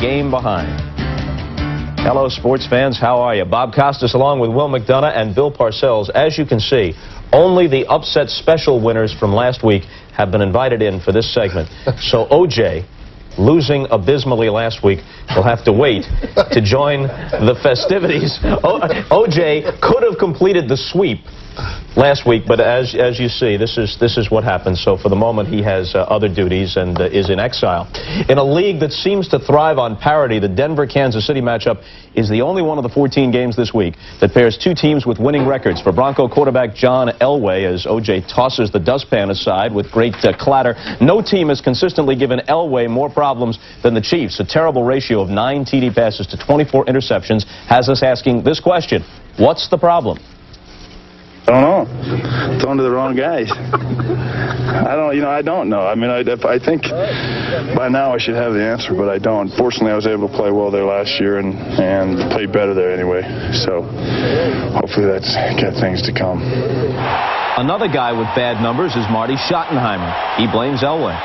game behind. Hello, sports fans. How are you? Bob Costas along with Will McDonough and Bill Parcells. As you can see, only the upset special winners from last week have been invited in for this segment. So O.J., losing abysmally last week, will have to wait to join the festivities. O.J. could have completed the sweep last week, but as you see, this is what happens. So for the moment, he has other duties and is in exile. In a league that seems to thrive on parity, the Denver-Kansas City matchup is the only one of the 14 games this week that pairs two teams with winning records. For Bronco quarterback John Elway, as O.J. tosses the dustpan aside with great clatter, no team has consistently given Elway more problems than the Chiefs. A terrible ratio of 9 TD passes to 24 interceptions has us asking this question: what's the problem? I don't know. Throwing to the wrong guys. I don't know. I mean, I think by now I should have the answer, but I don't. Fortunately, I was able to play well there last year and play better there anyway. So hopefully that's got things to come. Another guy with bad numbers is Marty Schottenheimer. He blames Elway.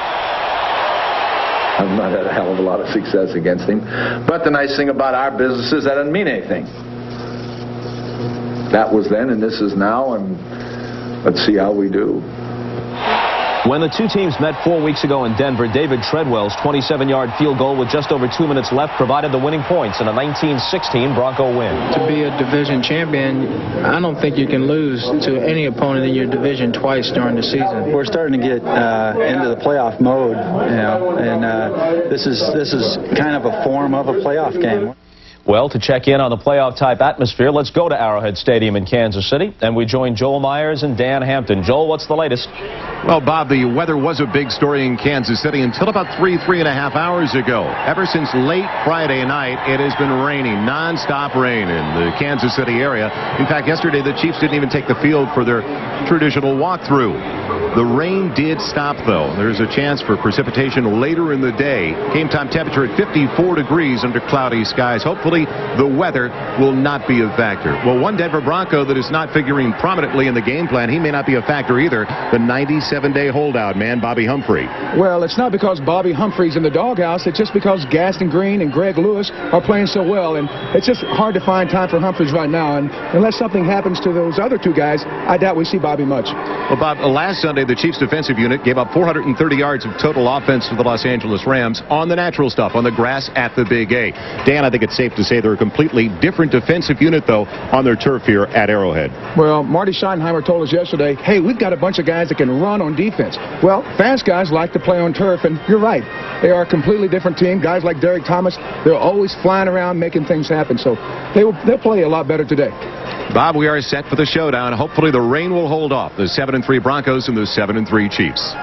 I've not had a hell of a lot of success against him. But the nice thing about our business is that doesn't mean anything. That was then and this is now, and let's see how we do. When the two teams met 4 weeks ago in Denver, David Treadwell's 27-yard field goal with just over 2 minutes left provided the winning points in a 19-16 Bronco win. To be a division champion, I don't think you can lose to any opponent in your division twice during the season. We're starting to get into the playoff mode, and this is kind of a form of a playoff game. Well, to check in on the playoff-type atmosphere, let's go to Arrowhead Stadium in Kansas City, and we join Joel Myers and Dan Hampton. Joel, what's the latest? Well, Bob, the weather was a big story in Kansas City until about 3.5 hours ago. Ever since late Friday night, it has been raining, nonstop rain in the Kansas City area. In fact, yesterday the Chiefs didn't even take the field for their traditional walkthrough. The rain did stop, though. There's a chance for precipitation later in the day. Game time temperature at 54 degrees under cloudy skies. Hopefully the weather will not be a factor. Well, one Denver Bronco that is not figuring prominently in the game plan, he may not be a factor either, the 97-day holdout man, Bobby Humphrey. Well, it's not because Bobby Humphrey's in the doghouse. It's just because Gaston Green and Greg Lewis are playing so well, and it's just hard to find time for Humphreys right now. And unless something happens to those other two guys, I doubt we see Bobby much. Well, Bob, last Sunday, the Chiefs defensive unit gave up 430 yards of total offense to the Los Angeles Rams on the natural stuff, on the grass at the Big A. Dan, I think it's safe to say they're a completely different defensive unit, though, on their turf here at Arrowhead. Well, Marty Schottenheimer told us yesterday, hey, we've got a bunch of guys that can run on defense. Well, fast guys like to play on turf, and you're right. They are a completely different team. Guys like Derek Thomas, they're always flying around making things happen, so they'll play a lot better today. Bob, we are set for the showdown. Hopefully the rain will hold off the 7-3 Broncos and the 7-3 Chiefs.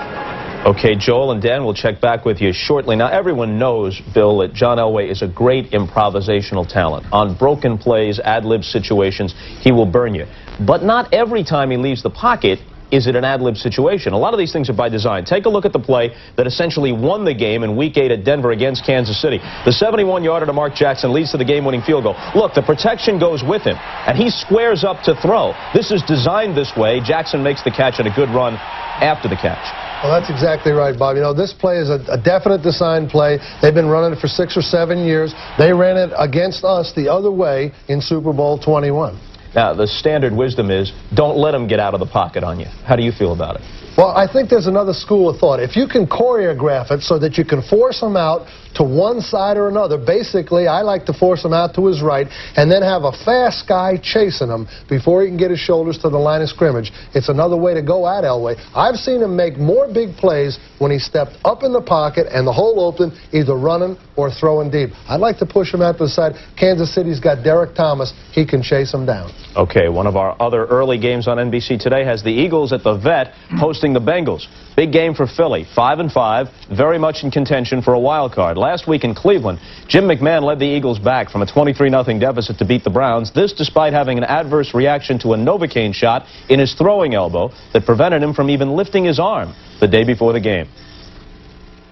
Okay, Joel and Dan, we'll check back with you shortly. Now, everyone knows, Bill, that John Elway is a great improvisational talent. On broken plays, ad-lib situations, he will burn you. But not every time he leaves the pocket is it an ad-lib situation. A lot of these things are by design. Take a look at the play that essentially won the game in Week 8 at Denver against Kansas City. The 71-yarder to Mark Jackson leads to the game-winning field goal. Look, the protection goes with him, and he squares up to throw. This is designed this way. Jackson makes the catch and a good run after the catch. Well, that's exactly right, Bob. You know, this play is a definite design play. They've been running it for 6 or 7 years. They ran it against us the other way in Super Bowl 21. Now, the standard wisdom is don't let him get out of the pocket on you. How do you feel about it? Well, I think there's another school of thought. If you can choreograph it so that you can force him out to one side or another, basically, I like to force him out to his right and then have a fast guy chasing him before he can get his shoulders to the line of scrimmage. It's another way to go at Elway. I've seen him make more big plays when he stepped up in the pocket and the hole open, either running or throwing deep. I'd like to push him out to the side. Kansas City's got Derek Thomas. He can chase him down. Okay, one of our other early games on NBC today has the Eagles at the Vet hosting the Bengals. Big game for Philly, 5-5, very much in contention for a wild card. Last week in Cleveland, Jim McMahon led the Eagles back from a 23-0 deficit to beat the Browns. This despite having an adverse reaction to a Novocaine shot in his throwing elbow that prevented him from even lifting his arm the day before the game.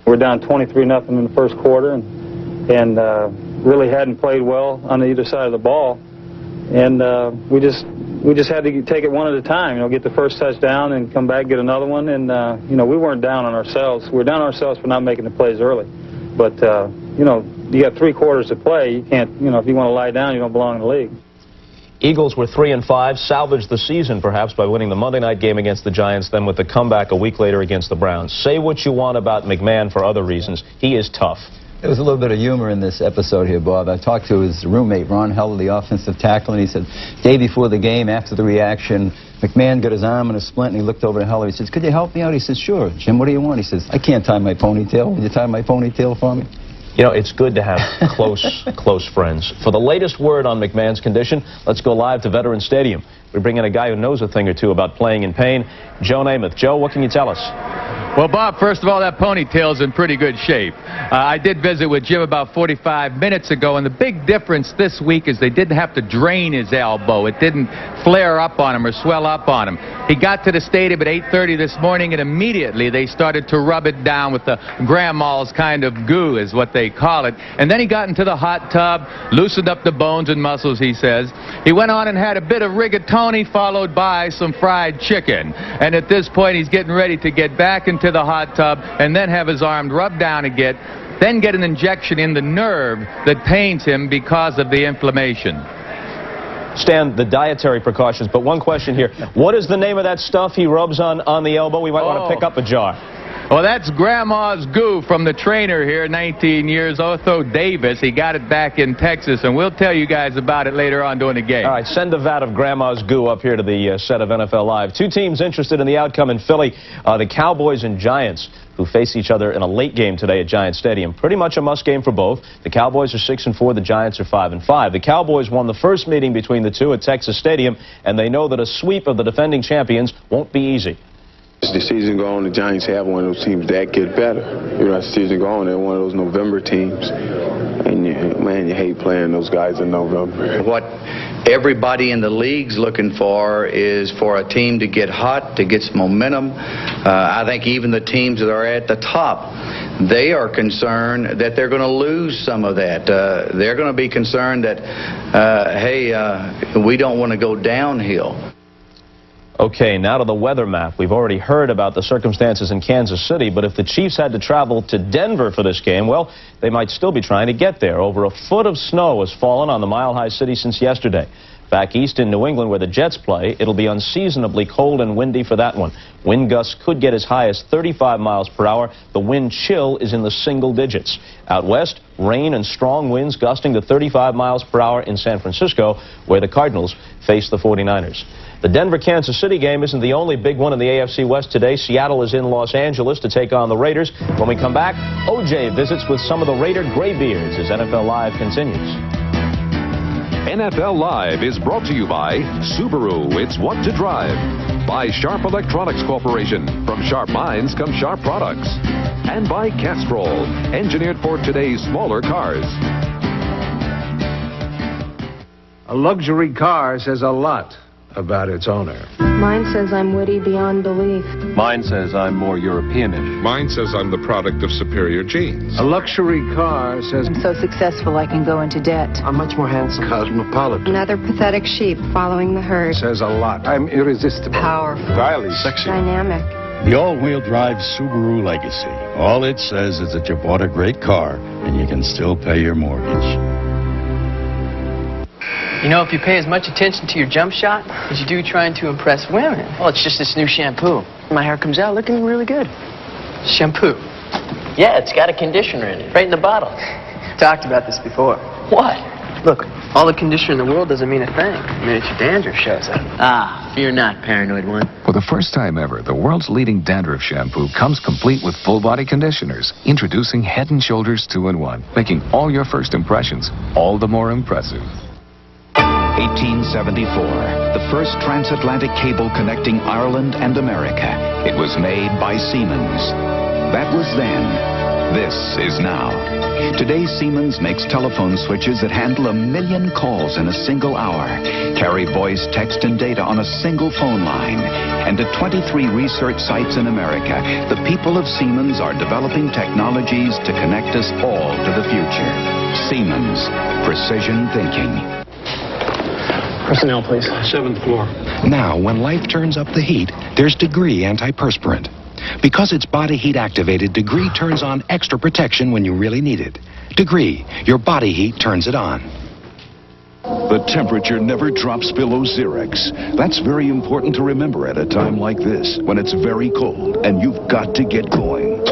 We're down 23-0 in the first quarter, and really hadn't played well on either side of the ball. And we just had to take it one at a time, you know, get the first touchdown and come back, get another one. And, you know, we weren't down on ourselves. We were down on ourselves for not making the plays early. But, you know, you got 3 quarters to play. You can't, you know, if you want to lie down, you don't belong in the league. Eagles were 3-5, salvaged the season perhaps by winning the Monday night game against the Giants, then with the comeback a week later against the Browns. Say what you want about McMahon for other reasons. He is tough. There was a little bit of humor in this episode here, Bob. I talked to his roommate, Ron Heller, the offensive tackle, and he said, day before the game, after the reaction, McMahon got his arm in a splint, and he looked over to Heller. He says, could you help me out? He says, sure. Jim, what do you want? He says, I can't tie my ponytail. Will you tie my ponytail for me? You know, it's good to have close friends. For the latest word on McMahon's condition, let's go live to Veterans Stadium. We bring in a guy who knows a thing or two about playing in pain, Joe Namath. Joe, what can you tell us? Well, Bob, first of all, that ponytail's in pretty good shape. I did visit with Jim about 45 minutes ago, and the big difference this week is they didn't have to drain his elbow. It didn't flare up on him or swell up on him. He got to the stadium at 8:30 this morning, and immediately they started to rub it down with the grandma's kind of goo, is what they call it. And then he got into the hot tub, loosened up the bones and muscles, he says. He went on and had a bit of rigatoni, followed by some fried chicken. And at this point, he's getting ready to get back into the hot tub and then have his arm rubbed down again, then get an injection in the nerve that pains him because of the inflammation. Stan, the dietary precautions, but one question here. What is the name of that stuff he rubs on the elbow? We might want to pick up a jar. Well, that's Grandma's goo from the trainer here, 19 years, Otho Davis. He got it back in Texas, and we'll tell you guys about it later on during the game. All right, send a vat of Grandma's goo up here to the set of NFL Live. 2 teams interested in the outcome in Philly, the Cowboys and Giants, who face each other in a late game today at Giant Stadium. Pretty much a must game for both. The Cowboys are 6-4, the Giants are 5-5. The Cowboys won the first meeting between the two at Texas Stadium, and they know that a sweep of the defending champions won't be easy. As the season goes on, the Giants have one of those teams that get better. You know, as the season goes on, they're one of those November teams. And, man, you hate playing those guys in November. What everybody in the league's looking for is for a team to get hot, to get some momentum. I think even the teams that are at the top, they are concerned that they're going to lose some of that. They're going to be concerned that, we don't want to go downhill. Okay, now to the weather map. We've already heard about the circumstances in Kansas City, but if the Chiefs had to travel to Denver for this game, well, they might still be trying to get there. Over a foot of snow has fallen on the mile-high city since yesterday. Back east in New England, where the Jets play, it'll be unseasonably cold and windy for that one. Wind gusts could get as high as 35 miles per hour. The wind chill is in the single digits. Out west, rain and strong winds gusting to 35 miles per hour in San Francisco, where the Cardinals face the 49ers. The Denver-Kansas City game isn't the only big one in the AFC West today. Seattle is in Los Angeles to take on the Raiders. When we come back, OJ visits with some of the Raider graybeards as NFL Live continues. NFL Live is brought to you by Subaru, it's what to drive. By Sharp Electronics Corporation. From sharp minds come sharp products. And by Castrol, engineered for today's smaller cars. A luxury car says a lot about its owner. Mine says I'm witty beyond belief. Mine says I'm more Europeanish. Mine says I'm the product of superior genes. A luxury car says I'm so successful I can go into debt. I'm much more handsome. Cosmopolitan. Another pathetic sheep following the herd. Says a lot. I'm irresistible. Powerful. Stylish. Sexy. Dynamic. The all-wheel drive Subaru Legacy. All it says is that you bought a great car and you can still pay your mortgage. You know, if you pay as much attention to your jump shot as you do trying to impress women, well, it's just this new shampoo. My hair comes out looking really good. Shampoo. Yeah, it's got a conditioner in it, right in the bottle. Talked about this before. What? Look, all the conditioner in the world doesn't mean a thing. I mean, it's your dandruff shows up. Ah, fear not, paranoid one. For the first time ever, the world's leading dandruff shampoo comes complete with full-body conditioners. Introducing Head & Shoulders 2-in-1, making all your first impressions all the more impressive. 1874, the first transatlantic cable connecting Ireland and America. It was made by Siemens. That was then. This is now. Today, Siemens makes telephone switches that handle 1 million calls in a single hour, carry voice, text, and data on a single phone line. And at 23 research sites in America, the people of Siemens are developing technologies to connect us all to the future. Siemens. Precision thinking. Personnel, please. 7th floor. Now, when life turns up the heat, there's Degree antiperspirant. Because it's body heat activated, Degree turns on extra protection when you really need it. Degree, your body heat turns it on. The temperature never drops below Xerex. That's very important to remember at a time like this, when it's very cold and you've got to get going.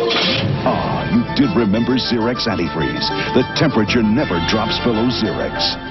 Ah, you did remember Xerex Antifreeze. The temperature never drops below Xerex.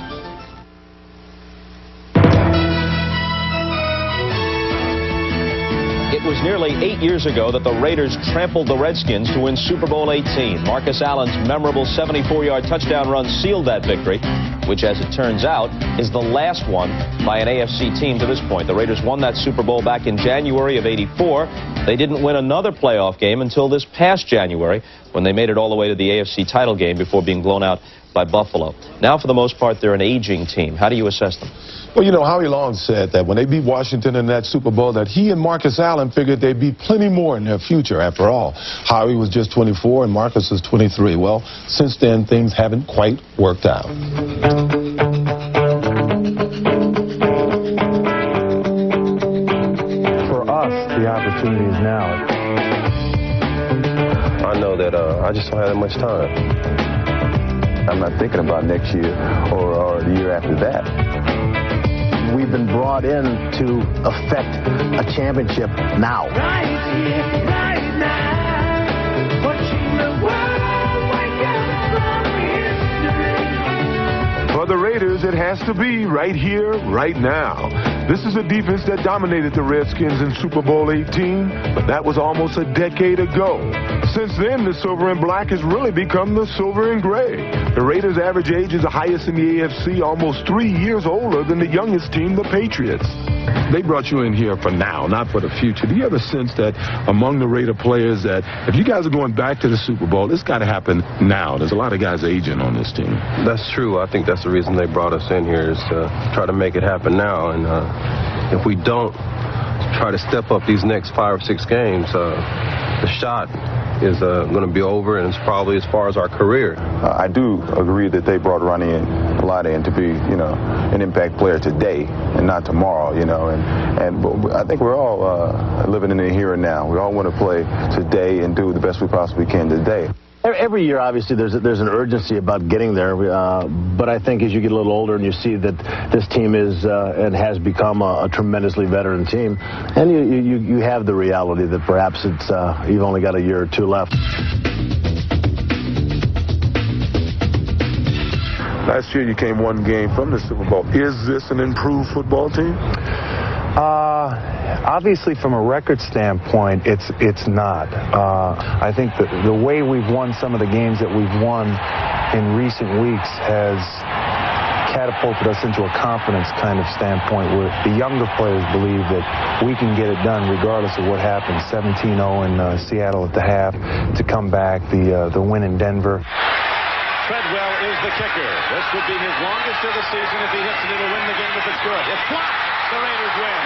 It was nearly 8 years ago that the Raiders trampled the Redskins to win Super Bowl 18. Marcus Allen's memorable 74-yard touchdown run sealed that victory, which, as it turns out, is the last one by an AFC team to this point. The Raiders won that Super Bowl back in January of '84. They didn't win another playoff game until this past January, when they made it all the way to the AFC title game before being blown out by Buffalo. Now, for the most part, they're an aging team. How do you assess them? Well, you know, Howie Long said that when they beat Washington in that Super Bowl, that he and Marcus Allen figured there'd be plenty more in their future. After all, Howie was just 24 and Marcus was 23. Well, since then, things haven't quite worked out. For us, the opportunity is now. I know that I just don't have that much time. I'm not thinking about next year or the year after that. We've been brought in to affect a championship now. Right here, right now, watching the world wake up from history. For the Raiders, it has to be right here, right now. This is a defense that dominated the Redskins in Super Bowl 18, but that was almost a decade ago. Since then, the silver and black has really become the silver and gray. The Raiders' average age is the highest in the AFC, almost 3 years older than the youngest team, the Patriots. They brought you in here for now, not for the future. Do you have a sense that among the Raider players that if you guys are going back to the Super Bowl, it's got to happen now? There's a lot of guys aging on this team. That's true. I think that's the reason they brought us in here, is to try to make it happen now. And if we don't try to step up these next 5 or 6 games, the shot is going to be over, and it's probably as far as our career. I do agree that they brought Ronnie a lot in to be, you know, an impact player today and not tomorrow, you know. But I think we're all living in the here and now. We all want to play today and do the best we possibly can today. Every year, obviously, there's an urgency about getting there, but I think as you get a little older and you see that this team is and has become a tremendously veteran team, and you have the reality that perhaps it's you've only got a year or 2 left. Last year, you came 1 game from the Super Bowl. Is this an improved football team? Obviously, from a record standpoint, it's not. I think that the way we've won some of the games that we've won in recent weeks has catapulted us into a confidence kind of standpoint where the younger players believe that we can get it done regardless of what happens. 17-0 in Seattle at the half, to come back, the win in Denver. Treadwell is the kicker. This would be his longest of the season. If he hits it, it'll win the game if it's good. It's blocked. The Raiders win.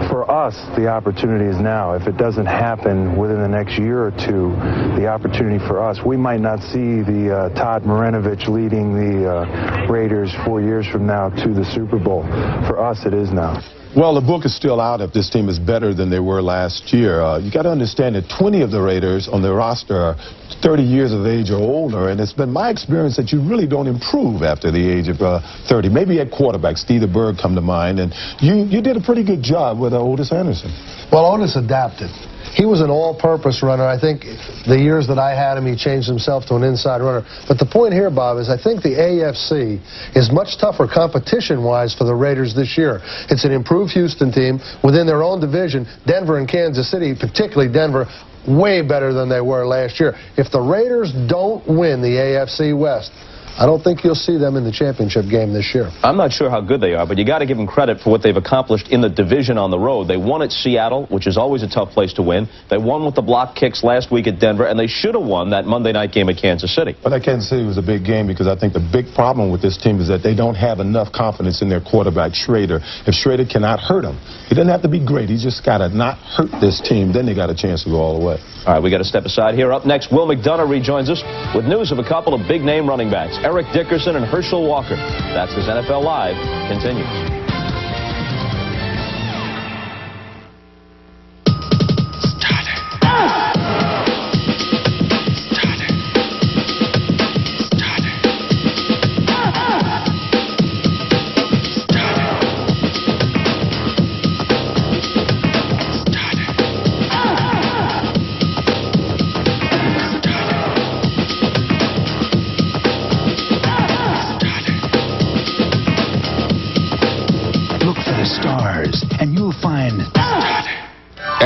For us, the opportunity is now. If it doesn't happen within the next year or 2, the opportunity for us, we might not see the Todd Marinovich leading the Raiders 4 years from now to the Super Bowl. For us, it is now. Well, the book is still out if this team is better than they were last year. You got to understand that 20 of the Raiders on their roster are 30 years of age or older, and it's been my experience that you really don't improve after the age of 30. Maybe at quarterback, Steve the Bird come to mind, and you did a pretty good job with Otis Anderson. Well, Otis adapted. He was an all-purpose runner. I think the years that I had him, he changed himself to an inside runner. But the point here, Bob, is I think the AFC is much tougher competition-wise for the Raiders this year. It's an improved Houston team within their own division. Denver and Kansas City, particularly Denver, way better than they were last year. If the Raiders don't win the AFC West, I don't think you'll see them in the championship game this year. I'm not sure how good they are, but you got to give them credit for what they've accomplished in the division on the road. They won at Seattle, which is always a tough place to win. They won with the block kicks last week at Denver, and they should have won that Monday night game at Kansas City. But that Kansas City was a big game because I think the big problem with this team is that they don't have enough confidence in their quarterback, Schrader. If Schrader cannot hurt them, he doesn't have to be great. He's just got to not hurt this team. Then they got a chance to go all the way. All right, we got to step aside here. Up next, Will McDonough rejoins us with news of a couple of big-name running backs, Eric Dickerson and Herschel Walker. That's his NFL Live continues.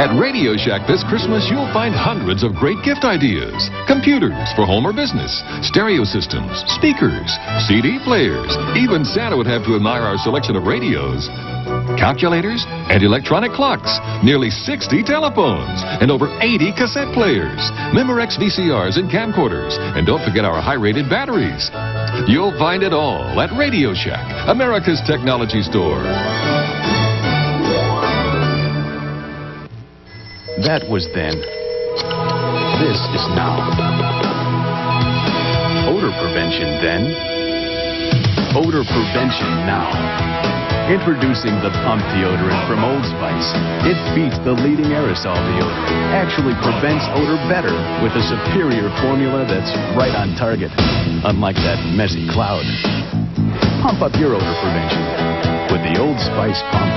At Radio Shack this Christmas, you'll find hundreds of great gift ideas. Computers for home or business, stereo systems, speakers, CD players. Even Santa would have to admire our selection of radios. Calculators and electronic clocks, nearly 60 telephones, and over 80 cassette players, Memorex VCRs and camcorders, and don't forget our high-rated batteries. You'll find it all at Radio Shack, America's technology store. That was then. This is now. Odor prevention then. Odor prevention now. Introducing the pump deodorant from Old Spice. It beats the leading aerosol deodorant. Actually prevents odor better with a superior formula that's right on target. Unlike that messy cloud. Pump up your odor prevention with the Old Spice pump.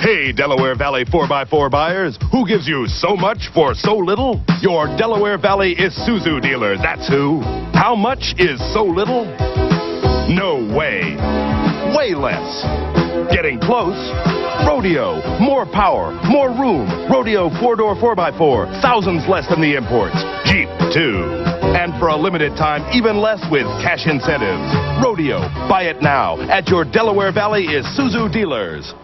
Hey, Delaware Valley 4x4 buyers, who gives you so much for so little? Your Delaware Valley Isuzu dealer, that's who. How much is so little? No way. Way less. Getting close. Rodeo, more power, more room. Rodeo 4-door 4x4, thousands less than the imports. Jeep, too. And for a limited time, even less with cash incentives. Rodeo, buy it now at your Delaware Valley Isuzu dealers.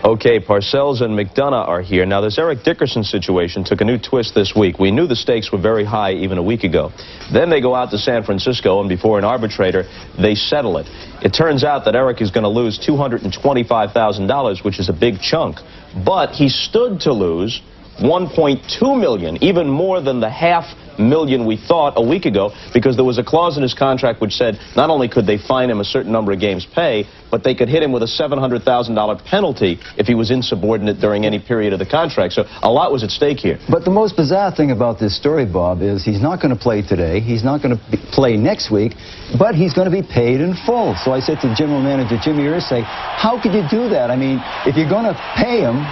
Okay, Parcells and McDonough are here. Now, this Eric Dickerson situation took a new twist this week. We knew the stakes were very high even a week ago. Then they go out to San Francisco, and before an arbitrator, they settle it. It turns out that Eric is going to lose $225,000, which is a big chunk. But he stood to lose $1.2 million, even more than the $500,000 we thought a week ago, because there was a clause in his contract which said not only could they fine him a certain number of games pay, but they could hit him with a $700,000 penalty if he was insubordinate during any period of the contract. So a lot was at stake here. But the most bizarre thing about this story, Bob, is he's not going to play today. He's not going to play next week, but he's going to be paid in full. So I said to General Manager Jimmy Irsay, how could you do that? I mean, if you're going to pay him,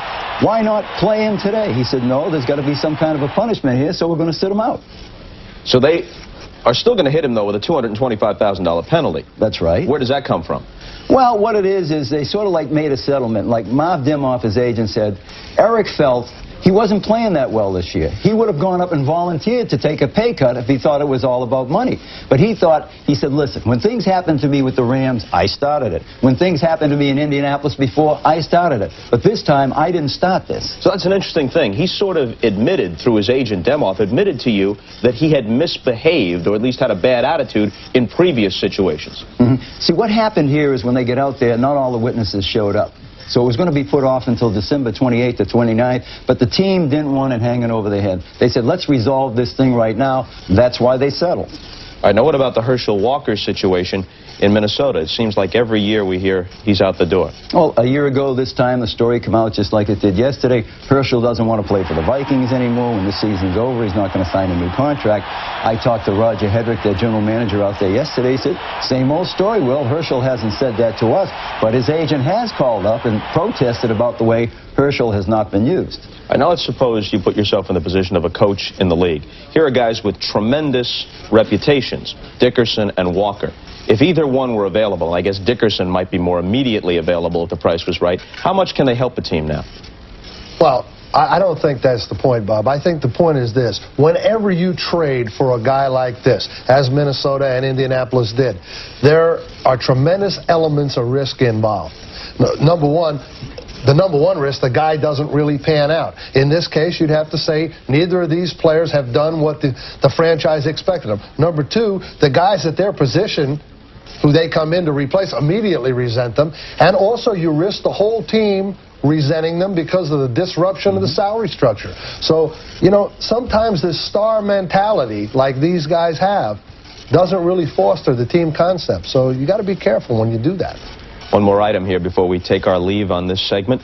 why not play him today? He said, no, there's got to be some kind of a punishment here, so we're going to sit him out. So they are still going to hit him, though, with a $225,000 penalty. That's right. Where does that come from? Well, what it is they sort of like made a settlement. Like Marv Dimoff, his agent, said, Eric felt he wasn't playing that well this year. He would have gone up and volunteered to take a pay cut if he thought it was all about money. But he said, listen, when things happened to me with the Rams, I started it. When things happened to me in Indianapolis before, I started it. But this time, I didn't start this. So that's an interesting thing. He sort of admitted, through his agent Dimoff, admitted to you that he had misbehaved, or at least had a bad attitude, in previous situations. See, what happened here is when they get out there, not all the witnesses showed up. So it was going to be put off until December 28th or 29th, but the team didn't want it hanging over their head. They said, let's resolve this thing right now. That's why they settled. All right, now what about the Herschel Walker situation in Minnesota? It seems like every year we hear he's out the door. Well, a year ago this time, the story came out just like it did yesterday. Herschel doesn't want to play for the Vikings anymore. When the season's over, he's not going to sign a new contract. I talked to Roger Hedrick, their general manager, out there yesterday. He said, same old story, Will. Herschel hasn't said that to us, but his agent has called up and protested about the way Herschel has not been used. All right, now let's suppose you put yourself in the position of a coach in the league. Here are guys with tremendous reputations, Dickerson and Walker. If either one were available, I guess Dickerson might be more immediately available if the price was right, how much can they help a team now? Well, I don't think that's the point, Bob. I think the point is this. Whenever you trade for a guy like this, as Minnesota and Indianapolis did, there are tremendous elements of risk involved. Number one, the number one risk, the guy doesn't really pan out. In this case, you'd have to say neither of these players have done what the franchise expected of them. Number two, the guys at their position who they come in to replace immediately resent them. And also you risk the whole team resenting them because of the disruption of the salary structure. So, you know, sometimes this star mentality like these guys have doesn't really foster the team concept. So you got to be careful when you do that. One more item here before we take our leave on this segment.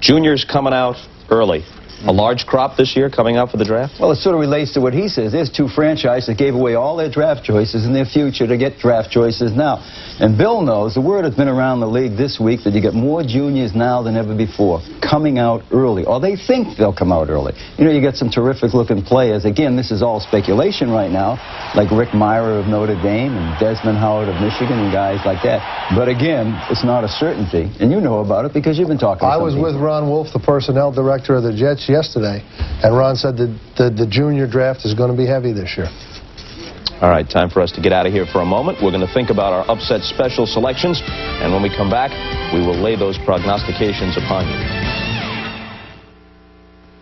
Junior's coming out early. A large crop this year coming out for the draft? Well, it sort of relates to what he says. There's two franchises that gave away all their draft choices in their future to get draft choices now. And Bill knows, the word has been around the league this week that you get more juniors now than ever before coming out early, or they think they'll come out early. You know, you get some terrific-looking players. Again, this is all speculation right now, like Rick Myra of Notre Dame and Desmond Howard of Michigan and guys like that. But again, it's not a certainty, and you know about it because you've been talking to I was with Ron Wolf, the personnel director of the Jets, yesterday, and Ron said that the junior draft is going to be heavy this year. All right, time for us to get out of here for a moment. We're going to think about our upset special selections, and when we come back, we will lay those prognostications upon you.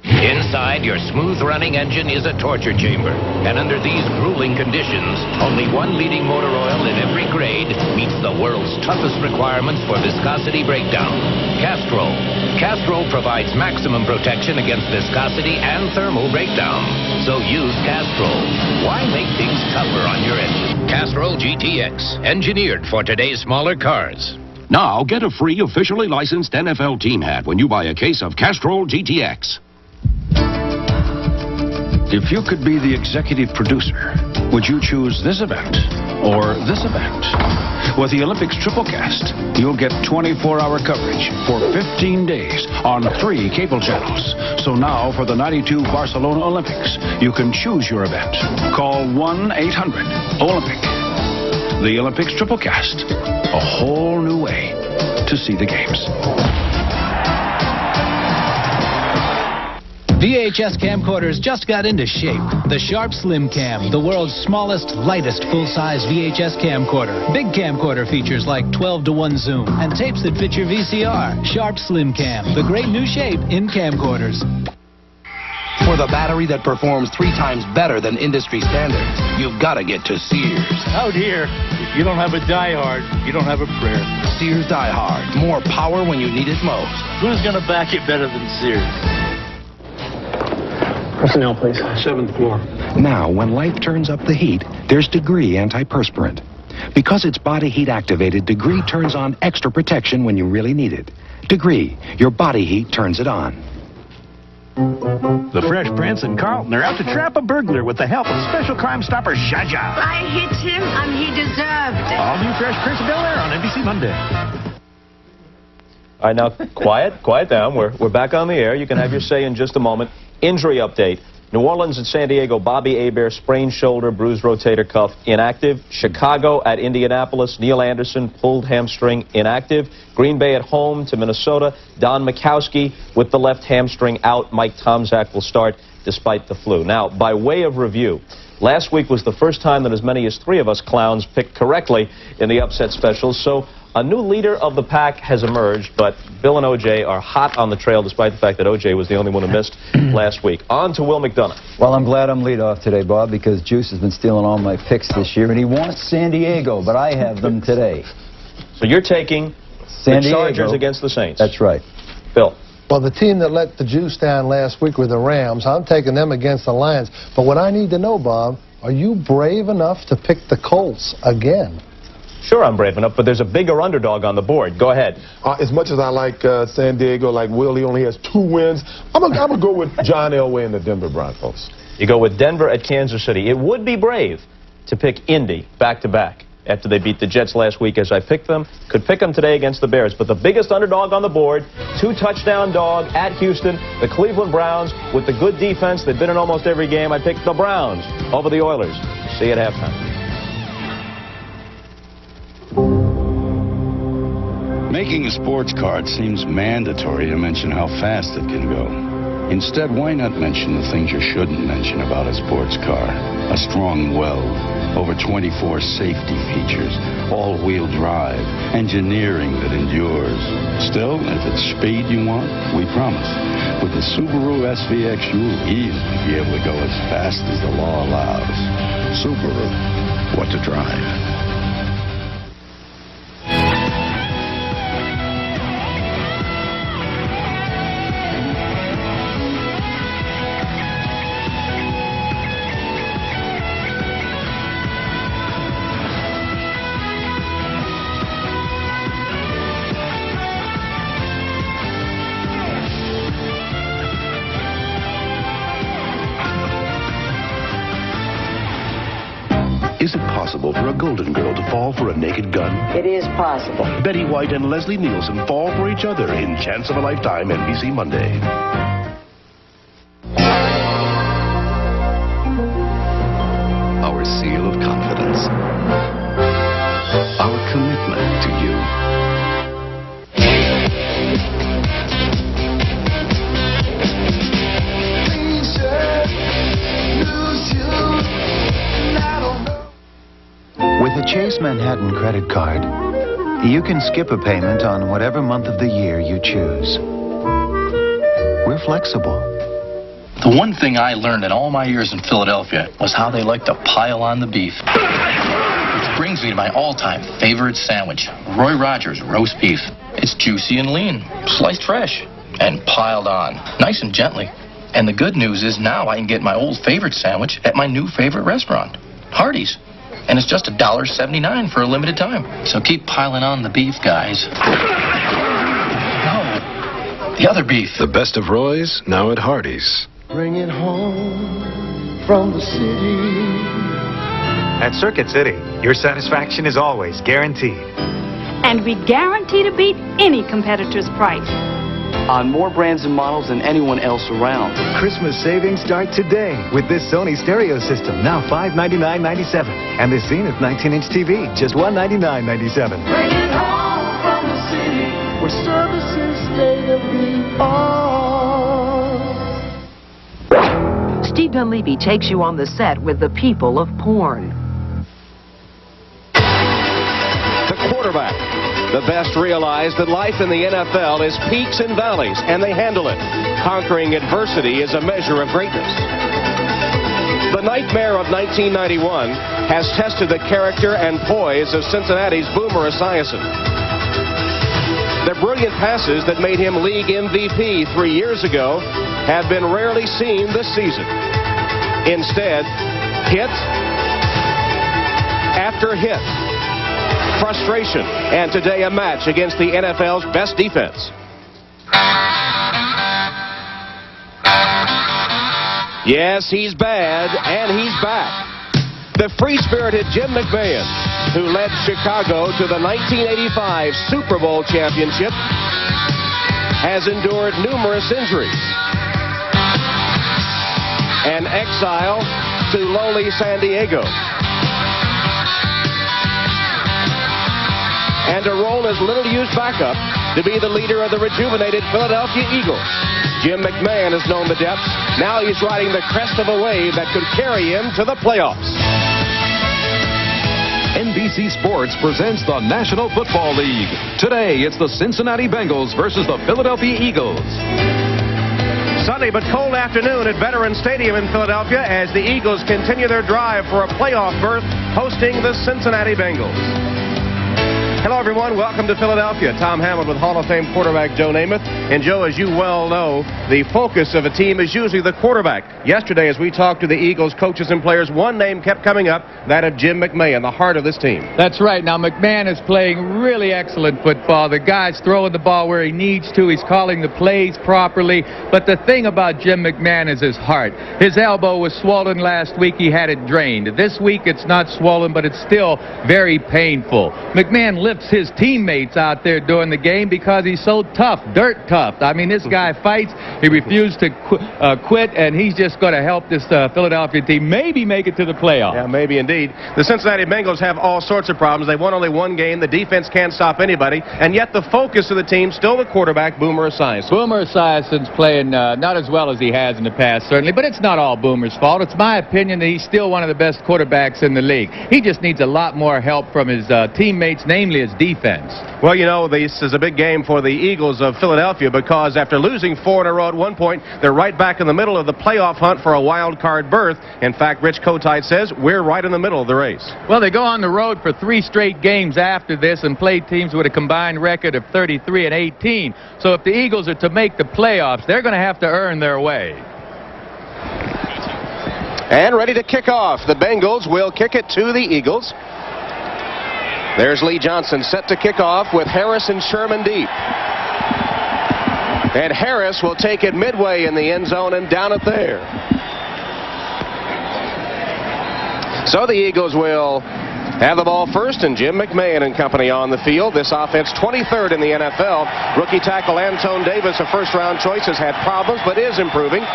Inside your smooth-running engine is a torture chamber. And under these grueling conditions, only one leading motor oil in every grade meets the world's toughest requirements for viscosity breakdown. Castrol. Castrol provides maximum protection against viscosity and thermal breakdown. So use Castrol. Why make things tougher on your engine? Castrol GTX, engineered for today's smaller cars. Now, get a free officially licensed NFL team hat when you buy a case of Castrol GTX. If you could be the executive producer, would you choose this event or this event? With the Olympics Triplecast, you'll get 24-hour coverage for 15 days on 3 cable channels. So now for the '92 Barcelona Olympics, you can choose your event. Call 1-800-OLYMPIC. The Olympics Triplecast, a whole new way to see the games. VHS camcorders just got into shape. The Sharp Slim Cam, the world's smallest, lightest full-size VHS camcorder. Big camcorder features like 12:1 zoom and tapes that fit your VCR. Sharp Slim Cam, the great new shape in camcorders. For the battery that performs 3 times better than industry standards, you've got to get to Sears. Oh dear, if you don't have a Die Hard, you don't have a prayer. Sears Die Hard, more power when you need it most. Who's going to back it better than Sears? Personnel, please. 7th floor. Now, when life turns up the heat, there's Degree antiperspirant. Because it's body heat activated, Degree turns on extra protection when you really need it. Degree, your body heat turns it on. The Fresh Prince and Carlton are out to trap a burglar with the help of Special Crime Stopper Zsa. I hit him and he deserved it. All new Fresh Prince of Bel-Air on NBC Monday. All right, now, quiet down. We're back on the air. You can have your say in just a moment. Injury update. New Orleans and San Diego, Bobby Hebert, sprained shoulder, bruised rotator cuff, inactive. Chicago at Indianapolis, Neil Anderson, pulled hamstring, inactive. Green Bay at home to Minnesota, Don Mikowski with the left hamstring out. Mike Tomczak will start despite the flu. Now, by way of review, last week was the first time that as many as 3 of us clowns picked correctly in the upset specials, so a new leader of the pack has emerged, but Bill and O.J. are hot on the trail despite the fact that O.J. was the only one who missed last week. On to Will McDonough. Well, I'm glad I'm lead off today, Bob, because Juice has been stealing all my picks this year, and he wants San Diego, but I have them today. So you're taking San the Chargers Diego against the Saints. That's right. Bill. Well, the team that let the Juice down last week were the Rams. I'm taking them against the Lions. But what I need to know, Bob, are you brave enough to pick the Colts again? Sure, I'm brave enough, but there's a bigger underdog on the board. Go ahead. As much as I like San Diego, like Will, he only has 2 wins. I'm gonna go with John Elway and the Denver Broncos. You go with Denver at Kansas City. It would be brave to pick Indy back-to-back after they beat the Jets last week, as I picked them. Could pick them today against the Bears. But the biggest underdog on the board, 2-touchdown dog at Houston, the Cleveland Browns, with the good defense. They've been in almost every game. I picked the Browns over the Oilers. See you at halftime. Making a sports card seems mandatory to mention how fast it can go. Instead, why not mention the things you shouldn't mention about a sports car? A strong weld, over 24 safety features, all-wheel drive, engineering that endures. Still, if it's speed you want, we promise. With the Subaru SVX, you'll easily be able to go as fast as the law allows. Subaru, what to drive. Is it possible for a golden girl to fall for a naked gun? It is possible. Betty White and Leslie Nielsen fall for each other in Chance of a Lifetime, NBC Monday. Our seal of confidence. Our commitment to you. With a Chase Manhattan credit card, you can skip a payment on whatever month of the year you choose. We're flexible. The one thing I learned in all my years in Philadelphia was how they like to pile on the beef. Which brings me to my all-time favorite sandwich, Roy Rogers roast beef. It's juicy and lean, sliced fresh, and piled on, nice and gently. And the good news is now I can get my old favorite sandwich at my new favorite restaurant, Hardee's. And it's just $1.79 for a limited time. So keep piling on the beef, guys. No, the other beef. The best of Roy's, now at Hardee's. Bring it home from the city. At Circuit City, your satisfaction is always guaranteed. And we guarantee to beat any competitor's price. On more brands and models than anyone else around. Christmas savings start today with this Sony stereo system, now $599.97. And this Zenith 19-inch TV, just $199.97. Bring it home from the city, where services state of the art. Steve Dunleavy takes you on the set with the people of porn. The quarterback. The best realize that life in the NFL is peaks and valleys, and they handle it. Conquering adversity is a measure of greatness. The nightmare of 1991 has tested the character and poise of Cincinnati's Boomer Esiason. The brilliant passes that made him league MVP 3 years ago have been rarely seen this season. Instead, hit after hit. Frustration, and today a match against the NFL's best defense. Yes, he's bad, and he's back. The free-spirited Jim McMahon, who led Chicago to the 1985 Super Bowl championship, has endured numerous injuries. An exile to lowly San Diego. And a role as little-used backup to be the leader of the rejuvenated Philadelphia Eagles. Jim McMahon has known the depths. Now he's riding the crest of a wave that could carry him to the playoffs. NBC Sports presents the National Football League. Today, it's the Cincinnati Bengals versus the Philadelphia Eagles. Sunday but cold afternoon at Veterans Stadium in Philadelphia as the Eagles continue their drive for a playoff berth hosting the Cincinnati Bengals. Hello, everyone. Welcome to Philadelphia. Tom Hammond with Hall of Fame quarterback Joe Namath. And, Joe, as you well know, the focus of a team is usually the quarterback. Yesterday, as we talked to the Eagles coaches and players, one name kept coming up, that of Jim McMahon, the heart of this team. That's right. Now, McMahon is playing really excellent football. The guy's throwing the ball where he needs to. He's calling the plays properly. But the thing about Jim McMahon is his heart. His elbow was swollen last week. He had it drained. This week, it's not swollen, but it's still very painful. McMahon lifts his teammates out there during the game because he's so tough, dirt tough. I mean, this guy fights. He refused to quit, and he's just going to help this Philadelphia team maybe make it to the playoffs. Yeah, maybe indeed. The Cincinnati Bengals have all sorts of problems. They won only one game. The defense can't stop anybody, and yet the focus of the team still the quarterback, Boomer Esiason. Boomer Esiason's playing not as well as he has in the past, certainly, but it's not all Boomer's fault. It's my opinion that he's still one of the best quarterbacks in the league. He just needs a lot more help from his teammates, namely his defense. Well, you know, this is a big game for the Eagles of Philadelphia because after losing 4 in a row at one point, they're right back in the middle of the playoff hunt for a wild card berth. In fact, Rich Kotite says we're right in the middle of the race. Well, they go on the road for 3 straight games after this and play teams with a combined record of 33-18. So if the Eagles are to make the playoffs, they're going to have to earn their way. And ready to kick off. The Bengals will kick it to the Eagles. There's Lee Johnson set to kick off with Harris and Sherman deep. And Harris will take it midway in the end zone and down it there. So the Eagles will have the ball first, and Jim McMahon and company on the field. This offense 23rd in the NFL. Rookie tackle Antone Davis, a first-round choice, has had problems but is improving.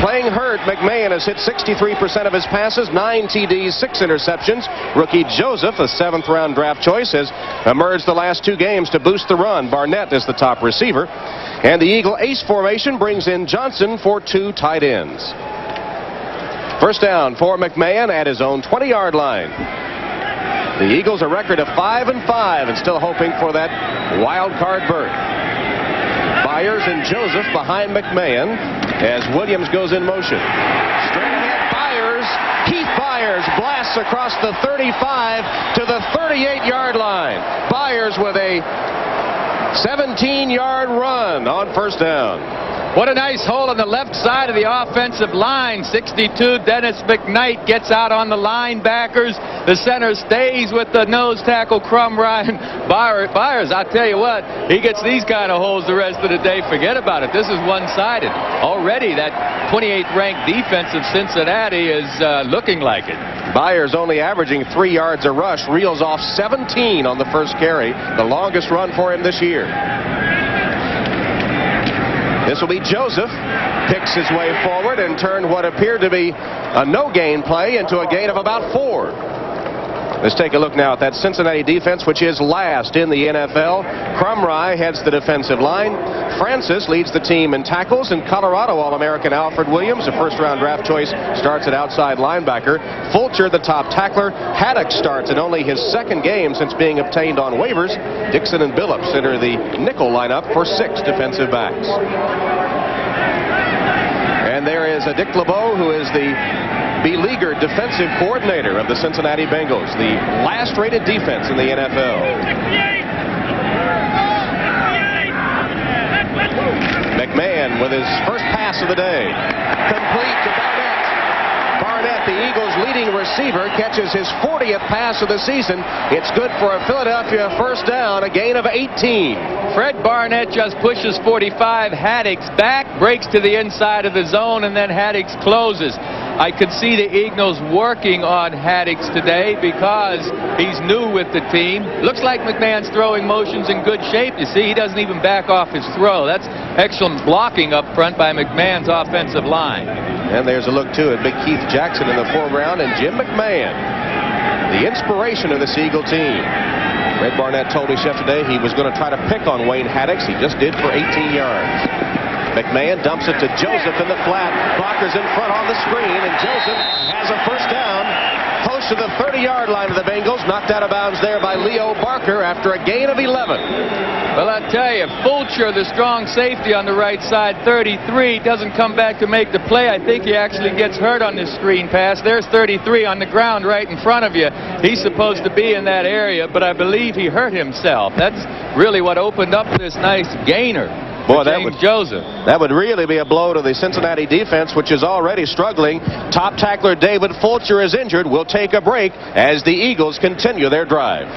Playing hurt, McMahon has hit 63% of his passes, 9 TDs, 6 interceptions. Rookie Joseph, a 7th-round draft choice, has emerged the last 2 games to boost the run. Barnett is the top receiver. And the Eagle ace formation brings in Johnson for 2 tight ends. First down for McMahon at his own 20-yard line. The Eagles a record of 5-5 and still hoping for that wild card berth. Byers and Joseph behind McMahon as Williams goes in motion. Straight ahead, Byers. Keith Byers blasts across the 35 to the 38-yard line. Byers with a 17-yard run on first down. What a nice hole on the left side of the offensive line. 62, Dennis McKnight gets out on the linebackers. The center stays with the nose tackle, Crum Ryan. Byers, I tell you what, he gets these kind of holes the rest of the day. Forget about it. This is one-sided. Already that 28th ranked defense of Cincinnati is looking like it. Byers only averaging 3 yards a rush, reels off 17 on the first carry, the longest run for him this year. This will be Joseph. Picks his way forward and turned what appeared to be a no-gain play into a gain of about 4. Let's take a look now at that Cincinnati defense, which is last in the NFL. Crumry heads the defensive line. Francis leads the team in tackles, and Colorado All-American Alfred Williams, a first-round draft choice, starts at outside linebacker. Fulcher, the top tackler. Haddock starts in only his 2nd game since being obtained on waivers. Dixon and Billups enter the nickel lineup for 6 defensive backs. And there is a Dick LeBeau, who is the beleaguered defensive coordinator of the Cincinnati Bengals, the last-rated defense in the NFL. McMahon with his first pass of the day. Complete to Barnett. Barnett, the Eagles' leading receiver, catches his 40th pass of the season. It's good for a Philadelphia first down, a gain of 18. Fred Barnett just pushes 45. Haddock's back, breaks to the inside of the zone, and then Haddock's closes. I could see the Eagles working on Haddock's today because he's new with the team. Looks like McMahon's throwing motion's in good shape. You see, he doesn't even back off his throw. That's excellent blocking up front by McMahon's offensive line. And there's a look, too, at Big Keith Jackson in the foreground and Jim McMahon, the inspiration of this Eagle team. Red Barnett told his chef today he was going to try to pick on Wayne Haddock. He just did for 18 yards. McMahon dumps it to Joseph in the flat. Blockers in front on the screen, and Joseph has a first down. Close to the 30-yard line of the Bengals. Knocked out of bounds there by Leo Barker after a gain of 11. Well, I tell you, Fulcher, the strong safety on the right side, 33, doesn't come back to make the play. I think he actually gets hurt on this screen pass. There's 33 on the ground right in front of you. He's supposed to be in that area, but I believe he hurt himself. That's really what opened up this nice gainer. Boy, Joseph. That would really be a blow to the Cincinnati defense, which is already struggling. Top tackler David Fulcher is injured. We'll take a break as the Eagles continue their drive.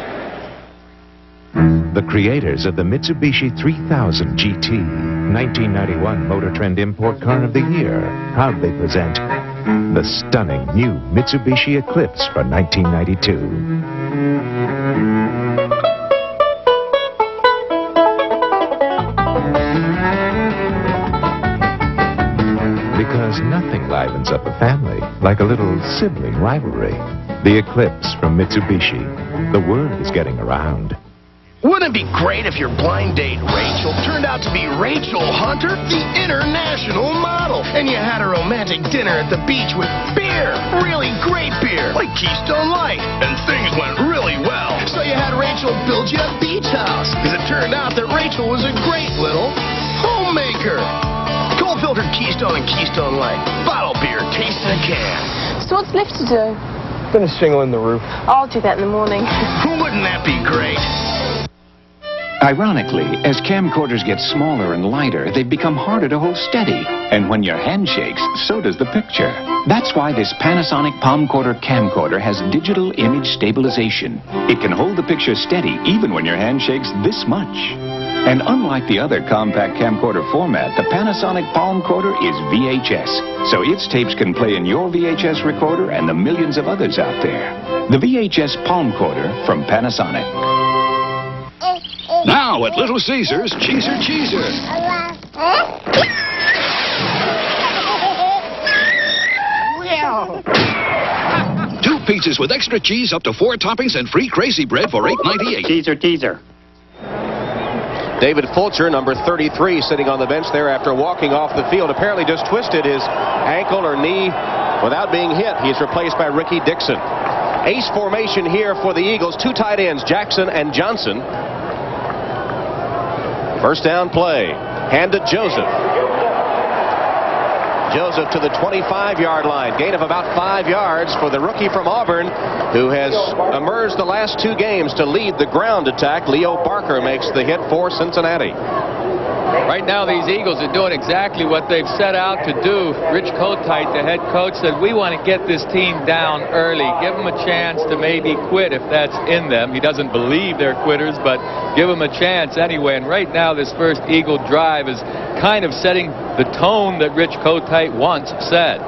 The creators of the Mitsubishi 3000 GT, 1991 Motor Trend Import Car of the Year, proudly present the stunning new Mitsubishi Eclipse for 1992. Because nothing livens up a family like a little sibling rivalry. The Eclipse from Mitsubishi. The word is getting around. Wouldn't it be great if your blind date Rachel turned out to be Rachel Hunter, the international model, and you had a romantic dinner at the beach with beer, really great beer, like Keystone Light, and things went really well. So you had Rachel build you a beach house, because it turned out that Rachel was a great little homemaker. Cold-filtered Keystone and Keystone Light. Bottle beer tastes in a can. So what's left to do? Gonna shingle in the roof. I'll do that in the morning. Wouldn't that be great? Ironically, as camcorders get smaller and lighter, they become harder to hold steady. And when your hand shakes, so does the picture. That's why this Panasonic Palmcorder camcorder has digital image stabilization. It can hold the picture steady even when your hand shakes this much. And unlike the other compact camcorder format, the Panasonic Palm Quarter is VHS. So its tapes can play in your VHS recorder and the millions of others out there. The VHS Palm Quarter from Panasonic. Now at Little Caesars, Cheeser Cheeser. Two pizzas with extra cheese, up to 4 toppings, and free crazy bread for $8.98. Teaser, teaser. David Fulcher, number 33, sitting on the bench there after walking off the field. Apparently just twisted his ankle or knee without being hit. He's replaced by Ricky Dixon. Ace formation here for the Eagles. 2 tight ends, Jackson and Johnson. First down play. Hand to Joseph. Joseph to the 25-yard line. Gain of about 5 yards for the rookie from Auburn, who has emerged the last 2 games to lead the ground attack. Leo Barker makes the hit for Cincinnati. Right now, these Eagles are doing exactly what they've set out to do. Rich Kotite, the head coach, said, we want to get this team down early. Give them a chance to maybe quit if that's in them. He doesn't believe they're quitters, but give them a chance anyway. And right now, this first Eagle drive is kind of setting the tone that Rich Kotite once said.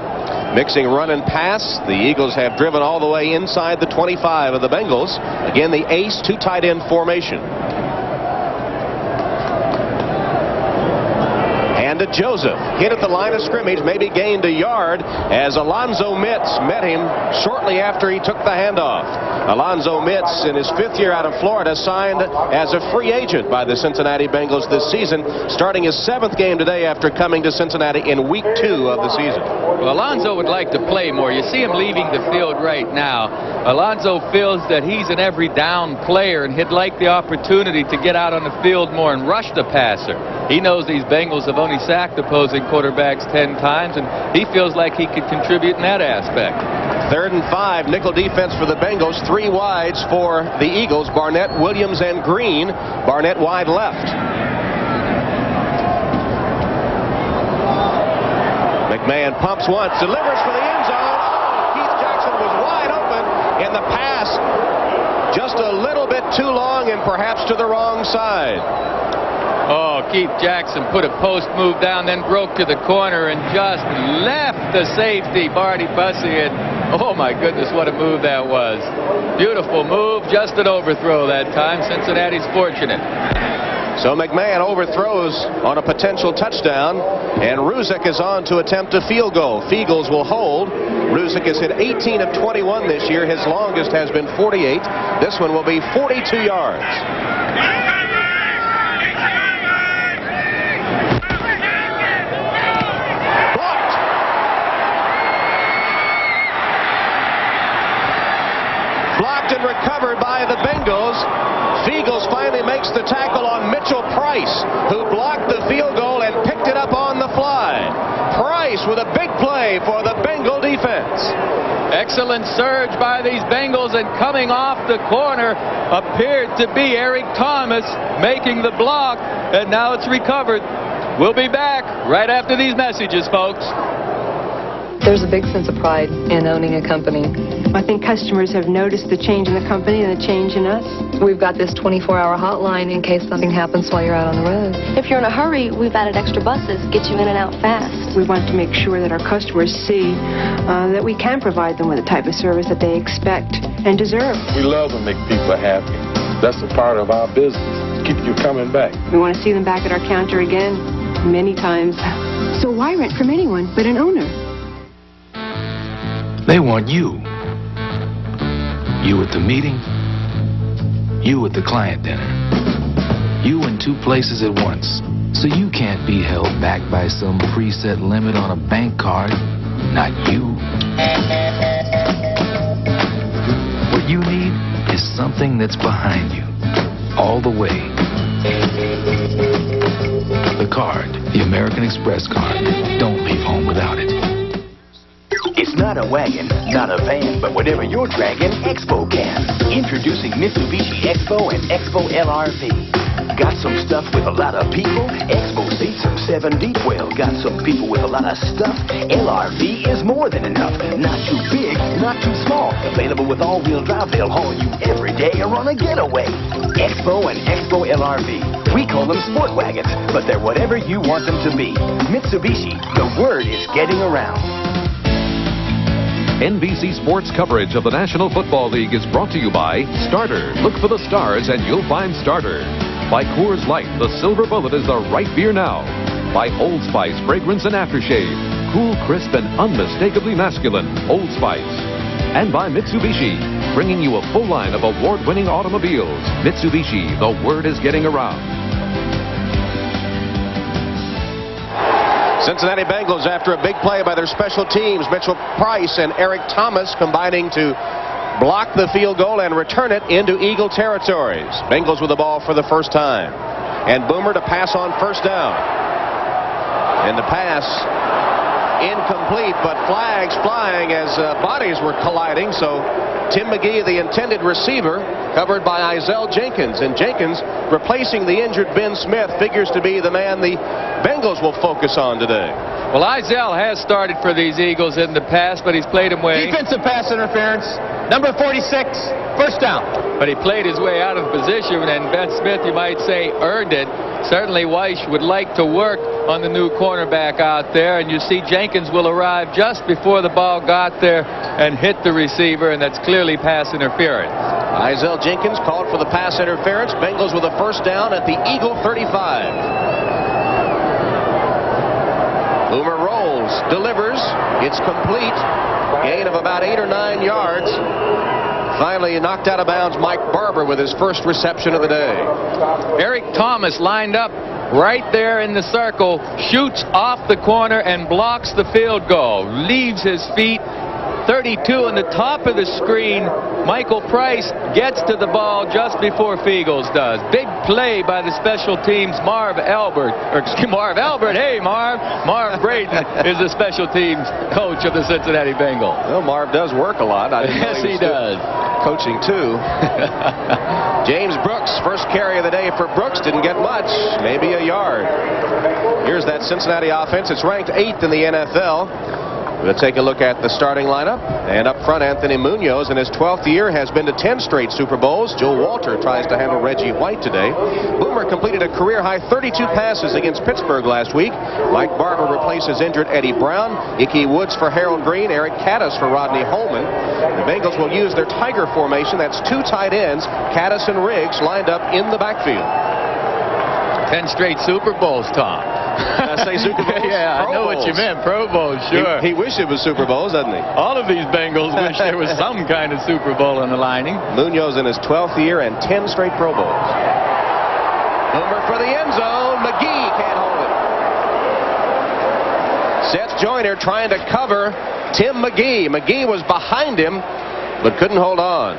Mixing run and pass. The Eagles have driven all the way inside the 25 of the Bengals. Again, the ace 2 tight end formation. And to Joseph. Hit at the line of scrimmage, maybe gained a yard as Alonzo Mitz met him shortly after he took the handoff. Alonzo Mitz, in his 5th year out of Florida, signed as a free agent by the Cincinnati Bengals this season, starting his 7th game today after coming to Cincinnati in week 2 of the season. Well, Alonzo would like to play more. You see him leaving the field right now. Alonzo feels that he's an every down player, and he'd like the opportunity to get out on the field more and rush the passer. He knows these Bengals have only sacked opposing quarterbacks 10 times, and he feels like he could contribute in that aspect. 3rd and 5, nickel defense for the Bengals. 3 wides for the Eagles. Barnett, Williams, and Green. Barnett wide left. McMahon pumps once, delivers for the end zone. Keith Jackson was wide open in the pass. Just a little bit too long and perhaps to the wrong side. Oh, Keith Jackson put a post move down, then broke to the corner and just left the safety, Barty Bussey. And oh my goodness, what a move that was. Beautiful move, just an overthrow that time. Cincinnati's fortunate. So McMahon overthrows on a potential touchdown, and Ruzek is on to attempt a field goal. Feagles will hold. Ruzek has hit 18 of 21 this year. His longest has been 48. This one will be 42 yards. And recovered by the Bengals. Feagles finally makes the tackle on Mitchell Price, who blocked the field goal and picked it up on the fly. Price with a big play for the Bengal defense. Excellent surge by these Bengals, and coming off the corner appeared to be Eric Thomas making the block, and now it's recovered. We'll be back right after these messages, folks. There's a big sense of pride in owning a company. I think customers have noticed the change in the company and the change in us. We've got this 24-hour hotline in case something happens while you're out on the road. If you're in a hurry, we've added extra buses, get you in and out fast. We want to make sure that our customers see that we can provide them with the type of service that they expect and deserve. We love to make people happy. That's a part of our business. Keep you coming back. We want to see them back at our counter again, many times. So why rent from anyone but an owner? They want you. You at the meeting. You at the client dinner. You in 2 places at once. So you can't be held back by some preset limit on a bank card. Not you. What you need is something that's behind you. All the way. The card. The American Express card. Don't leave home without it. It's not a wagon, not a van, but whatever you're dragging, Expo can. Introducing Mitsubishi Expo and Expo LRV. Got some stuff with a lot of people? Expo seats are 7 deep. Well, got some people with a lot of stuff? LRV is more than enough. Not too big, not too small. Available with all-wheel drive, they'll haul you every day or on a getaway. Expo and Expo LRV. We call them sport wagons, but they're whatever you want them to be. Mitsubishi, the word is getting around. NBC Sports coverage of the National Football League is brought to you by Starter. Look for the stars and you'll find Starter. By Coors Light, the Silver Bullet is the right beer now. By Old Spice Fragrance and Aftershave. Cool, crisp, and unmistakably masculine. Old Spice. And by Mitsubishi, bringing you a full line of award-winning automobiles. Mitsubishi, the word is getting around. Cincinnati Bengals, after a big play by their special teams, Mitchell Price and Eric Thomas combining to block the field goal and return it into Eagle territories. Bengals with the ball for the first time. And Boomer to pass on first down. And the pass incomplete, but flags flying as bodies were colliding. So Tim McGee, the intended receiver, covered by Izell Jenkins. And Jenkins, replacing the injured Ben Smith, figures to be the man the Bengals will focus on today. Well, Izell has started for these Eagles in the past, but he's played him way. Defensive pass interference. Number 46, first down. But he played his way out of position, and Ben Smith, you might say, earned it. Certainly Weiss would like to work on the new cornerback out there, and you see Jenkins will arrive just before the ball got there and hit the receiver, and that's clearly pass interference. Izell Jenkins called for the pass interference. Bengals with a first down at the Eagle 35. Boomer rolls, delivers, it's complete. Gain of about 8 or 9 yards. Finally knocked out of bounds Mike Barber with his first reception of the day. Eric Thomas lined up right there in the circle, shoots off the corner and blocks the field goal. Leaves his feet 32 on the top of the screen. Michael Price gets to the ball just before Fiegels does. Big play by the special teams. Marv Albert. Hey, Marv. Marv Braden is the special teams coach of the Cincinnati Bengals. Well, Marv does work a lot. Yes, he does. Coaching too. James Brooks, first carry of the day for Brooks. Didn't get much, maybe a yard. Here's that Cincinnati offense. It's ranked 8th in the NFL. We'll take a look at the starting lineup. And up front, Anthony Munoz, in his 12th year, has been to 10 straight Super Bowls. Joe Walter tries to handle Reggie White today. Boomer completed a career-high 32 passes against Pittsburgh last week. Mike Barber replaces injured Eddie Brown. Ickey Woods for Harold Green. Eric Caddis for Rodney Holman. The Bengals will use their Tiger formation. That's 2 tight ends, Caddis and Riggs, lined up in the backfield. 10 straight Super Bowls, Tom. Did I say Super Bowls? Yeah, Pro I know Bowls. what you meant. Pro Bowls, sure. He wished it was Super Bowls, doesn't he? All of these Bengals wish there was some kind of Super Bowl in the lining. Munoz in his 12th year and 10 straight Pro Bowls. Boomer for the end zone. McGee can't hold it. Seth Joyner trying to cover Tim McGee. McGee was behind him, but couldn't hold on.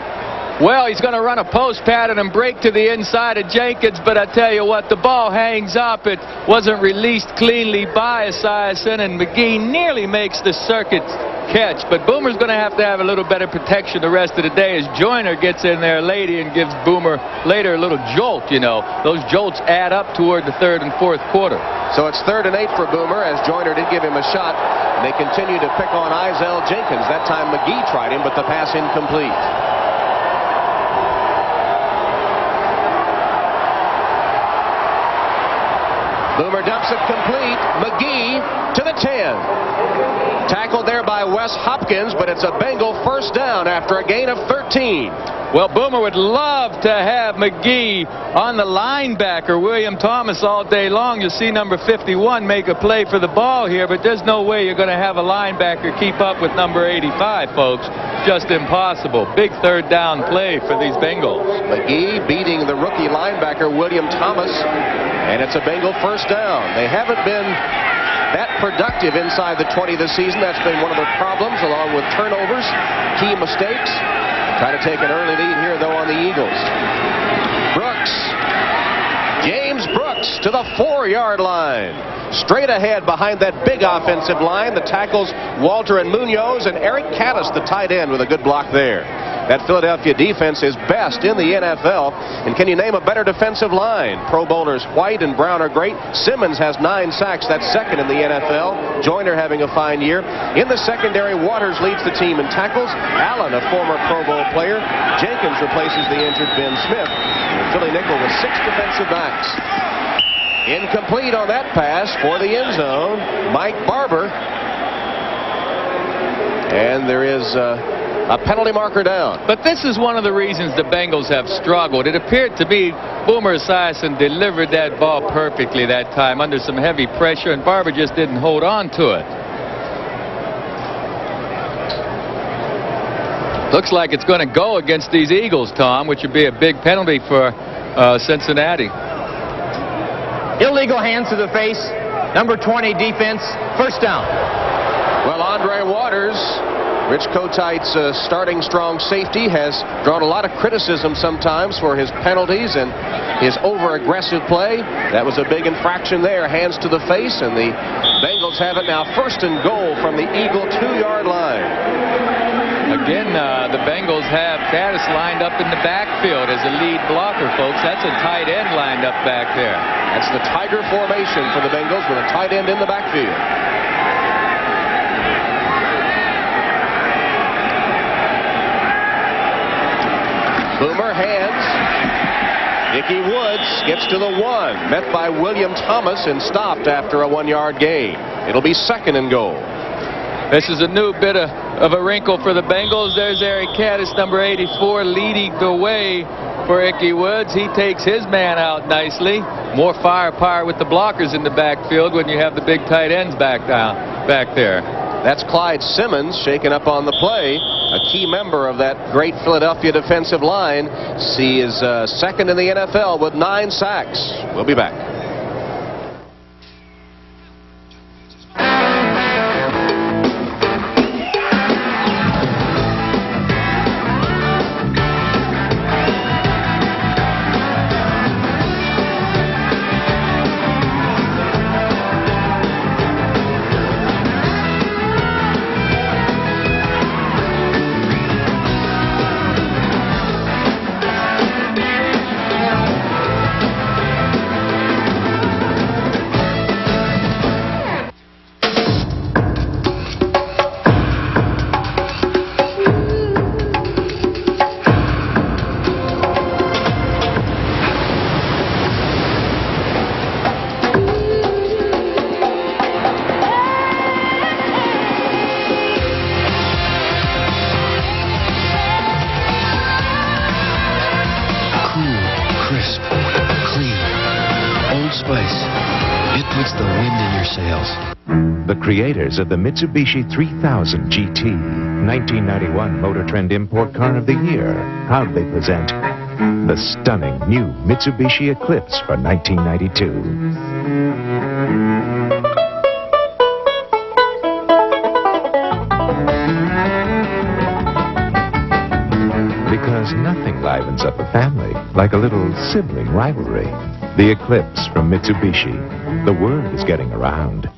Well, he's going to run a post pattern and break to the inside of Jenkins, but I tell you what, the ball hangs up. It wasn't released cleanly by Esiason, and McGee nearly makes the circuit catch. But Boomer's going to have a little better protection the rest of the day as Joyner gets in there late and gives Boomer later a little jolt, you know. Those jolts add up toward the 3rd and 4th quarter. So it's 3rd and 8 for Boomer as Joyner did give him a shot. And they continue to pick on Izell Jenkins. That time McGee tried him, but the pass incomplete. Boomer dumps it complete. McGee to the 10. Tackled there by Wes Hopkins, but it's a Bengal first down after a gain of 13. Well, Boomer would love to have McGee on the linebacker, William Thomas, all day long. You'll see number 51 make a play for the ball here, but there's no way you're going to have a linebacker keep up with number 85, folks. Just impossible. Big 3rd down play for these Bengals. McGee beating the rookie linebacker, William Thomas, and it's a Bengal first down. They haven't been that productive inside the 20 this season. That's been one of their problems, along with turnovers, key mistakes. Try to take an early lead here, though, on the Eagles. Brooks. James Brooks to the 4-yard line. Straight ahead behind that big offensive line. The tackles Walter and Munoz, and Eric Caddis, the tight end, with a good block there. That Philadelphia defense is best in the NFL. And can you name a better defensive line? Pro Bowlers White and Brown are great. Simmons has 9 sacks. That's second in the NFL. Joyner having a fine year. In the secondary, Waters leads the team in tackles. Allen, a former Pro Bowl player. Jenkins replaces the injured Ben Smith. And Philly nickel with 6 defensive backs. Incomplete on that pass for the end zone. Mike Barber. And there is a penalty marker down. But this is one of the reasons the Bengals have struggled. It appeared to me Boomer Esiason delivered that ball perfectly that time under some heavy pressure, and Barber just didn't hold on to it. Looks like it's going to go against these Eagles, Tom, which would be a big penalty for Cincinnati. Illegal hands to the face. Number 20 defense. First down. Well, Andre Waters, Rich Kotite's starting strong safety, has drawn a lot of criticism sometimes for his penalties and his over-aggressive play. That was a big infraction there. Hands to the face, and the Bengals have it now first and goal from the Eagle 2-yard line. Again, the Bengals have Caddis lined up in the backfield as a lead blocker, folks. That's a tight end lined up back there. That's the Tiger formation for the Bengals with a tight end in the backfield. Boomer hands. Ickey Woods gets to the 1. Met by William Thomas and stopped after a 1-yard gain. It'll be second and goal. This is a new bit of a wrinkle for the Bengals. There's Eric Caddis, number 84, leading the way for Ickey Woods. He takes his man out nicely. More firepower with the blockers in the backfield when you have the big tight ends back there. That's Clyde Simmons shaken up on the play. A key member of that great Philadelphia defensive line. He is second in the NFL with 9 sacks. We'll be back. The creators of the Mitsubishi 3000 GT, 1991 Motor Trend Import Car of the Year, proudly present the stunning new Mitsubishi Eclipse for 1992. Because nothing livens up a family like a little sibling rivalry. The Eclipse from Mitsubishi. The word is getting around.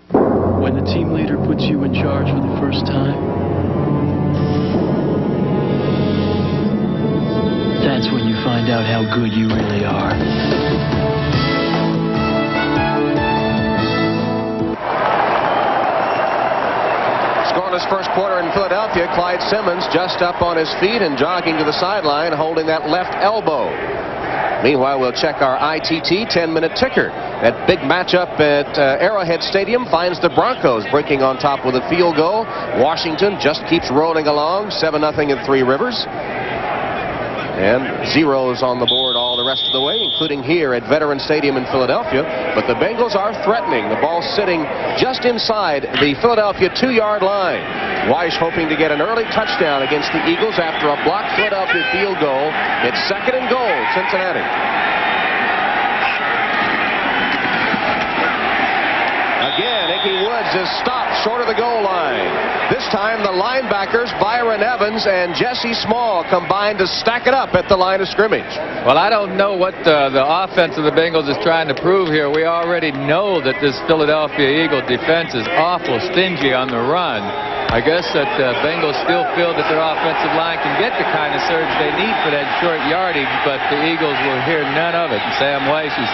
When the team leader puts you in charge for the first time, that's when you find out how good you really are. Scoreless first quarter in Philadelphia. Clyde Simmons just up on his feet and jogging to the sideline, holding that left elbow. Meanwhile, we'll check our ITT 10-minute ticker. That big matchup at Arrowhead Stadium finds the Broncos breaking on top with a field goal. Washington just keeps rolling along, 7-0 in Three Rivers. And zeros on the board all the rest of the way, including here at Veterans Stadium in Philadelphia. But the Bengals are threatening. The ball sitting just inside the Philadelphia 2-yard line. Weiss hoping to get an early touchdown against the Eagles after a blocked Philadelphia field goal. It's second and goal, Cincinnati. Again, Ickey Woods is stopped short of the goal line. This time the linebackers, Byron Evans and Jesse Small, combined to stack it up at the line of scrimmage. Well, I don't know what the offense of the Bengals is trying to prove here. We already know that this Philadelphia Eagle defense is awful stingy on the run. I guess that Bengals still feel that their offensive line can get the kind of surge they need for that short yardage, but the Eagles will hear none of it. And Sam Weiss is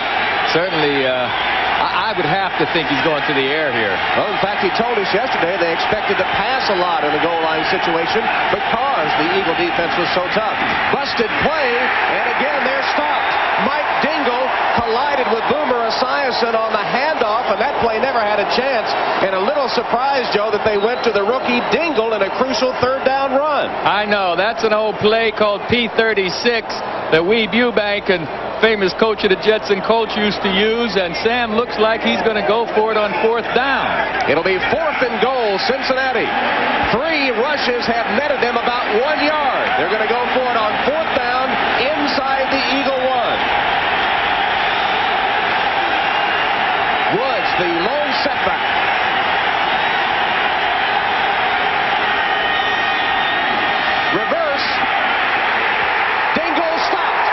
certainly, I would have to think he's going to the air here. Well, in fact, he told us yesterday they expected to pass a lot in the goal line situation because the Eagle defense was so tough. Busted play, and again they're stopped. Mike Dingle collided with Boomer Esiason on the handoff, and that play never had a chance. And a little surprised, Joe, that they went to the rookie Dingle in a crucial third down run. I know. That's an old play called P36 that Weeb Eubank and famous coach of the Jets and Colts used to use, and Sam looks like he's going to go for it on fourth down. It'll be 4th and goal, Cincinnati. 3 rushes have netted them about 1 yard. They're going to go for it on fourth down inside the Eagle 1. Woods, the lone setback. Reverse. Dingle stopped.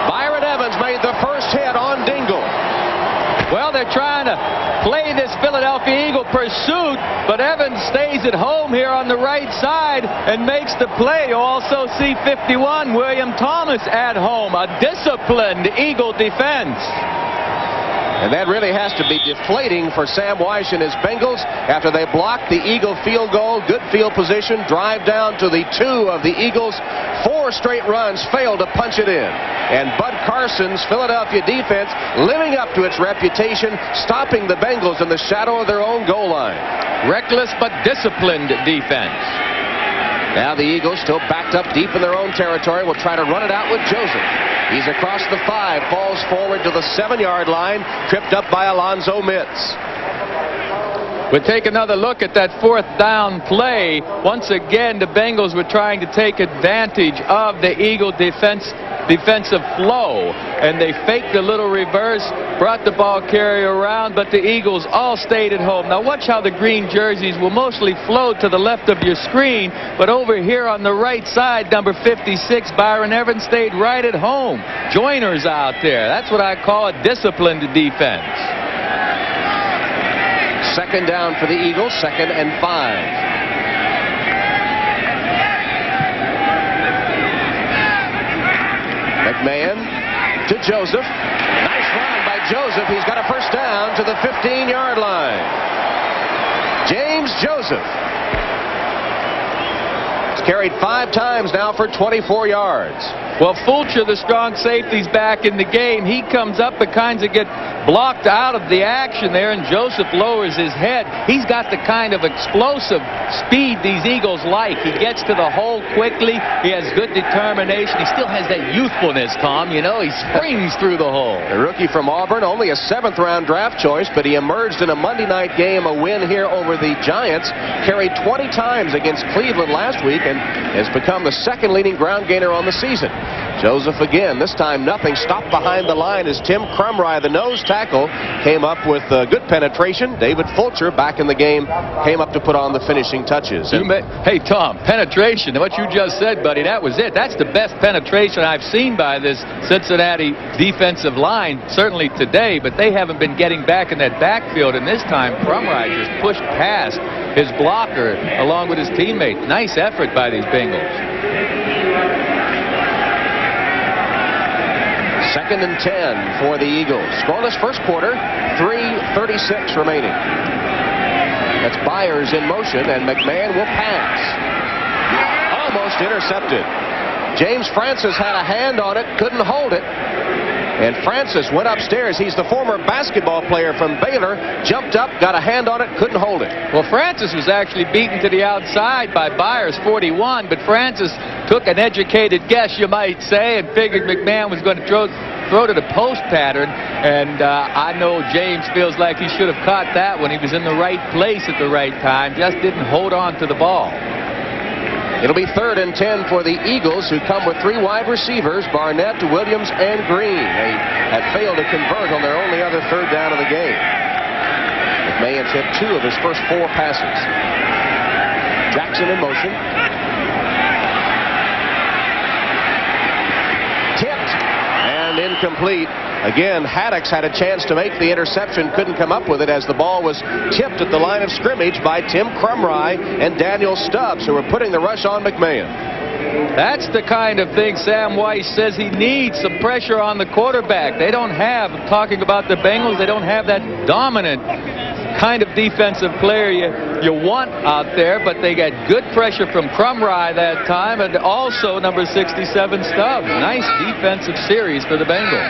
Byron Evans made the first hit on Dingle. Well, they're trying to play this Philadelphia Eagle pursuit, but Evans stays at home here on the right side and makes the play. You also see 51, William Thomas at home. A disciplined Eagle defense. And that really has to be deflating for Sam Weiss and his Bengals after they blocked the Eagle field goal. Good field position, drive down to the 2 of the Eagles. 4 straight runs, failed to punch it in. And Bud Carson's Philadelphia defense living up to its reputation, stopping the Bengals in the shadow of their own goal line. Reckless but disciplined defense. Now the Eagles, still backed up deep in their own territory, will try to run it out with Joseph. He's across the 5, falls forward to the 7-yard line, tripped up by Alonzo Mitz. We'll take another look at that fourth down play. Once again, the Bengals were trying to take advantage of the Eagle defensive flow, and they faked a little reverse, brought the ball carrier around, but the Eagles all stayed at home. Now watch how the green jerseys will mostly flow to the left of your screen, but over here on the right side, number 56, Byron Evans, stayed right at home. Joiners out there. That's what I call a disciplined defense. 2nd down for the Eagles, 2nd and 5. McMahon to Joseph. Nice run by Joseph. He's got a first down to the 15-yard line. James Joseph. He's carried 5 times now for 24 yards. Well, Fulcher, the strong safety's back in the game. He comes up but kinds of get blocked out of the action there, and Joseph lowers his head. He's got the kind of explosive speed these Eagles like. He gets to the hole quickly. He has good determination. He still has that youthfulness, Tom. You know, he springs through the hole. The rookie from Auburn, only a 7th-round draft choice, but he emerged in a Monday night game, a win here over the Giants. Carried 20 times against Cleveland last week and has become the 2nd leading ground gainer on the season. Joseph again, this time nothing, stopped behind the line as Tim Crumry, the nose tackle, came up with good penetration. David Fulcher, back in the game, came up to put on the finishing touches. Hey, Tom, penetration, what you just said, buddy, that was it. That's the best penetration I've seen by this Cincinnati defensive line, certainly today, but they haven't been getting back in that backfield, and this time Crumry just pushed past his blocker along with his teammate. Nice effort by these Bengals. 2nd and 10 for the Eagles. Scoreless first quarter, 3:36 remaining. That's Byers in motion, and McMahon will pass. Almost intercepted. James Francis had a hand on it, couldn't hold it. And Francis went upstairs. He's the former basketball player from Baylor. Jumped up, got a hand on it, couldn't hold it. Well, Francis was actually beaten to the outside by Byers, 41, but Francis took an educated guess, you might say, and figured McMahon was going to throw to the post pattern, and I know James feels like he should have caught that when he was in the right place at the right time, just didn't hold on to the ball. It'll be 3rd and 10 for the Eagles, who come with 3 wide receivers, Barnett, Williams, and Green. They had failed to convert on their only other 3rd down of the game. McMahon's hit 2 of his first 4 passes. Jackson in motion. Tipped and incomplete. Again, Haddix had a chance to make the interception, couldn't come up with it as the ball was tipped at the line of scrimmage by Tim Crumry and Daniel Stubbs, who were putting the rush on McMahon. That's the kind of thing Sam Weiss says he needs, some pressure on the quarterback. They don't have, talking about the Bengals, they don't have that dominant kind of defensive player you want out there, but they got good pressure from Crumry that time, and also number 67 Stubbs. Nice defensive series for the Bengals.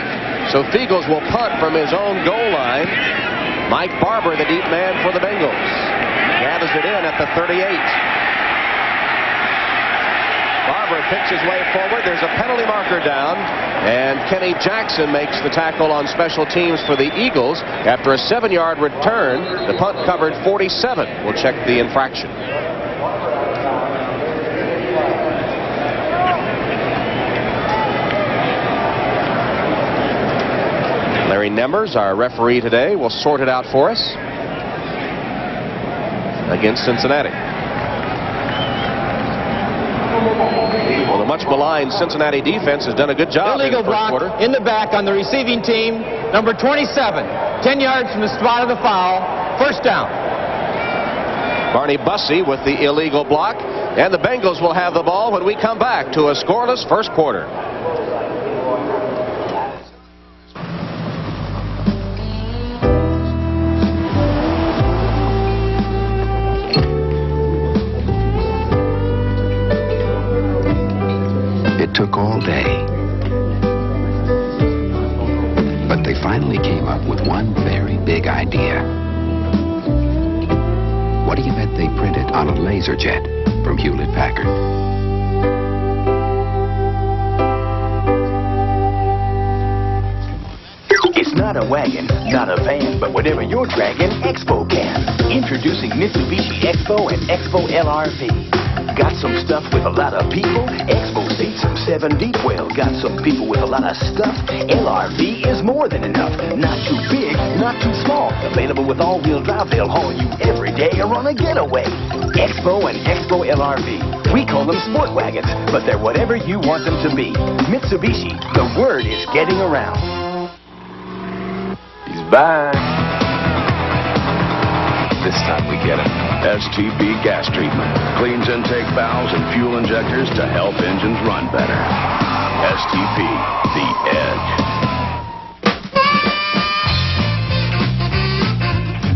So Fiegels will punt from his own goal line. Mike Barber, the deep man for the Bengals, gathers it in at the 38. Barber picks his way forward. There's a penalty marker down, and Kenny Jackson makes the tackle on special teams for the Eagles. After a 7-yard return, the punt covered 47. We'll check the infraction. Larry Nembers, our referee today, will sort it out for us against Cincinnati. Well, the much maligned Cincinnati defense has done a good job in the first quarter. In the back on the receiving team, number 27, 10 yards from the spot of the foul, 1st down. Barney Bussey with the illegal block, and the Bengals will have the ball when we come back to a scoreless first quarter. Took all day. But they finally came up with one very big idea. What do you bet they printed on a laser jet from Hewlett-Packard? It's not a wagon, not a van, but whatever you're dragging, Expo can. Introducing Mitsubishi Expo and Expo LRV. Got some stuff with a lot of people? Expo seats some 7 deep. Well, got some people with a lot of stuff? LRV is more than enough. Not too big, not too small. Available with all-wheel drive, they'll haul you every day or on a getaway. Expo and Expo LRV. We call them sport wagons, but they're whatever you want them to be. Mitsubishi, the word is getting around. He's back. This time we get him. STP gas treatment. Cleans intake valves and fuel injectors to help engines run better. STP, the edge.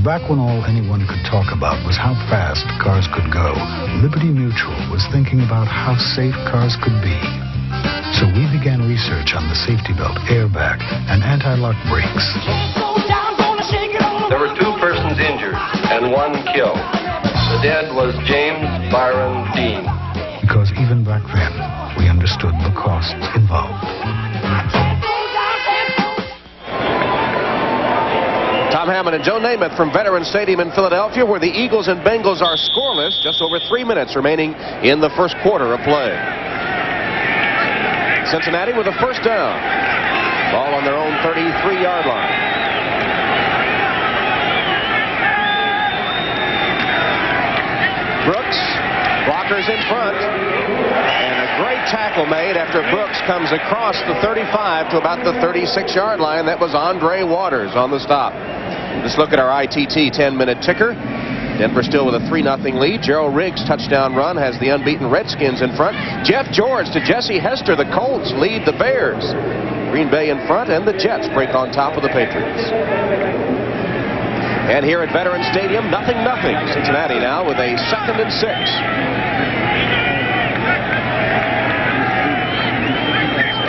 Back when all anyone could talk about was how fast cars could go, Liberty Mutual was thinking about how safe cars could be. So we began research on the safety belt, airbag, and anti-lock brakes. There were 2 persons injured and 1 killed. The dead was James Byron Dean. Because even back then, we understood the costs involved. Tom Hammond and Joe Namath from Veterans Stadium in Philadelphia, where the Eagles and Bengals are scoreless. Just over 3 minutes remaining in the first quarter of play. Cincinnati with a 1st down. Ball on their own 33-yard line. Brooks, blockers in front, and a great tackle made after Brooks comes across the 35 to about the 36-yard line. That was Andre Waters on the stop. Let's look at our ITT 10-minute ticker. Denver still with a 3-0 lead. Gerald Riggs' touchdown run has the unbeaten Redskins in front. Jeff George to Jesse Hester. The Colts lead the Bears. Green Bay in front, and the Jets break on top of the Patriots. And here at Veterans Stadium, 0-0. Cincinnati now with a 2nd and 6.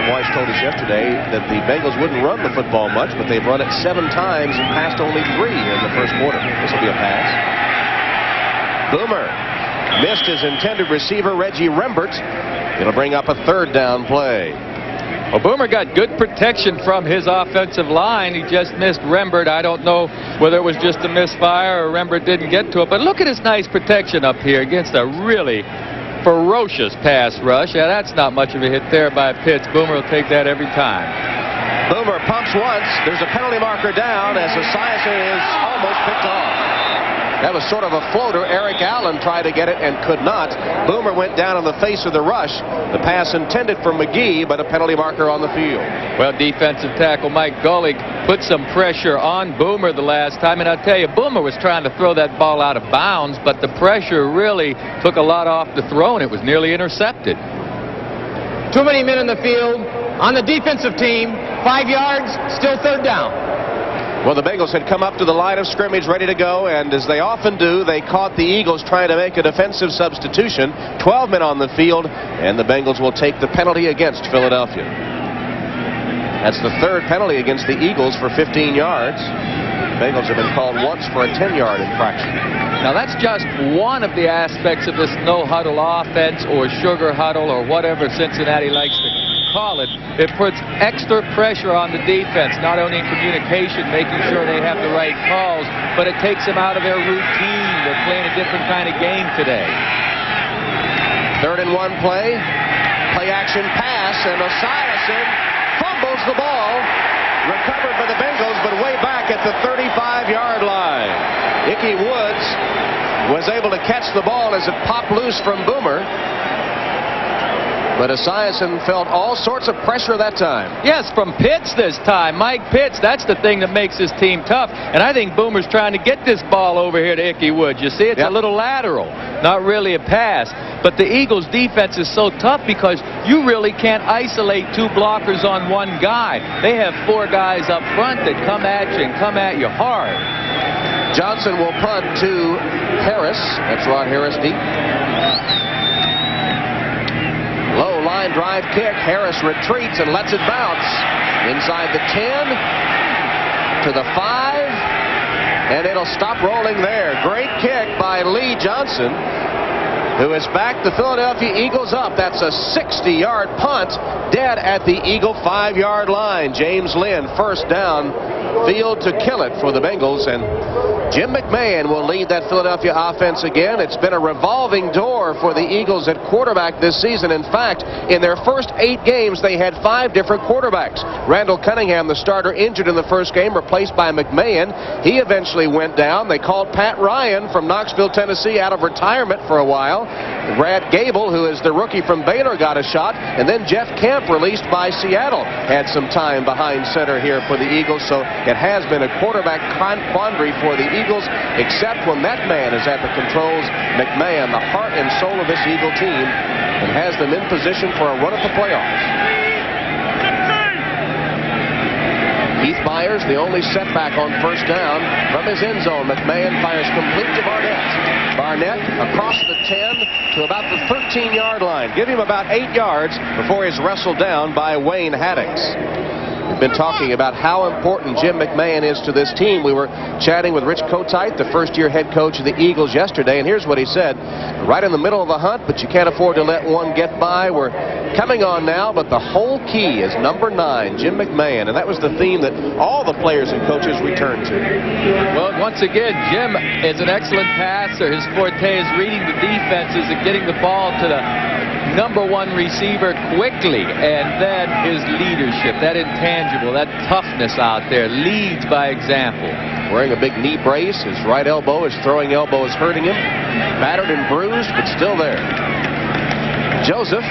Weiss told us yesterday that the Bengals wouldn't run the football much, but they've run it 7 times and passed only 3 in the first quarter. This will be a pass. Boomer missed his intended receiver, Reggie Rembert. It'll bring up a 3rd down play. Well, Boomer got good protection from his offensive line. He just missed Rembert. I don't know whether it was just a misfire or Rembert didn't get to it. But look at his nice protection up here against a really ferocious pass rush. Yeah, that's not much of a hit there by Pitts. Boomer will take that every time. Boomer pumps once. There's a penalty marker down as Esiason is almost picked off. That was sort of a floater. Eric Allen tried to get it and could not. Boomer went down on the face of the rush. The pass intended for McGee, but a penalty marker on the field. Well, defensive tackle Mike Gullig put some pressure on Boomer the last time. And I'll tell you, Boomer was trying to throw that ball out of bounds, but the pressure really took a lot off the throw, and it was nearly intercepted. Too many men in the field. On the defensive team, 5 yards, still third down. Well, the Bengals had come up to the line of scrimmage ready to go, and as they often do, they caught the Eagles trying to make a defensive substitution. 12 men on the field, and the Bengals will take the penalty against Philadelphia. That's the third penalty against the Eagles for 15 yards. The Bengals have been called once for a 10-yard infraction. Now, that's just one of the aspects of this no-huddle offense or sugar huddle or whatever Cincinnati likes to call it. It puts extra pressure on the defense, not only in communication, making sure they have the right calls, but it takes them out of their routine. They're playing a different kind of game today. 3rd and 1 play. Play action pass, and Esiason fumbles the ball. Recovered by the Bengals, but way back at the 35-yard line. Ickey Woods was able to catch the ball as it popped loose from Boomer. But Esiason felt all sorts of pressure that time. Yes, from Pitts this time. Mike Pitts, that's the thing that makes his team tough. And I think Boomer's trying to get this ball over here to Ickey Woods. You see, it's a little lateral, not really a pass. But the Eagles' defense is so tough because you really can't isolate 2 blockers on one guy. They have 4 guys up front that come at you and come at you hard. Johnson will punt to Harris. That's Rod Harris deep. Low line drive kick. Harris retreats and lets it bounce. Inside the 10 to the 5. And it'll stop rolling there. Great kick by Lee Johnson, who has backed the Philadelphia Eagles up. That's a 60-yard punt dead at the Eagle 5-yard line. James Lynn first down field to kill it for the Bengals, and Jim McMahon will lead that Philadelphia offense again. It's been a revolving door for the Eagles at quarterback this season. In fact, in their first 8 games, they had 5 different quarterbacks. Randall Cunningham, the starter, injured in the first game, replaced by McMahon. He eventually went down. They called Pat Ryan from Knoxville, Tennessee, out of retirement for a while. Brad Gable, who is the rookie from Baylor, got a shot. And then Jeff Kemp, released by Seattle, had some time behind center here for the Eagles. So it has been a quarterback quandary for the Eagles, except when that man is at the controls. McMahon, the heart and soul of this Eagle team, and has them in position for a run at the playoffs. Keith Myers, the only setback on first down from his end zone. McMahon fires complete to Barnett. Barnett across the 10 to about the 13-yard line. Give him about 8 yards before he's wrestled down by Wayne Haddix. We've been talking about how important Jim McMahon is to this team. We were chatting with Rich Kotite, the first-year head coach of the Eagles, yesterday, and here's what he said. Right in the middle of the hunt, but you can't afford to let one get by. We're coming on now, but the whole key is number 9, Jim McMahon, and that was the theme that all the players and coaches returned to. Well, once again, Jim is an excellent passer. His forte is reading the defenses and getting the ball to the number 1 receiver quickly, and then his leadership, that intangible, that toughness out there, leads by example. Wearing a big knee brace, his right elbow, his throwing elbow is hurting him. Battered and bruised, but still there. Joseph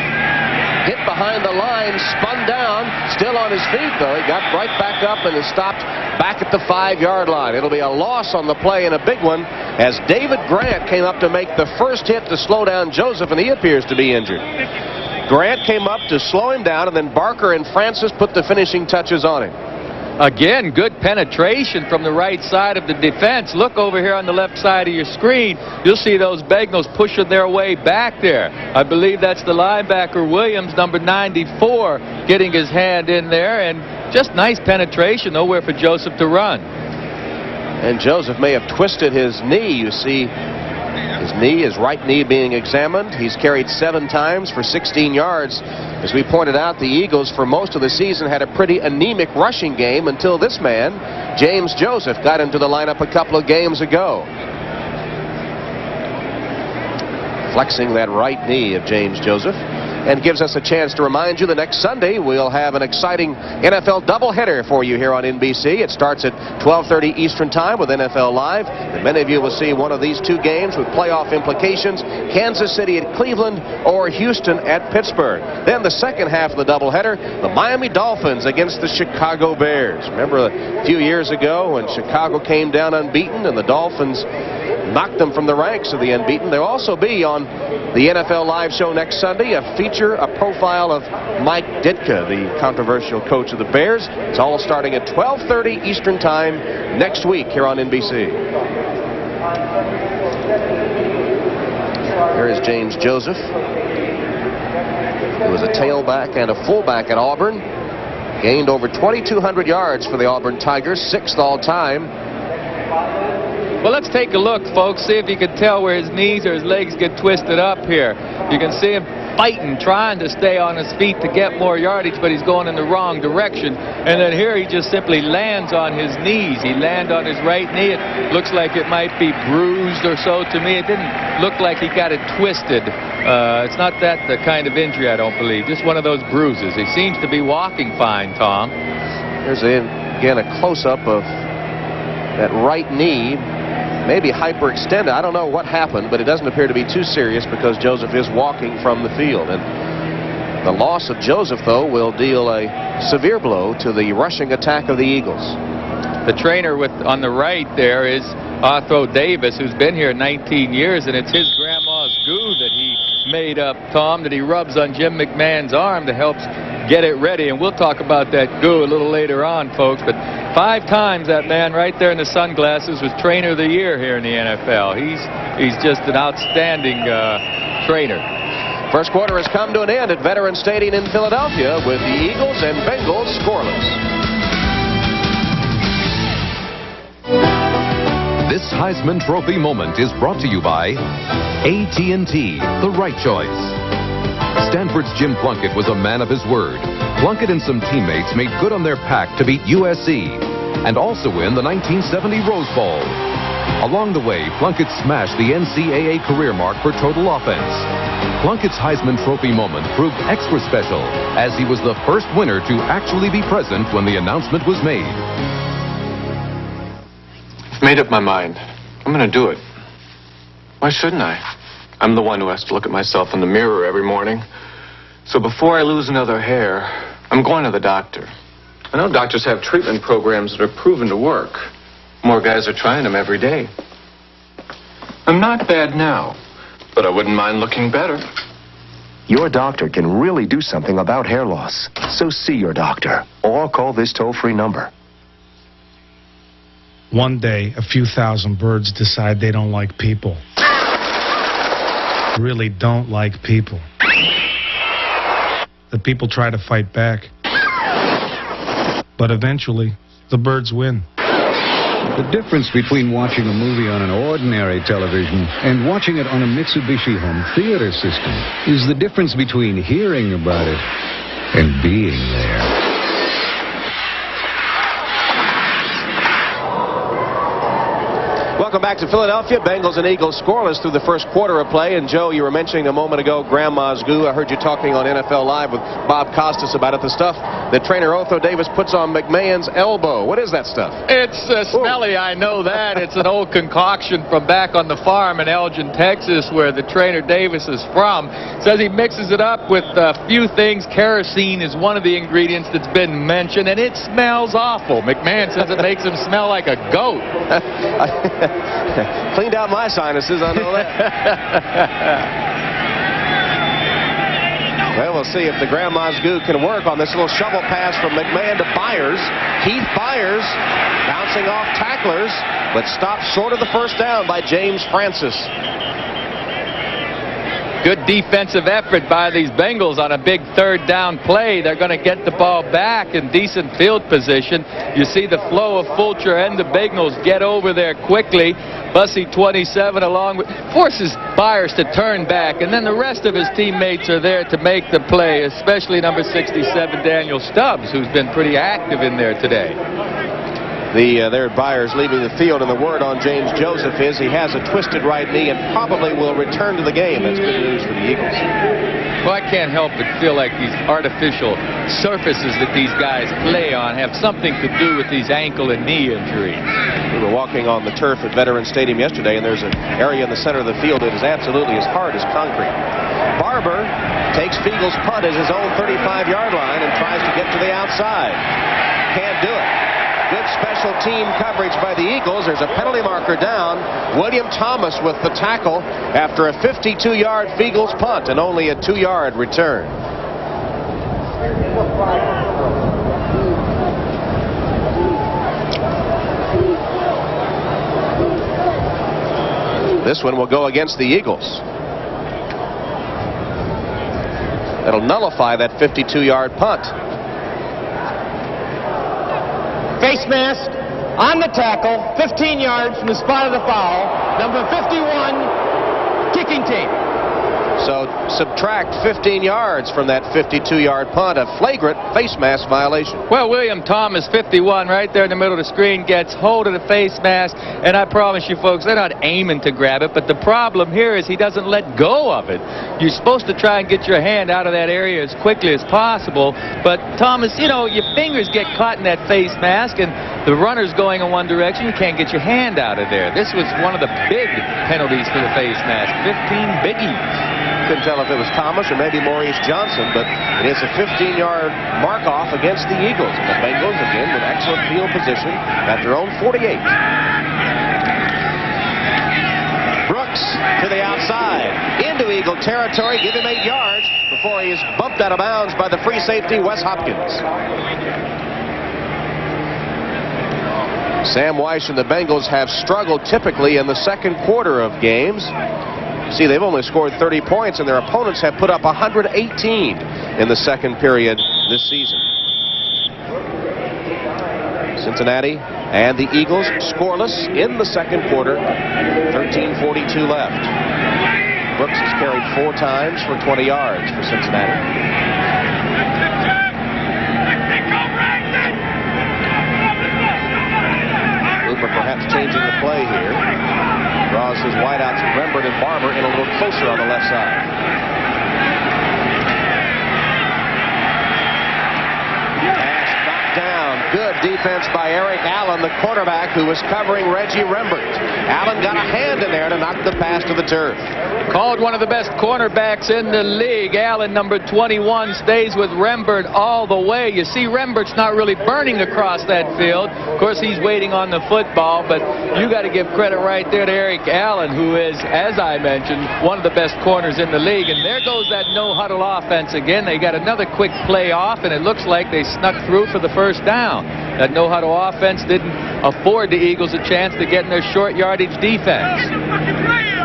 hit behind the line, spun down, still on his feet though. He got right back up and is stopped back at the 5-yard line. It'll be a loss on the play, and a big one, as David Grant came up to make the first hit to slow down Joseph, and he appears to be injured. Grant came up to slow him down, and then Barker and Francis put the finishing touches on him. Again, good penetration from the right side of the defense. Look over here on the left side of your screen. You'll see those Bengals pushing their way back there. I believe that's the linebacker, Williams, number 94, getting his hand in there. And just nice penetration, nowhere for Joseph to run. And Joseph may have twisted his knee. You see His knee, his right knee being examined. He's carried 7 times for 16 yards. As we pointed out, the Eagles for most of the season had a pretty anemic rushing game until this man, James Joseph, got into the lineup a couple of games ago. Flexing that right knee of James Joseph. And gives us a chance to remind you that next Sunday we'll have an exciting NFL doubleheader for you here on NBC. It starts at 12:30 Eastern Time with NFL Live. And many of you will see one of these 2 games with playoff implications, Kansas City at Cleveland or Houston at Pittsburgh. Then the second half of the doubleheader, the Miami Dolphins against the Chicago Bears. Remember a few years ago when Chicago came down unbeaten and the Dolphins knocked them from the ranks of the unbeaten. There'll also be on the NFL Live show next Sunday a profile of Mike Ditka, the controversial coach of the Bears. It's all starting at 12:30 Eastern Time next week here on NBC. Here is James Joseph, who was a tailback and a fullback at Auburn. Gained over 2,200 yards for the Auburn Tigers, 6th all time. Well, let's take a look, folks, see if you can tell where his knees or his legs get twisted up here. You can see him fighting, trying to stay on his feet to get more yardage, but he's going in the wrong direction. And then here he just simply lands on his knees. He lands on his right knee. It looks like it might be bruised or so to me. It didn't look like he got it twisted. It's not that the kind of injury, I don't believe. Just one of those bruises. He seems to be walking fine, Tom. Here's, again, a close-up of that right knee. Maybe hyperextended. I don't know what happened, but it doesn't appear to be too serious because Joseph is walking from the field. And the loss of Joseph, though, will deal a severe blow to the rushing attack of the Eagles. The trainer on the right there is Arthur Davis, who's been here 19 years, and it's his grandma's goo that he made up, Tom, that he rubs on Jim McMahon's arm to help get it ready. And we'll talk about that goo a little later on, folks. But 5 times that man right there in the sunglasses was Trainer of the Year here in the NFL. He's just an outstanding trainer. First quarter has come to an end at Veterans Stadium in Philadelphia with the Eagles and Bengals scoreless. This Heisman Trophy moment is brought to you by AT&T, the right choice. Stanford's Jim Plunkett was a man of his word. Plunkett and some teammates made good on their pact to beat USC and also win the 1970 Rose Bowl. Along the way, Plunkett smashed the NCAA career mark for total offense. Plunkett's Heisman Trophy moment proved extra special as he was the first winner to actually be present when the announcement was made. I've made up my mind. I'm going to do it. Why shouldn't I? I'm the one who has to look at myself in the mirror every morning. So before I lose another hair, I'm going to the doctor. I know doctors have treatment programs that are proven to work. More guys are trying them every day. I'm not bad now, but I wouldn't mind looking better. Your doctor can really do something about hair loss. So see your doctor or call this toll-free number. One day, a few thousand birds decide they don't like people. Really don't like people. The people try to fight back. But eventually, the birds win. The difference between watching a movie on an ordinary television and watching it on a Mitsubishi home theater system is the difference between hearing about it and being there. Welcome back to Philadelphia. Bengals and Eagles scoreless through the first quarter of play. And Joe, you were mentioning a moment ago Grandma's goo. I heard you talking on NFL Live with Bob Costas about it. The stuff that trainer Otho Davis puts on McMahon's elbow. What is that stuff? It's smelly, I know that. It's an old concoction from back on the farm in Elgin, Texas, where the trainer Davis is from. Says he mixes it up with a few things. Kerosene is one of the ingredients that's been mentioned, and it smells awful. McMahon says it makes him smell like a goat. Cleaned out my sinuses, I know that. Well, we'll see if the Grandma's goo can work on this little shovel pass from McMahon to Byers. Keith Byers bouncing off tacklers, but stopped short of the first down by James Francis. Good defensive effort by these Bengals on a big third down play. They're going to get the ball back in decent field position. You see the flow of Fulcher and the Bengals get over there quickly. Bussey 27 along with forces Byers to turn back, and then the rest of his teammates are there to make the play, especially number 67 Daniel Stubbs, who's been pretty active in there today. There at Byers leaving the field, and the word on James Joseph is he has a twisted right knee and probably will return to the game. That's good news for the Eagles. Well, I can't help but feel like these artificial surfaces that these guys play on have something to do with these ankle and knee injuries. We were walking on the turf at Veterans Stadium yesterday, and there's an area in the center of the field that is absolutely as hard as concrete. Barber takes Fiegel's punt as his own 35-yard line and tries to get to the outside. Can't do it. Good special team coverage by the Eagles. There's a penalty marker down. William Thomas with the tackle after a 52-yard Fiegel's punt and only a 2-yard return. This one will go against the Eagles. That'll nullify that 52-yard punt. Face mask on the tackle, 15 yards from the spot of the foul. Number 51, kicking team. So subtract 15 yards from that 52-yard punt, a flagrant face mask violation. Well, William Thomas, 51, right there in the middle of the screen, gets hold of the face mask, and I promise you folks, they're not aiming to grab it, but the problem here is he doesn't let go of it. You're supposed to try and get your hand out of that area as quickly as possible, but Thomas, you know, your fingers get caught in that face mask, and the runner's going in one direction, you can't get your hand out of there. This was one of the big penalties for the face mask, 15 biggies. Couldn't tell if it was Thomas or maybe Maurice Johnson, but it is a 15-yard mark-off against the Eagles. And the Bengals, again, with excellent field position at their own 48. Brooks to the outside, into Eagle territory, give him 8 yards before he is bumped out of bounds by the free safety, Wes Hopkins. Sam Weiss and the Bengals have struggled typically in the second quarter of games. See, they've only scored 30 points, and their opponents have put up 118 in the second period this season. Cincinnati and the Eagles scoreless in the second quarter. 13:42 left. Brooks has carried 4 times for 20 yards for Cincinnati. Cooper perhaps changing the play here. Draws his wideouts, Rembert and Barber, in a little closer on the left side. Pass knocked down. Good defense by Eric Allen, the quarterback who was covering Reggie Rembert. Allen got a hand in there to knock the pass to the turf. Called one of the best cornerbacks in the league. Allen, number 21, stays with Rembert all the way. You see, Rembert's not really burning across that field. Of course, he's waiting on the football, but you got to give credit right there to Eric Allen, who is, as I mentioned, one of the best corners in the league. And there goes that no-huddle offense again. They got another quick play off, and it looks like they snuck through for the first down. That no-huddle offense didn't afford the Eagles a chance to get in their short yardage defense.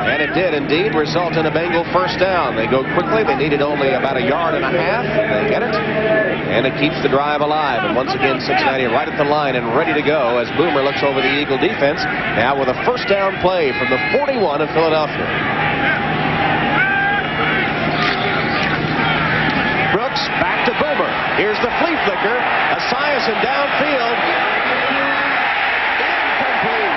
And it did indeed result in a Bengal first down. They go quickly. They needed only about 1.5 yards. They get it. And it keeps the drive alive. And once again, Cincinnati right at the line and ready to go as Boomer looks over the Eagle defense. Now with a first down play from the 41 of Philadelphia. Brooks back to Boomer. Here's the flea flicker. Esiason downfield. Incomplete.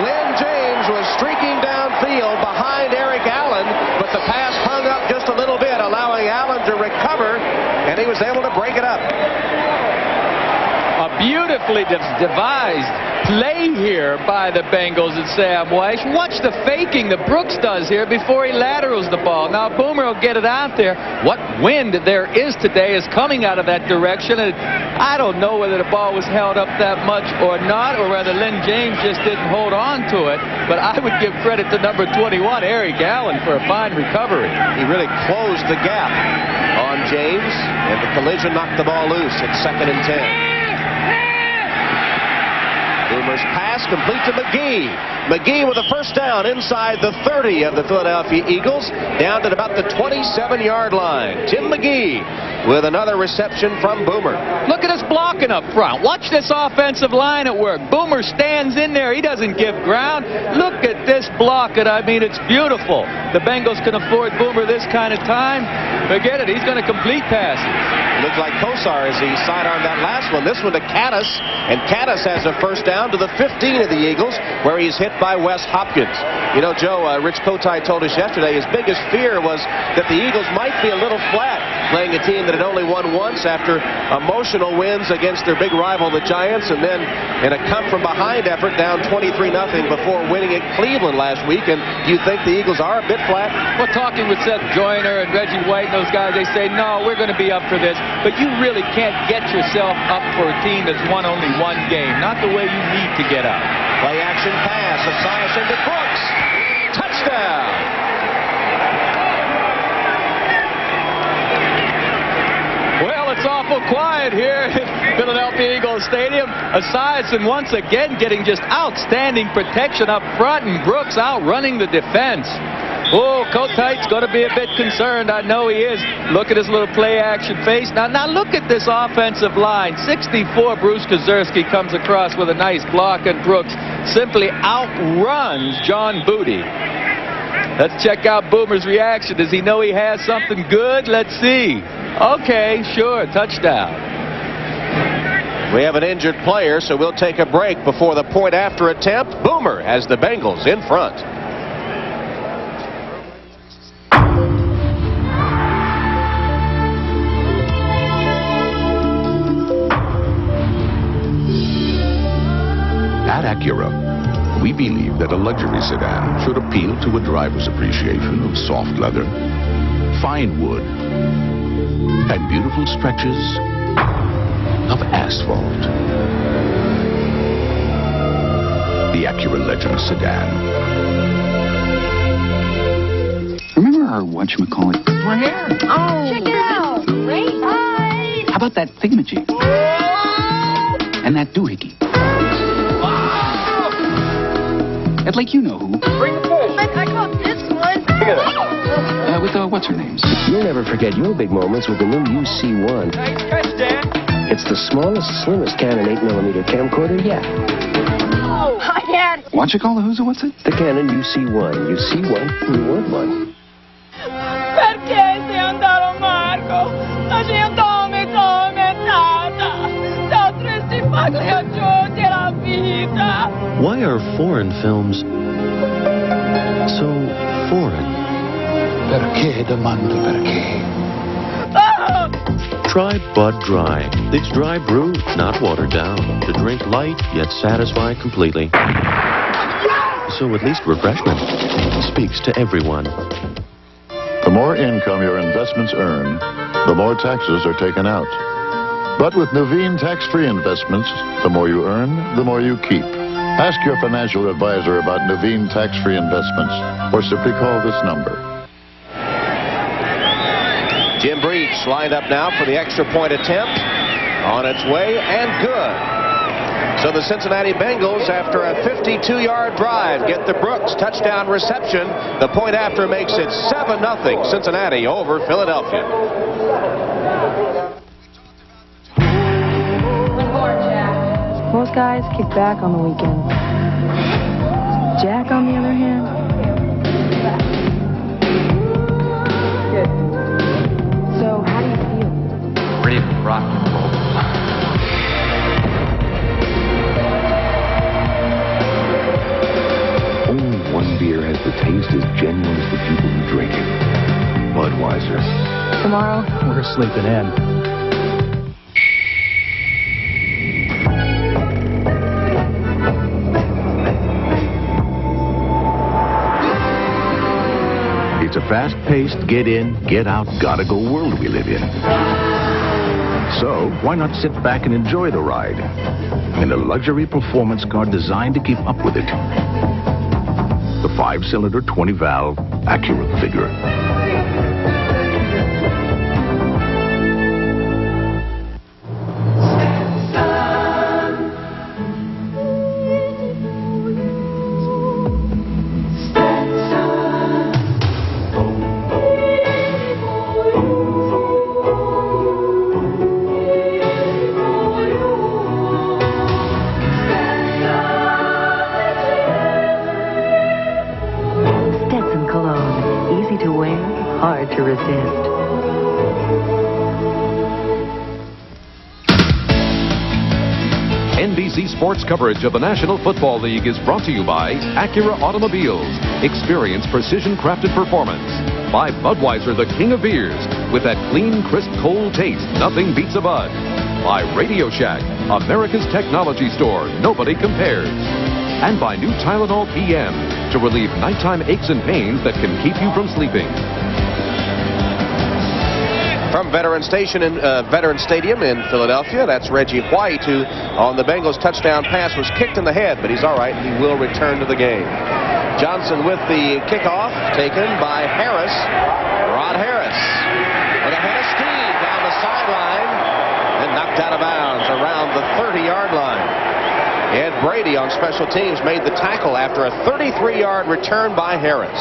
Lynn James was streaking downfield behind Eric Allen, but the pass hung up just a little bit, allowing Allen to recover, and he was able to break it up. A beautifully devised play here by the Bengals and Sam Weiss. Watch the faking that Brooks does here before he laterals the ball. Now Boomer will get it out there. What wind there is today is coming out of that direction, and I don't know whether the ball was held up that much or not, or whether Lynn James just didn't hold on to it, but I would give credit to number 21, Eric Allen, for a fine recovery. He really closed the gap on James, and the collision knocked the ball loose at 2nd and 10. Boomer Boomers pass complete to McGee. McGee with a first down inside the 30 of the Philadelphia Eagles, down to about the 27-yard line. Tim McGee with another reception from Boomer. Look at us blocking up front. Watch this offensive line at work. Boomer stands in there. He doesn't give ground. Look at this blocking. I mean, it's beautiful. The Bengals can afford Boomer this kind of time. Forget it. He's going to complete passes. Looks like Kosar as he sidearmed that last one. This one to Caddis, and Caddis has a first down to the 15 of the Eagles, where he's hit by Wes Hopkins. You know, Joe, Rich Kotite told us yesterday his biggest fear was that the Eagles might be a little flat, playing a team that had only won once after emotional wins against their big rival, the Giants, and then in a come-from-behind effort down 23-0 before winning at Cleveland last week. And you think the Eagles are a bit flat? Well, talking with Seth Joyner and Reggie White and those guys, they say, no, we're going to be up for this. But you really can't get yourself up for a team that's won only one game. Not the way you need to get out. Play action pass. Esiason to Brooks. Touchdown. Well, it's awful quiet here at Philadelphia Eagles Stadium. Esiason once again getting just outstanding protection up front, and Brooks outrunning the defense. Oh, Kotite's going to be a bit concerned. I know he is. Look at his little play-action face. Now look at this offensive line. 64, Bruce Kazerski comes across with a nice block, and Brooks simply outruns John Booty. Let's check out Boomer's reaction. Does he know he has something good? Let's see. Okay, sure, touchdown. We have an injured player, so we'll take a break before the point-after attempt. Boomer has the Bengals in front. At Acura, we believe that a luxury sedan should appeal to a driver's appreciation of soft leather, fine wood, and beautiful stretches of asphalt. The Acura Legend sedan. Remember our whatchamacallit? We're here. Oh, check it out. Great. Hi. How about that thingamajig? And that doohickey? At Lake You-Know-Who. Bring the fish. I caught this one. Look at that. With what's-her-names? You'll never forget your big moments with the new UC1. Nice catch, Dan. It's the smallest, slimmest Canon 8mm camcorder yet. Oh, hi, Dad. Why don't you call the who's or what's it? The Canon UC1. You see one, you want one. Perché sei andato, Marco? Lasciami tata. Sapresti farli aggiungi la vita. Why are foreign films so foreign? Perché domando perché? Try Bud Dry. It's dry brewed, not watered down. To drink light, yet satisfy completely. So at least refreshment speaks to everyone. The more income your investments earn, the more taxes are taken out. But with Nuveen tax-free investments, the more you earn, the more you keep. Ask your financial advisor about Nuveen tax-free investments, or simply call this number. Jim Breach lined up now for the extra point attempt. On its way and good. So the Cincinnati Bengals, after a 52-yard drive, get the Brooks touchdown reception. The point after makes it 7-0 Cincinnati over Philadelphia. Most guys kick back on the weekend. Jack, on the other hand, good. So, how do you feel? Ready to rock and roll. Only one beer has the taste as genuine as the people who drink it. Budweiser. Tomorrow, We're sleeping in. It's a fast-paced, get-in, get-out, gotta-go world we live in. So, why not sit back and enjoy the ride in a luxury performance car designed to keep up with it? The 5-cylinder, 20-valve Acura figure. resist. NBC Sports coverage of the National Football League is brought to you by Acura Automobiles. Experience precision-crafted performance. By Budweiser, the king of beers. With that clean, crisp, cold taste, nothing beats a Bud. By Radio Shack, America's technology store. Nobody compares. And by new Tylenol PM to relieve nighttime aches and pains that can keep you from sleeping. From Veterans Stadium in Philadelphia, that's Reggie White, who on the Bengals touchdown pass was kicked in the head, but he's all right, and he will return to the game. Johnson with the kickoff, taken by Harris. Rod Harris with a head of steam down the sideline and knocked out of bounds around the 30-yard line. Ed Brady on special teams made the tackle after a 33-yard return by Harris.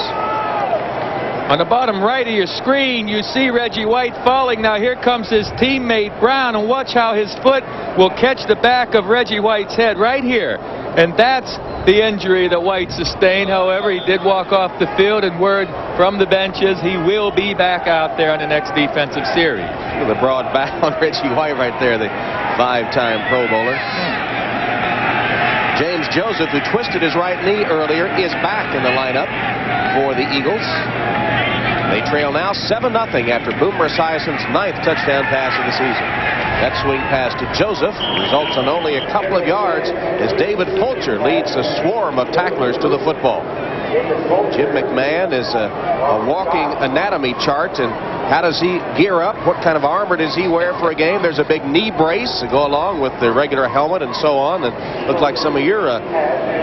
On the bottom right of your screen, you see Reggie White falling. Now here comes his teammate Brown, and watch how his foot will catch the back of Reggie White's head right here. And that's the injury that White sustained. However, he did walk off the field, and word from the benches, he will be back out there on the next defensive series. Look at the broad back on Reggie White right there, the 5-time Pro Bowler. James Joseph, who twisted his right knee earlier, is back in the lineup for the Eagles. They trail now 7-0 after Boomer Esiason's 9th touchdown pass of the season. That swing pass to Joseph results in only a couple of yards as David Fulcher leads a swarm of tacklers to the football. Jim McMahon is a walking anatomy chart, and how does he gear up? What kind of armor does he wear for a game? There's a big knee brace to go along with the regular helmet and so on, and look like some of your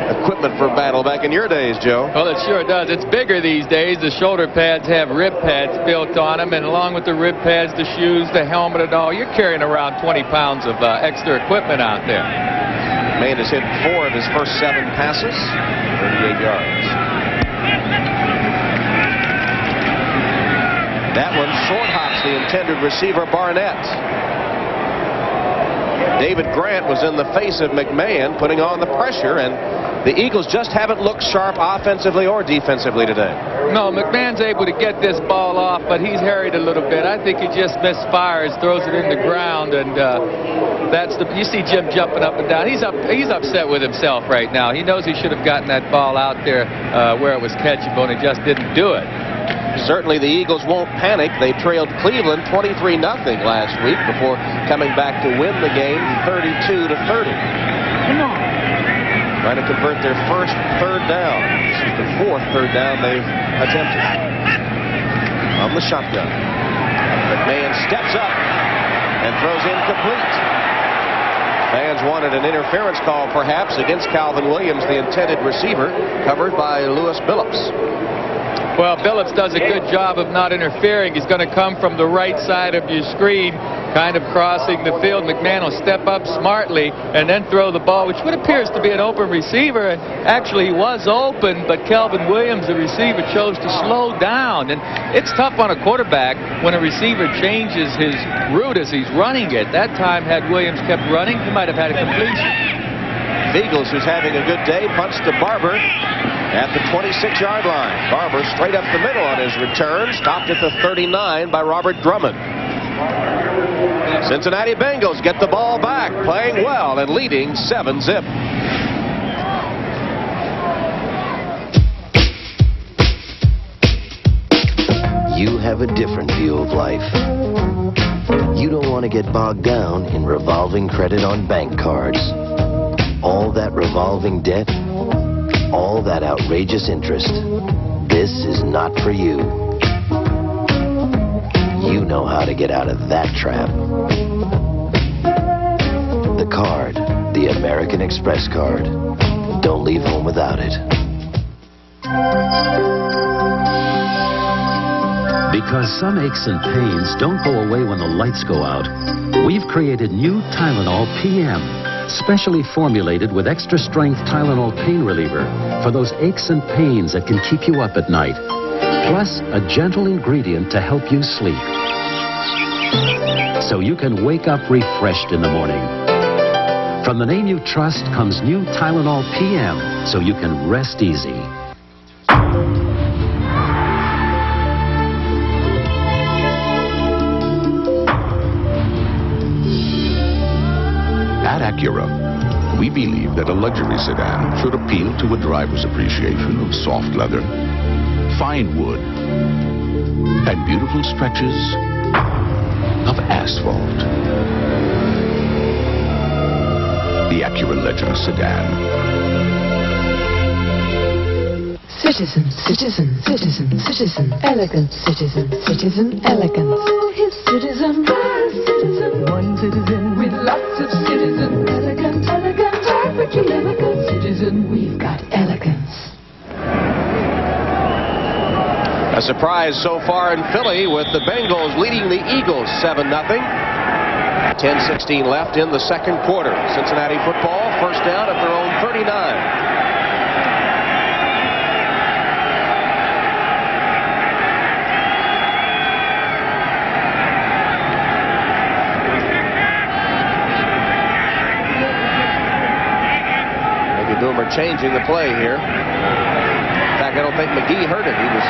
equipment for battle back in your days, Joe. Well, it sure does. It's bigger these days. The shoulder pads have rib pads built on them, and along with the rib pads, the shoes, the helmet, and all, you're carrying around 20 pounds of extra equipment out there. McMahon has hit 4 of his first 7 passes, 38 yards. That one short hops the intended receiver Barnett. David Grant was in the face of McMahon, putting on the pressure, and the Eagles just haven't looked sharp offensively or defensively today. No, McMahon's able to get this ball off, but he's harried a little bit. I think he just misfires, throws it in the ground, and you see Jim jumping up and down. He's upset with himself right now. He knows he should have gotten that ball out there where it was catchable, and he just didn't do it. Certainly the Eagles won't panic. They trailed Cleveland 23-0 last week before coming back to win the game 32-30. Come on. Trying to convert their first 3rd down. This is the 4th 3rd down they've attempted. On the shotgun. McMahon steps up and throws incomplete. Fans wanted an interference call perhaps against Calvin Williams, the intended receiver, covered by Lewis Billups. Well, Billups does a good job of not interfering. He's going to come from the right side of your screen, kind of crossing the field. McMahon will step up smartly and then throw the ball, which what appears to be an open receiver. And actually, he was open, but Calvin Williams, the receiver, chose to slow down. And it's tough on a quarterback when a receiver changes his route as he's running it. That time, had Williams kept running, he might have had a completion. Eagles, who's having a good day, punched to Barber at the 26-yard line. Barber straight up the middle on his return, stopped at the 39 by Robert Drummond. Cincinnati Bengals get the ball back, playing well and leading 7-0. You have a different view of life. You don't want to get bogged down in revolving credit on bank cards. All that revolving debt, all that outrageous interest. This is not for you. You know how to get out of that trap. The card, the American Express card. Don't leave home without it. Because some aches and pains don't go away when the lights go out, we've created new Tylenol PM. Specially formulated with extra-strength Tylenol pain reliever for those aches and pains that can keep you up at night. Plus, a gentle ingredient to help you sleep. So you can wake up refreshed in the morning. From the name you trust comes new Tylenol PM, so you can rest easy. Acura. We believe that a luxury sedan should appeal to a driver's appreciation of soft leather, fine wood, and beautiful stretches of asphalt. The Acura Legend sedan. Citizen, citizen, citizen, citizen, elegant citizen, citizen, elegance. Oh, his citizen, citizen, one citizen with lots of citizen, elegant, elegant, pretty elegant citizen. We've got elegance. A surprise so far in Philly with the Bengals leading the Eagles 7-0. 10:16 left in the second quarter. Cincinnati football, first down at their own 39. Boomer changing the play here. In fact, I don't think McGee heard it. He was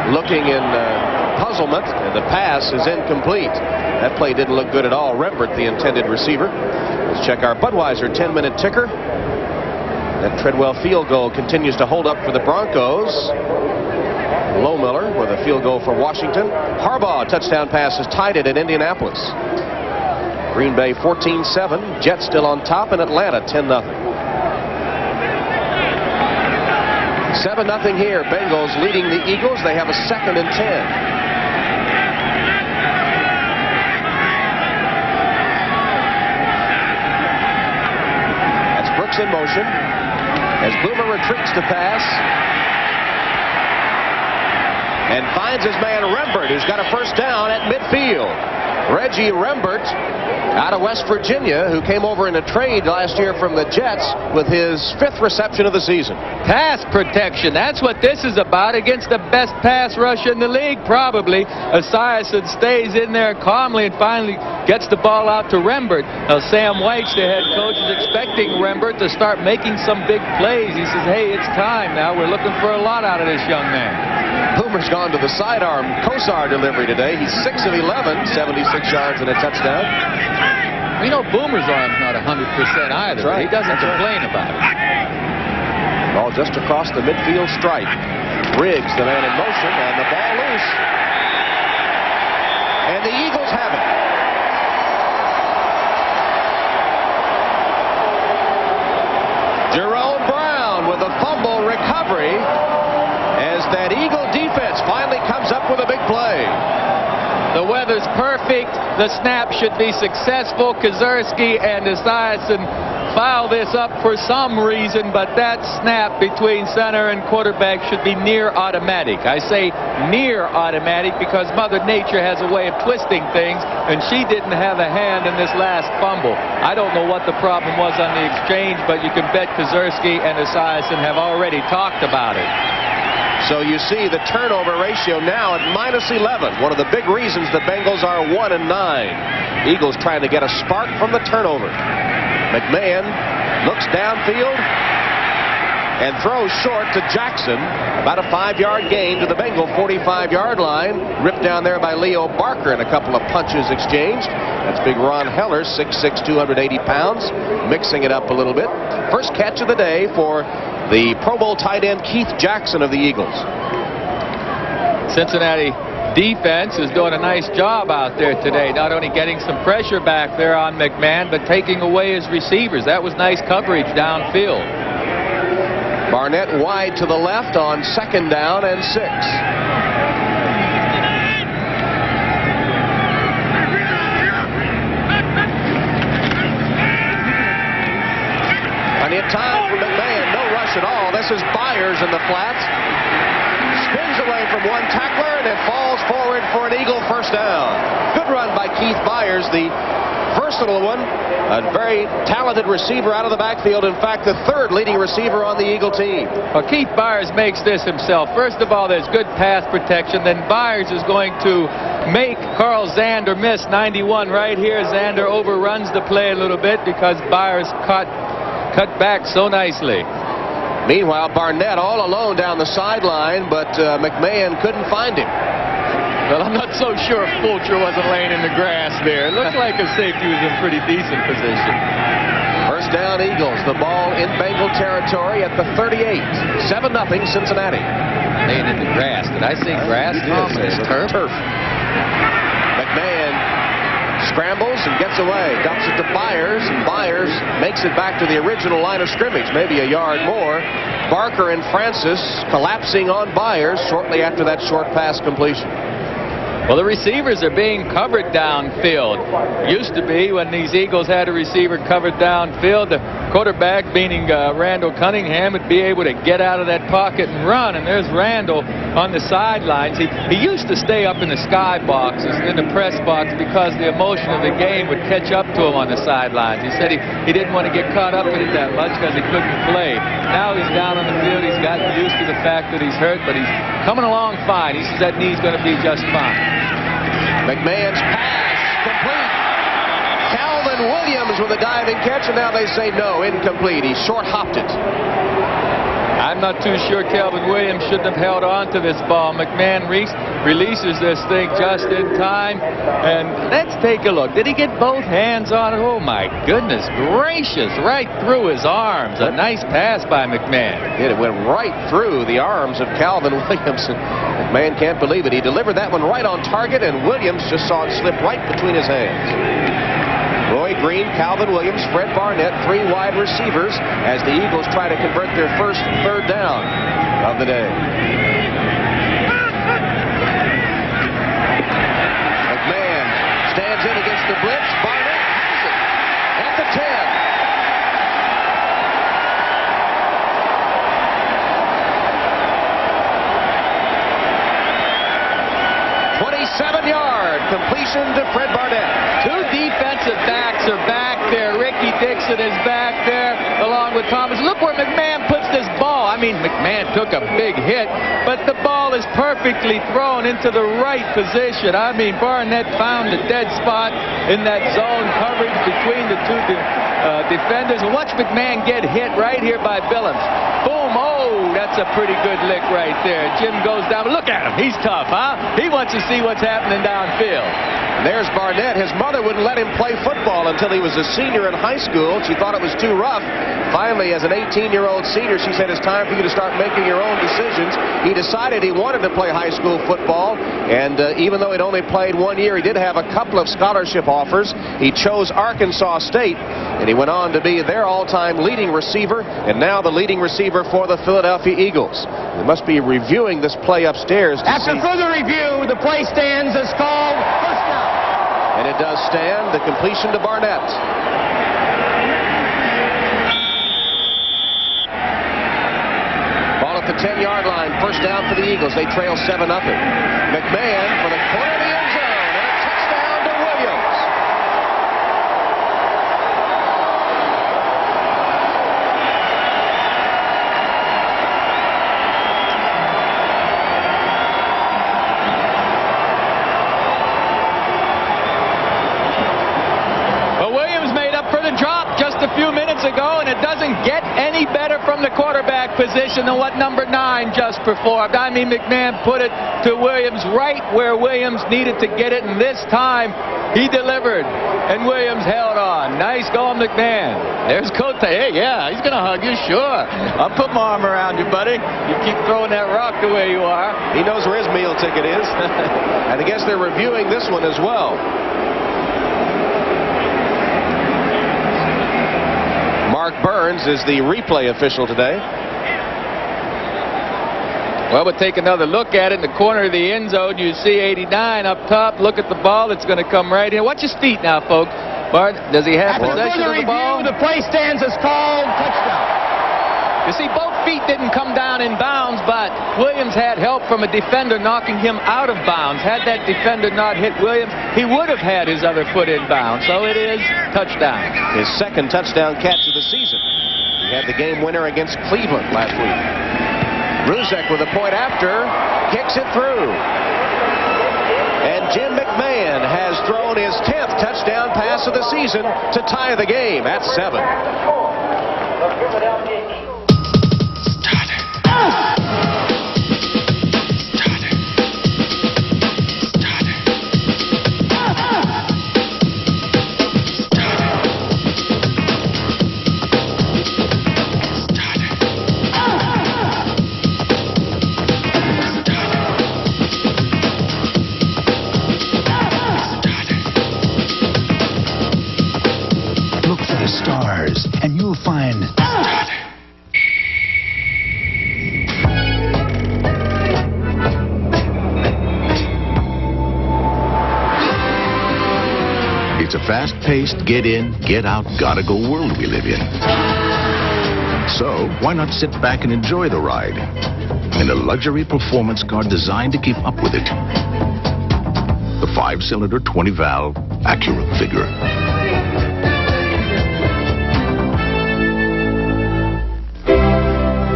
looking in puzzlement, and the pass is incomplete. That play didn't look good at all. Rembert, the intended receiver. Let's check our Budweiser 10-minute ticker. That Treadwell field goal continues to hold up for the Broncos. Lohmiller with a field goal for Washington. Harbaugh, touchdown pass, has tied it at Indianapolis. Green Bay 14-7. Jets still on top, and Atlanta 10-0. 7-0 here. Bengals leading the Eagles. They have a 2nd and 10. That's Brooks in motion as Boomer retreats to pass and finds his man Rembert, who's got a first down at midfield. Reggie Rembert out of West Virginia, who came over in a trade last year from the Jets with his 5th reception of the season. Pass protection. That's what this is about against the best pass rush in the league, probably. Esiason stays in there calmly and finally gets the ball out to Rembert. Now, Sam White's the head coach, is expecting Rembert to start making some big plays. He says, hey, it's time now. We're looking for a lot out of this young man. Boomer's gone to the sidearm Kosar delivery today. He's 6 of 11, 76 yards and a touchdown. You know, Boomer's arm's not 100% either. Right. He doesn't complain about it. Ball just across the midfield stripe. Riggs, the man in motion, and the ball loose. And the Eagles have it. Jerome Brown with a fumble recovery as that Eagle defense finally comes up with a big play. The weather's perfect. The snap should be successful. Kazurski and Esiason foul this up for some reason, but that snap between center and quarterback should be near automatic. I say near automatic because Mother Nature has a way of twisting things, and she didn't have a hand in this last fumble. I don't know what the problem was on the exchange, but you can bet Kazurski and Esiason have already talked about it. So you see the turnover ratio now at -11. One of the big reasons the Bengals are 1-9. Eagles trying to get a spark from the turnover. McMahon looks downfield and throws short to Jackson. About a 5-yard gain to the Bengal 45-yard line. Ripped down there by Leo Barker and a couple of punches exchanged. That's big Ron Heller, 6'6", 280 pounds, mixing it up a little bit. First catch of the day for the Pro Bowl tight end Keith Jackson of the Eagles. Cincinnati defense is doing a nice job out there today, not only getting some pressure back there on McMahon, but taking away his receivers. That was nice coverage downfield. Barnett wide to the left on 2nd down and 6. Plenty of time for McMahon. No rush at all. This is Byers in the flats. Spins away from one tackler and it falls forward for an Eagle first down. Good run by Keith Byers, the versatile one. A very talented receiver out of the backfield. In fact, the 3rd leading receiver on the Eagle team. Well, Keith Byers makes this himself. First of all, there's good pass protection. Then Byers is going to make Carl Zander miss 91 right here. Zander overruns the play a little bit because Byers cut back so nicely. Meanwhile, Barnett all alone down the sideline, but McMahon couldn't find him. Well, I'm not so sure Fulcher wasn't laying in the grass there. It looked like a safety was in pretty decent position. First down, Eagles. The ball in Bengal territory at the 38. 7-0 Cincinnati. Laying in the grass. Did I say grass? It's turf. McMahon scrambles and gets away. Dumps it to Byers, and Byers makes it back to the original line of scrimmage, maybe a yard more. Barker and Francis collapsing on Byers shortly after that short pass completion. Well, the receivers are being covered downfield. Used to be when these Eagles had a receiver covered downfield, the quarterback, meaning Randall Cunningham, would be able to get out of that pocket and run. And there's Randall on the sidelines. He used to stay up in the sky boxes, in the press box, because the emotion of the game would catch up to him on the sidelines. He said he didn't want to get caught up in it that much because he couldn't play. Now he's down on the field. He's gotten used to the fact that he's hurt, but he's coming along fine. He says that knee's going to be just fine. McMahon's pass complete. Calvin Williams with a diving catch, and now they say no, incomplete. He short hopped it. I'm not too sure Calvin Williams shouldn't have held on to this ball. McMahon releases this thing just in time. And let's take a look. Did he get both hands on it? Oh, my goodness gracious. Right through his arms. A nice pass by McMahon. It went right through the arms of Calvin Williams. McMahon can't believe it. He delivered that one right on target, and Williams just saw it slip right between his hands. Roy Green, Calvin Williams, Fred Barnett, 3 wide receivers as the Eagles try to convert their first third down of the day. McMahon stands in against the blitz. Barnett has it at the 10. 27-yard completion to Fred Barnett. 2 defensive backs are back there. Ricky Dixon is back there along with Thomas. Look where McMahon puts this ball. I mean, McMahon took a big hit, but the ball is perfectly thrown into the right position. I mean, Barnett found the dead spot in that zone coverage between the 2 defenders. And watch McMahon get hit right here by Billings. Boom. Oh, that's a pretty good lick right there. Jim goes down. Look at him. He's tough, huh? He wants to see what's happening downfield. And there's Barnett. His mother wouldn't let him play football until he was a senior in high school. She thought it was too rough. Finally, as an 18-year-old senior, she said, it's time for you to start making your own decisions. He decided he wanted to play high school football, and even though he'd only played 1 year, he did have a couple of scholarship offers. He chose Arkansas State, and he went on to be their all-time leading receiver, and now the leading receiver for the Philadelphia Eagles. They must be reviewing this play upstairs. After further review, the play stands as called first down. And it does stand. The completion to Barnett. Ball at the 10-yard line. First down for the Eagles. They trail 7-0. McMahon for the corner of the end zone. And a touchdown to Williams. A few minutes ago, and it doesn't get any better from the quarterback position than what number 9 just performed. I mean, McMahon put it to Williams right where Williams needed to get it, and this time he delivered, and Williams held on. Nice going, McMahon. There's Cote. Hey, yeah, he's going to hug you, sure. I'll put my arm around you, buddy. You keep throwing that rock the way you are. He knows where his meal ticket is. And I guess they're reviewing this one as well. Mark Burns is the replay official today. Well, we'll take another look at it. In the corner of the end zone, you see 89 up top. Look at the ball. It's going to come right in. Watch his feet now, folks. Bart, does he have possession of the ball? The play stands as called touchdown. You see, both feet didn't come down in bounds, but Williams had help from a defender knocking him out of bounds. Had that defender not hit Williams, he would have had his other foot in bounds. So it is touchdown. His second touchdown catch of the season. He had the game winner against Cleveland last week. Ruzek with a point after, kicks it through. And Jim McMahon has thrown his 10th touchdown pass of the season to tie the game at 7. fast-paced, get-in, get-out, gotta-go world we live in. So, why not sit back and enjoy the ride in a luxury performance car designed to keep up with it? The 5-cylinder, 20-valve Acura Figure.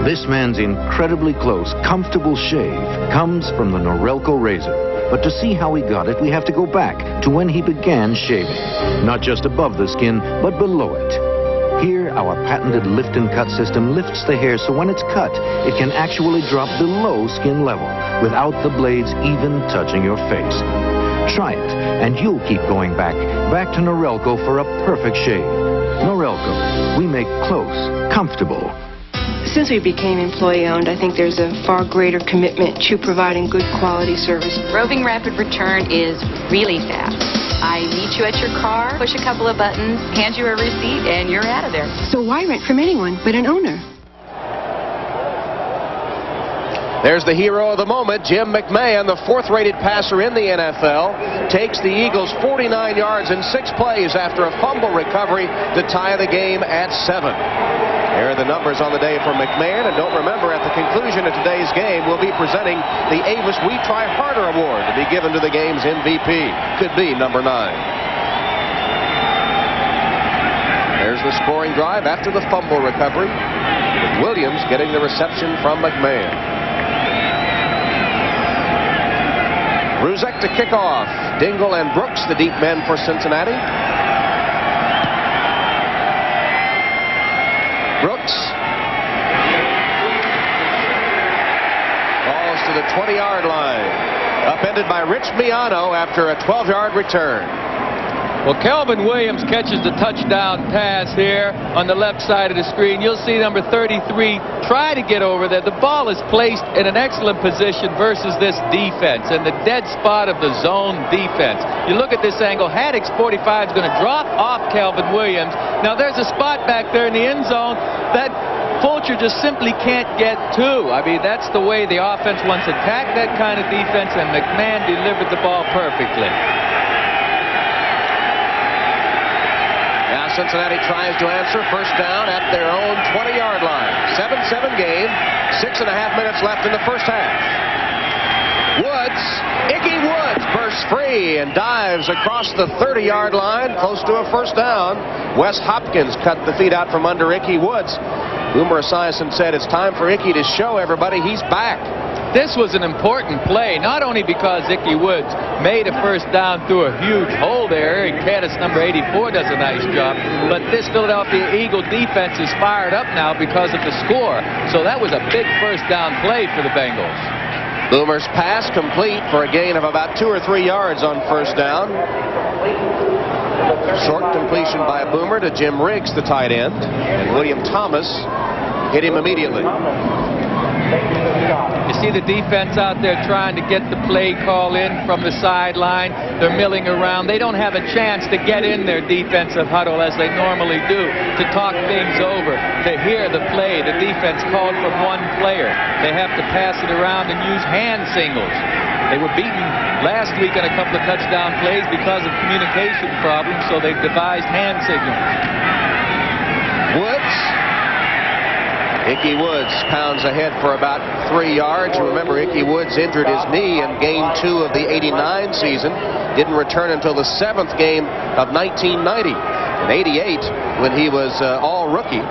This man's incredibly close, comfortable shave comes from the Norelco razor. But to see how he got it, we have to go back to when he began shaving. Not just above the skin, but below it. Here, our patented lift and cut system lifts the hair so when it's cut, it can actually drop below skin level without the blades even touching your face. Try it, and you'll keep going back to Norelco for a perfect shave. Norelco, we make close, comfortable. Since we became employee-owned, I think there's a far greater commitment to providing good quality service. Roving Rapid Return is really fast. I meet you at your car, push a couple of buttons, hand you a receipt, and you're out of there. So why rent from anyone but an owner? There's the hero of the moment, Jim McMahon, the 4th-rated passer in the NFL, takes the Eagles 49 yards in 6 plays after a fumble recovery to tie the game at 7. There are the numbers on the day for McMahon, and don't remember, at the conclusion of today's game, we'll be presenting the Avis We Try Harder Award to be given to the game's MVP. Could be number 9. There's the scoring drive after the fumble recovery, with Williams getting the reception from McMahon. Ruzek to kick off. Dingle and Brooks, the deep men for Cincinnati. Brooks falls to the 20-yard line. Upended by Rich Miano after a 12-yard return. Well, Calvin Williams catches the touchdown pass here on the left side of the screen. You'll see number 33 try to get over there. The ball is placed in an excellent position versus this defense and the dead spot of the zone defense. You look at this angle, Haddock's 45 is going to drop off Calvin Williams. Now there's a spot back there in the end zone that Fulcher just simply can't get to. I mean, that's the way the offense wants to attack that kind of defense, and McMahon delivered the ball perfectly. Now Cincinnati tries to answer first down at their own 20-yard line. 7-7 game, 6.5 minutes left in the first half. Woods, Ickey Woods bursts free and dives across the 30-yard line, close to a first down. Wes Hopkins cut the feet out from under Ickey Woods. Boomer Esiason said it's time for Ickey to show everybody he's back. This was an important play, not only because Ickey Woods made a first down through a huge hole there, and Caddis number 84 does a nice job, but this Philadelphia Eagle defense is fired up now because of the score. So that was a big first down play for the Bengals. Boomer's pass complete for a gain of about 2 or 3 yards on first down. Short completion by Boomer to Jim Riggs, the tight end, and William Thomas hit him immediately. You see the defense out there trying to get the play call in from the sideline. They're milling around. They don't have a chance to get in their defensive huddle as they normally do, to talk things over, to hear the play. The defense called from one player. They have to pass it around and use hand signals. They were beaten last week on a couple of touchdown plays because of communication problems, so they've devised hand signals. Woods. Ickey Woods pounds ahead for about 3 yards. Remember, Ickey Woods injured his knee in game 2 of the '89 season. Didn't return until the 7th game of 1990. In '88, when he was all rookie,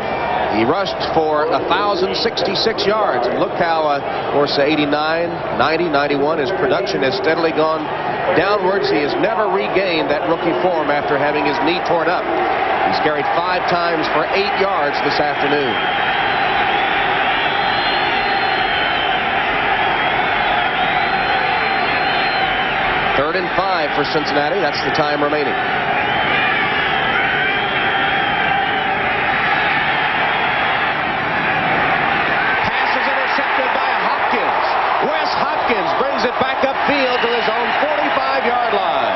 he rushed for 1,066 yards. And look how, of course, 89, 90, 91, his production has steadily gone downwards. He has never regained that rookie form after having his knee torn up. He's carried 5 times for 8 yards this afternoon. 3rd and 5 for Cincinnati. That's the time remaining. Pass is intercepted by Hopkins. Wes Hopkins brings it back upfield to his own 45-yard line.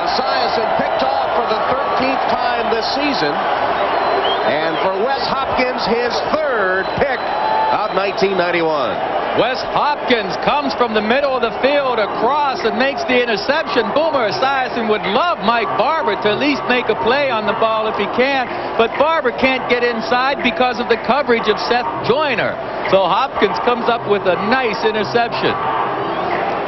Esiason picked off for the 13th time this season. And for Wes Hopkins, his 3rd pick of 1991. Wes Hopkins comes from the middle of the field across and makes the interception. Boomer Esiason would love Mike Barber to at least make a play on the ball if he can, but Barber can't get inside because of the coverage of Seth Joyner. So Hopkins comes up with a nice interception.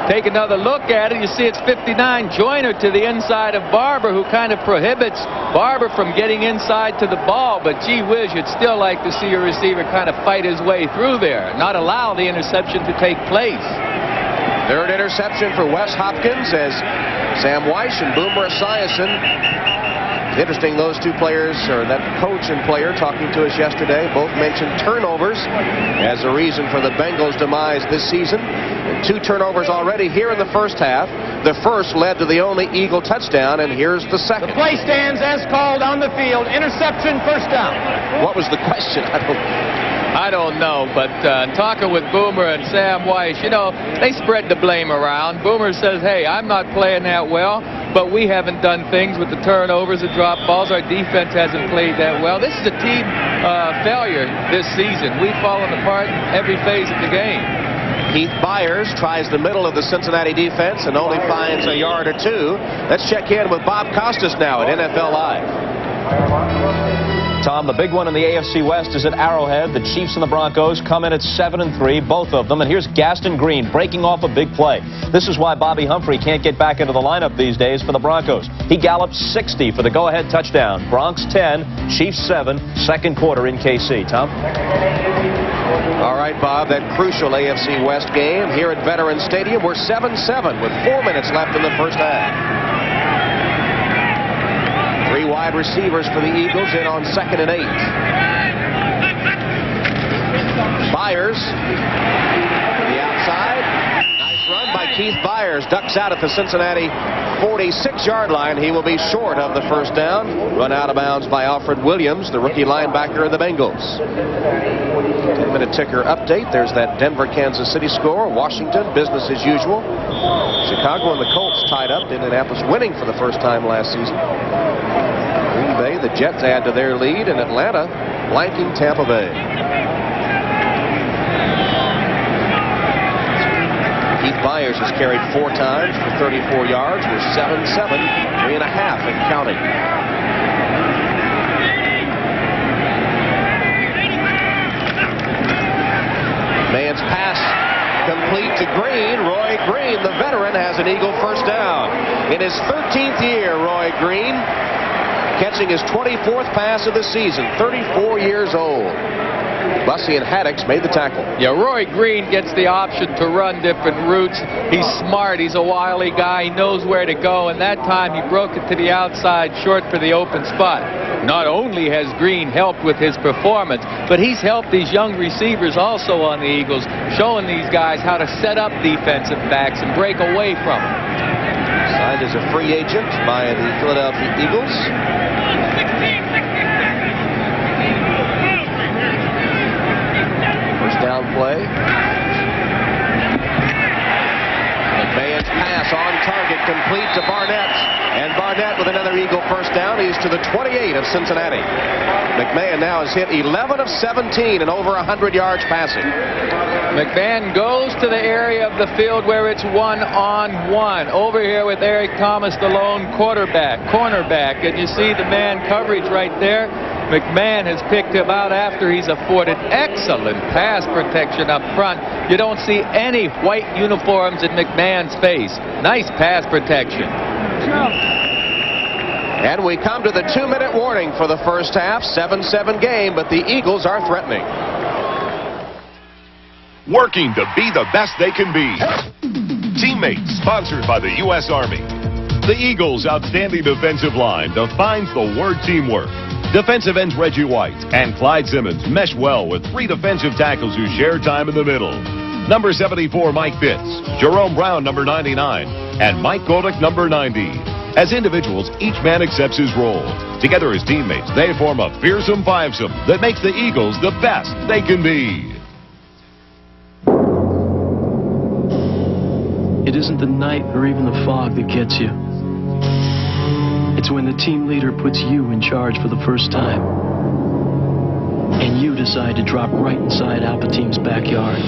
Take another look at it. You see it's 59 Joyner to the inside of Barber, who kind of prohibits Barber from getting inside to the ball. But gee whiz, you'd still like to see a receiver kind of fight his way through there, not allow the interception to take place. Third interception for Wes Hopkins as Sam Weiss and Boomer Esiason. Interesting, those two players, or that coach and player talking to us yesterday, both mentioned turnovers as a reason for the Bengals' demise this season. And 2 turnovers already here in the first half. The first led to the only Eagle touchdown, and here's the second. The play stands as called on the field. Interception, first down. What was the question? I don't know, but talking with Boomer and Sam Weiss, you know, they spread the blame around. Boomer says, hey, I'm not playing that well, but we haven't done things with the turnovers and drop balls. Our defense hasn't played that well. This is a team failure this season. We've fallen apart in every phase of the game. Keith Byers tries the middle of the Cincinnati defense and only finds a yard or 2. Let's check in with Bob Costas now at NFL Live. Tom, the big one in the AFC West is at Arrowhead. The Chiefs and the Broncos come in at 7-3, both of them. And here's Gaston Green breaking off a big play. This is why Bobby Humphrey can't get back into the lineup these days for the Broncos. He galloped 60 for the go-ahead touchdown. Bronx 10, Chiefs 7, second quarter in KC. Tom? All right, Bob, that crucial AFC West game here at Veterans Stadium. We're 7-7 with 4 minutes left in the first half. 3 wide receivers for the Eagles in on 2nd and 8. Byers to the outside. Nice run by Keith Byers. Ducks out at the Cincinnati 46-yard line. He will be short of the first down. Run out of bounds by Alfred Williams, the rookie linebacker of the Bengals. 10-minute ticker update. There's that Denver-Kansas City score. Washington, business as usual. Chicago and the Colts tied up. Indianapolis winning for the first time last season. Green Bay, the Jets add to their lead, and Atlanta blanking Tampa Bay. Keith Byers has carried 4 times for 34 yards. We're 7-7, 3.5 and counting. Man's pass complete to Green. Roy Green, the veteran, has an Eagle first down. In his 13th year, Roy Green catching his 24th pass of the season, 34 years old. Bussey and Haddix made the tackle. Yeah, Roy Green gets the option to run different routes. He's smart. He's a wily guy. He knows where to go. And that time he broke it to the outside, short for the open spot. Not only has Green helped with his performance, but he's helped these young receivers also on the Eagles, showing these guys how to set up defensive backs and break away from them. Signed as a free agent by the Philadelphia Eagles. First down play. McMahon's pass on target, complete to Barnett. And Barnett with another Eagle first down. He's to the 28 of Cincinnati. McMahon now has hit 11 of 17 and over 100 yards passing. McMahon goes to the area of the field where it's 1-on-1. Over here with Eric Thomas, the lone cornerback. And you see the man coverage right there. McMahon has picked him out after he's afforded excellent pass protection up front. You don't see any white uniforms in McMahon's face. Nice pass protection. And we come to the 2-minute warning for the first half. 7-7 game, but the Eagles are threatening. Working to be the best they can be. Teammates, sponsored by the U.S. Army. The Eagles' outstanding defensive line defines the word teamwork. Defensive ends Reggie White and Clyde Simmons mesh well with 3 defensive tackles who share time in the middle. Number 74, Mike Fitz, Jerome Brown, number 99, and Mike Godick, number 90. As individuals, each man accepts his role. Together as teammates, they form a fearsome fivesome that makes the Eagles the best they can be. It isn't the night or even the fog that gets you. It's when the team leader puts you in charge for the first time. and you decide to drop right inside Alpatine's backyard.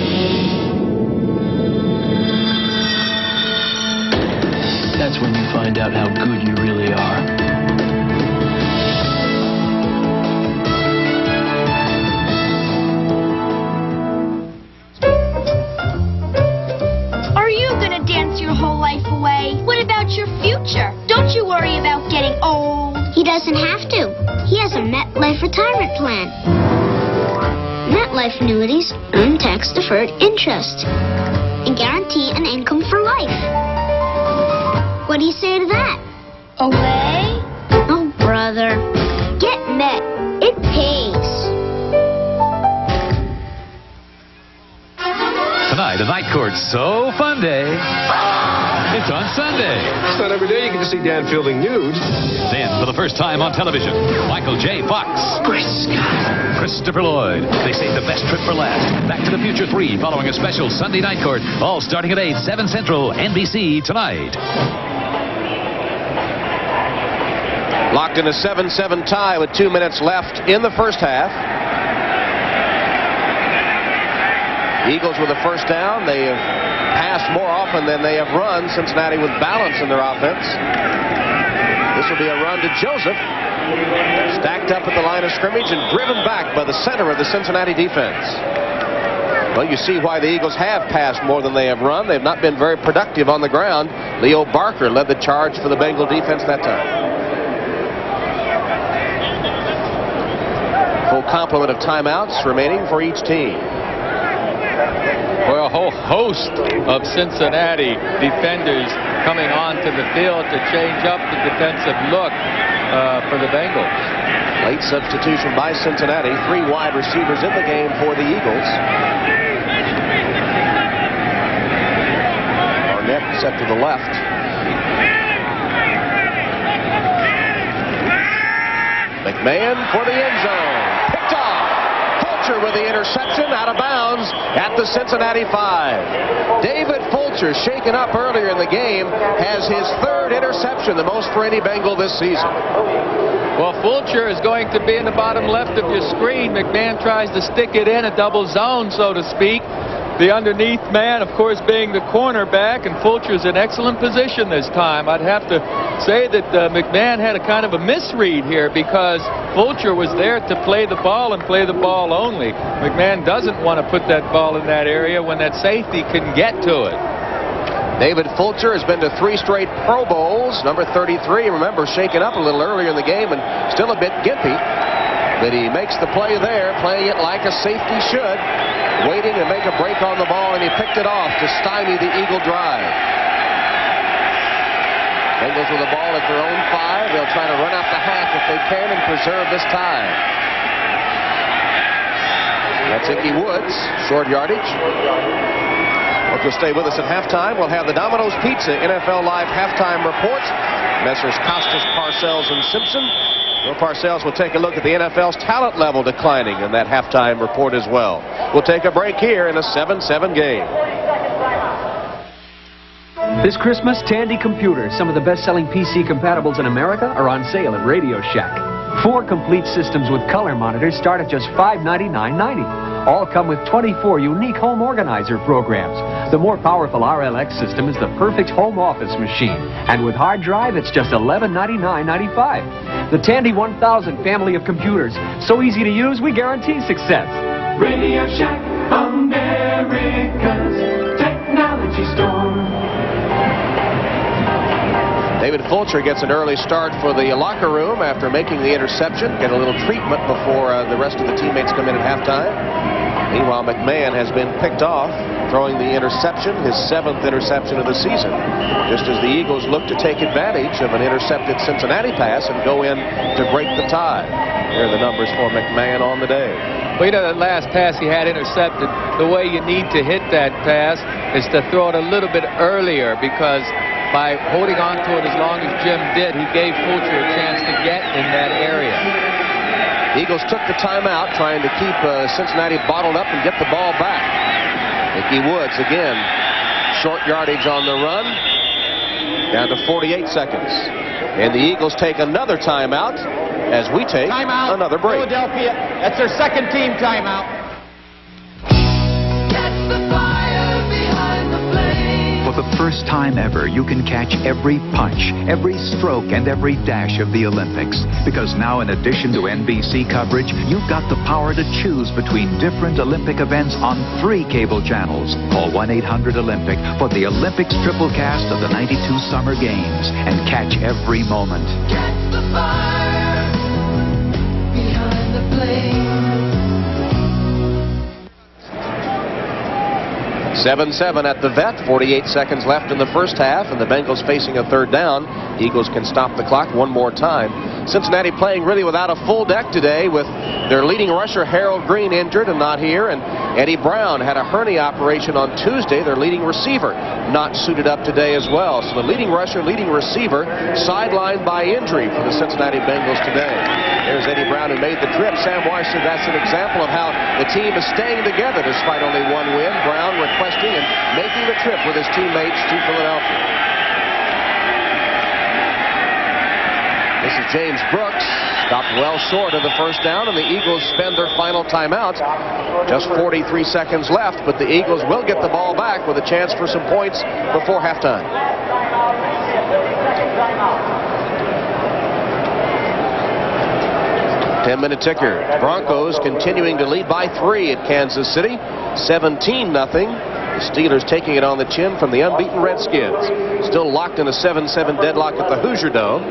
That's when you find out how good you really are. Are you gonna dance your whole life away? What about your future? Don't you worry about getting old. He doesn't have to. He has a MetLife retirement plan. MetLife annuities earn tax-deferred interest and guarantee an income for life. What do you say to that? Away? Oh, brother. Get Met. It pays. Tonight, a night court's so fun day. It's on Sunday. It's not every day you get to see Dan Fielding nude. Then, for the first time on television, Michael J. Fox. Christopher Lloyd. They save the best trip for last. Back to the Future 3 following a special Sunday night court. All starting at 8, 7 Central, NBC tonight. Locked in a 7-7 tie with 2 minutes left in the first half. The Eagles with a first down. They have passed more often than they have run. Cincinnati with balance in their offense. This will be a run to Joseph. Stacked up at the line of scrimmage and driven back by the center of the Cincinnati defense. Well, you see why the Eagles have passed more than they have run. They've not been very productive on the ground. Leo Barker led the charge for the Bengal defense that time. Full complement of timeouts remaining for each team. Well, a whole host of Cincinnati defenders coming onto the field to change up the defensive look for the Bengals. Late substitution by Cincinnati. 3 wide receivers in the game for the Eagles. Arnett set to the left. McMahon for the end zone. Picked off. Fulcher with the interception out of bounds at the Cincinnati 5. David Fulcher, shaken up earlier in the game, has his 3rd interception, the most for any Bengal this season. Well, Fulcher is going to be in the bottom left of your screen. McMahon tries to stick it in a double zone, so to speak. The underneath man, of course, being the cornerback, and Fulcher's in excellent position this time. I'd have to say that McMahon had a kind of a misread here because Fulcher was there to play the ball and play the ball only. McMahon doesn't want to put that ball in that area when that safety can get to it. David Fulcher has been to 3 straight Pro Bowls. Number 33, remember, shaken up a little earlier in the game and still a bit gimpy. But he makes the play there, playing it like a safety should. Waiting to make a break on the ball, and he picked it off to stymie the Eagle drive. Bengals with the ball at their own 5. They'll try to run out the half if they can and preserve this tie. That's Ickey Woods, short yardage. Hope you'll stay with us at halftime. We'll have the Domino's Pizza NFL Live halftime report. Messrs. Costas, Parcells, and Simpson. Bill Parcells will take a look at the NFL's talent level declining in that halftime report as well. We'll take a break here in a 7-7 game. This Christmas, Tandy computers, some of the best-selling PC compatibles in America, are on sale at Radio Shack. 4 complete systems with color monitors start at just $599.90. All come with 24 unique home organizer programs. The more powerful RLX system is the perfect home office machine. And with hard drive, it's just $1199.95. The Tandy 1000 family of computers. So easy to use, we guarantee success. Radio Shack, America's technology store. David Fulcher gets an early start for the locker room after making the interception. Get a little treatment before the rest of the teammates come in at halftime. Meanwhile, McMahon has been picked off, throwing the interception, his 7th interception of the season, just as the Eagles look to take advantage of an intercepted Cincinnati pass and go in to break the tie. Here are the numbers for McMahon on the day. Well, you know, that last pass he had intercepted, the way you need to hit that pass is to throw it a little bit earlier, because by holding on to it as long as Jim did, he gave Fulcher a chance to get in that area. The Eagles took the timeout, trying to keep Cincinnati bottled up and get the ball back. Ickey Woods again, short yardage on the run, down to 48 seconds. And the Eagles take another timeout. as we take another break. Philadelphia, that's their second team timeout. For the first time ever, you can catch every punch, every stroke, and every dash of the Olympics. Because now, in addition to NBC coverage, you've got the power to choose between different Olympic events on 3 cable channels. Call 1-800-OLYMPIC for the Olympics triple cast of the 92 Summer Games and catch every moment. Catch the fire behind the flame. 7-7 at the vet. 48 seconds left in the first half, and the Bengals facing a third down. Eagles can stop the clock one more time. Cincinnati playing really without a full deck today, with their leading rusher Harold Green injured and not here, and Eddie Brown had a hernia operation on Tuesday. Their leading receiver not suited up today as well. So the leading rusher, leading receiver sidelined by injury for the Cincinnati Bengals today. There's Eddie Brown, who made the trip. Sam Weiss said that's an example of how the team is staying together despite only one win. Brown requesting and making the trip with his teammates to Philadelphia. This is James Brooks, stopped well short of the first down, and the Eagles spend their final timeout. Just 43 seconds left, but the Eagles will get the ball back with a chance for some points before halftime. 10-minute ticker. Broncos continuing to lead by 3 at Kansas City. 17-0. The Steelers taking it on the chin from the unbeaten Redskins. Still locked in a 7-7 deadlock at the Hoosier Dome.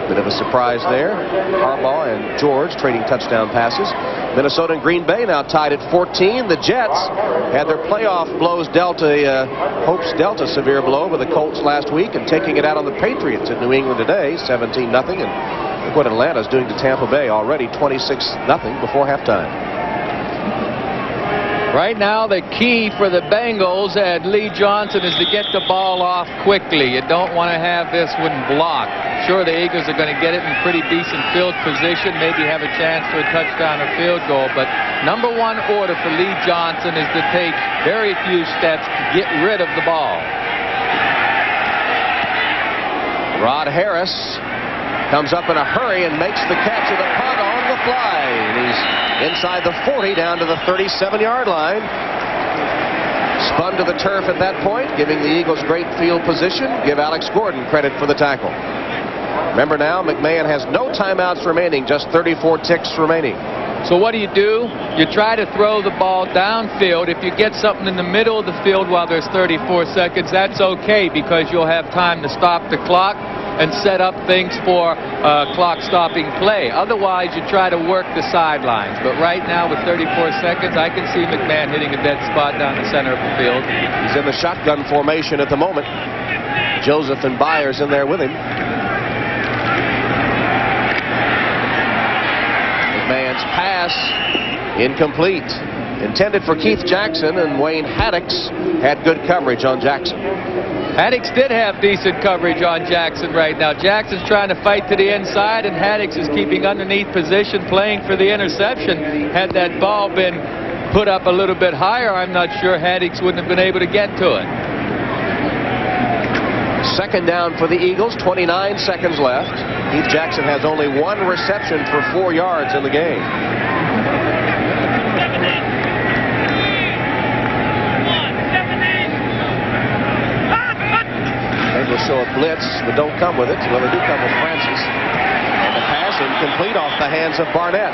Bit of a surprise there. Harbaugh and George trading touchdown passes. Minnesota and Green Bay now tied at 14. The Jets had their playoff blows dealt hopes dealt a severe blow with the Colts last week, and taking it out on the Patriots in New England today, 17-0. And look what Atlanta's doing to Tampa Bay, already 26-0 before halftime. Right now, the key for the Bengals and Lee Johnson is to get the ball off quickly. You don't want to have this one blocked. Sure, the Eagles are going to get it in pretty decent field position, maybe have a chance for a touchdown or field goal, but number one order for Lee Johnson is to take very few steps to get rid of the ball. Rod Harris comes up in a hurry and makes the catch of the punt on the fly. And he's inside the 40 down to the 37-yard line. Spun to the turf at that point, giving the Eagles great field position. Give Alex Gordon credit for the tackle. Remember now, McMahon has no timeouts remaining, just 34 ticks remaining. So what do? You try to throw the ball downfield. If you get something in the middle of the field while there's 34 seconds, that's okay, because you'll have time to stop the clock and set up things for clock-stopping play. Otherwise, you try to work the sidelines. But right now, with 34 seconds, I can see McMahon hitting a dead spot down the center of the field. He's in the shotgun formation at the moment. Joseph and Byers in there with him. McMahon's pass incomplete. Intended for Keith Jackson, and Wayne Haddix had good coverage on Jackson. Haddix did have decent coverage on Jackson right now. Jackson's trying to fight to the inside, and Haddix is keeping underneath position, playing for the interception. Had that ball been put up a little bit higher, I'm not sure Haddix wouldn't have been able to get to it. Second down for the Eagles, 29 seconds left. Keith Jackson has only one reception for 4 yards in the game. Will show a blitz, but don't come with it. Well, they do come with Francis. And the pass incomplete off the hands of Barnett.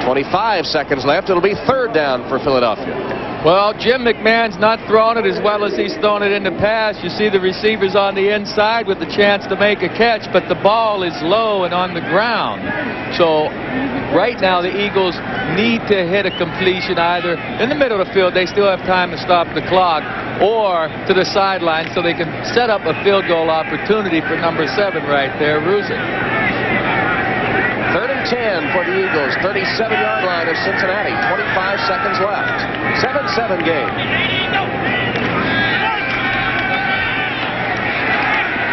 25 seconds left. It'll be third down for Philadelphia. Well, Jim McMahon's not throwing it as well as he's thrown it in the past. You see the receivers on the inside with the chance to make a catch, but the ball is low and on the ground. So right now the Eagles need to hit a completion either in the middle of the field. They still have time to stop the clock, or to the sideline so they can set up a field goal opportunity for number 7 right there, Ruzick. 3rd and 10 for the Eagles. 37-yard line of Cincinnati. 25 seconds left. 7-7 game.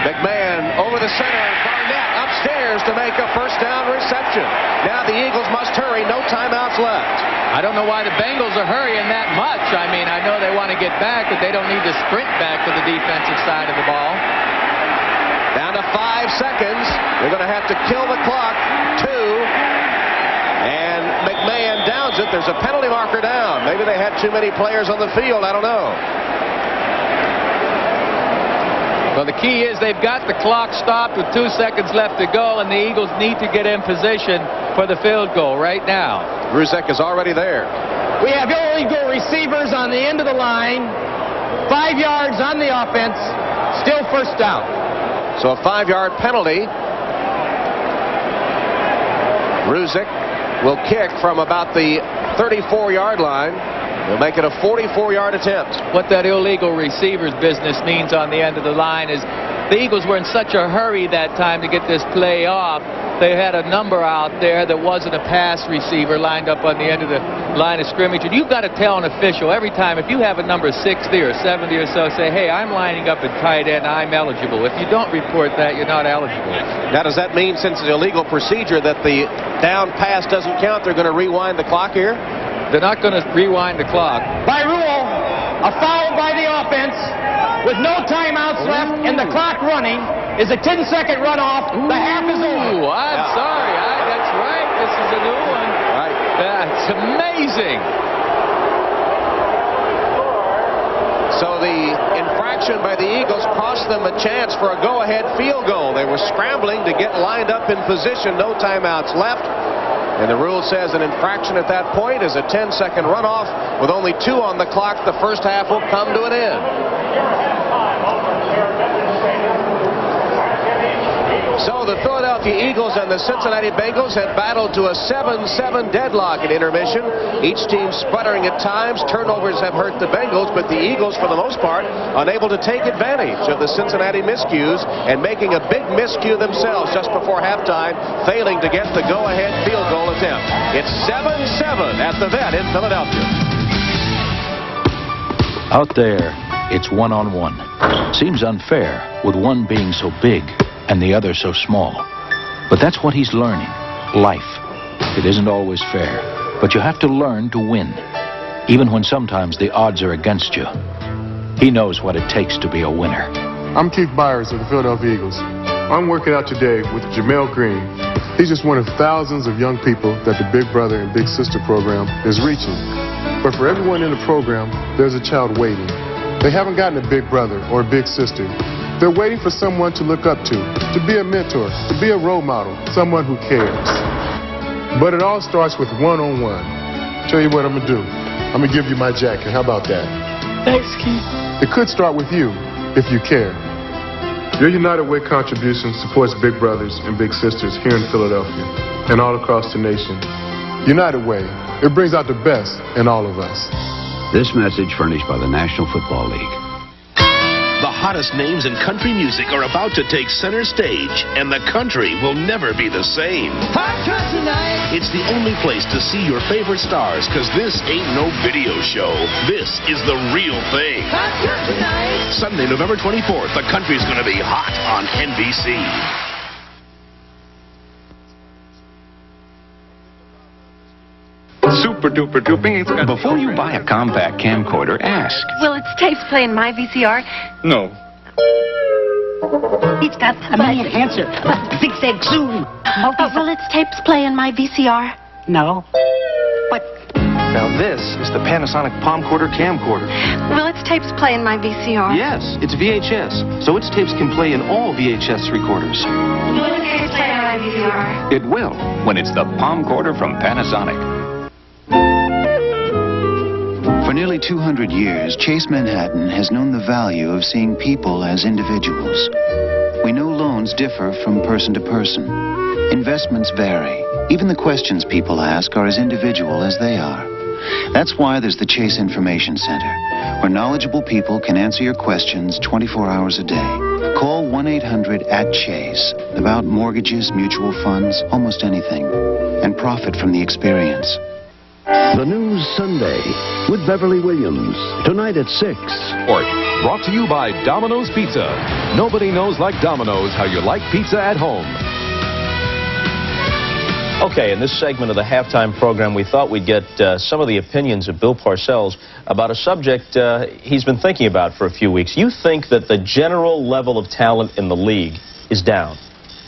McMahon over the center, and Barnett upstairs to make a first down reception. Now the Eagles must hurry. No timeouts left. I don't know why the Bengals are hurrying that much. I mean, I know they want to get back, but they don't need to sprint back to the defensive side of the ball. Down to 5 seconds. They're going to have to kill the clock. 2. And McMahon downs it. There's a penalty marker down. Maybe they had too many players on the field. I don't know. Well, the key is they've got the clock stopped with 2 seconds left to go, and the Eagles need to get in position for the field goal right now. Ruzek is already there. We have illegal receivers on the end of the line. 5 yards on the offense. Still first down. So a 5-yard penalty. Ruzek will kick from about the 34-yard line. They'll make it a 44-yard attempt. What that illegal receivers business means on the end of the line is the Eagles were in such a hurry that time to get this play off. They had a number out there that wasn't a pass receiver lined up on the end of the line of scrimmage. And you've got to tell an official every time, if you have a number 60 or 70 or so, say, hey, I'm lining up at tight end, I'm eligible. If you don't report that, you're not eligible. Now, does that mean, since it's illegal procedure, that the down pass doesn't count, they're going to rewind the clock here? They're not going to rewind the clock. By rule, a foul by the offense with no timeouts left and the clock running is a 10-second runoff. The half is over. I'm sorry. That's right. This is a new one. Right. That's amazing. So the infraction by the Eagles cost them a chance for a go-ahead field goal. They were scrambling to get lined up in position. No timeouts left. And the rule says an infraction at that point is a 10-second runoff. With only 2 on the clock, the first half will come to an end. So the Philadelphia Eagles and the Cincinnati Bengals have battled to a 7-7 deadlock at intermission. Each team sputtering at times. Turnovers have hurt the Bengals, but the Eagles, for the most part, unable to take advantage of the Cincinnati miscues and making a big miscue themselves just before halftime, failing to get the go-ahead field goal attempt. It's 7-7 at the Vet in Philadelphia. Out there, it's one-on-one. Seems unfair with one being so big and the other so small. But that's what he's learning. Life. It isn't always fair, but you have to learn to win, even when sometimes the odds are against you. He knows what it takes to be a winner. I'm Keith Byers of the Philadelphia Eagles. I'm working out today with Jamel Green. He's just one of thousands of young people that the Big Brother and Big Sister program is reaching. But for everyone in the program, there's a child waiting. They haven't gotten a big brother or a big sister. They're waiting for someone to look up to be a mentor, to be a role model, someone who cares. But it all starts with one-on-one. Tell you what I'm going to do. I'm going to give you my jacket. How about that? Thanks, Keith. It could start with you, if you care. Your United Way contribution supports Big Brothers and Big Sisters here in Philadelphia and all across the nation. United Way, it brings out the best in all of us. This message furnished by the National Football League. The hottest names in country music are about to take center stage, and the country will never be the same. It's the only place to see your favorite stars, because this ain't no video show. This is the real thing. Sunday, November 24th, the country's going to be hot on NBC. Super duper duper. Before you buy a compact camcorder, ask. Will its tapes play in my VCR? No. It's got a million answer. Zigzag zoom. Will its tapes play in my VCR? No. What? Now this is the Panasonic Palmcorder camcorder. Will its tapes play in my VCR? Yes, it's VHS, so its tapes can play in all VHS recorders. Will its tapes play in my VCR? It will, when it's the Palmcorder from Panasonic. For nearly 200 years, Chase Manhattan has known the value of seeing people as individuals. We know loans differ from person to person. Investments vary. Even the questions people ask are as individual as they are. That's why there's the Chase Information Center, where knowledgeable people can answer your questions 24 hours a day. Call 1-800-CHASE about mortgages, mutual funds, almost anything, and profit from the experience. The News Sunday with Beverly Williams, tonight at 6. Sport, brought to you by Domino's Pizza. Nobody knows like Domino's how you like pizza at home. Okay, in this segment of the halftime program, we thought we'd get some of the opinions of Bill Parcells about a subject he's been thinking about for a few weeks. You think that the general level of talent in the league is down.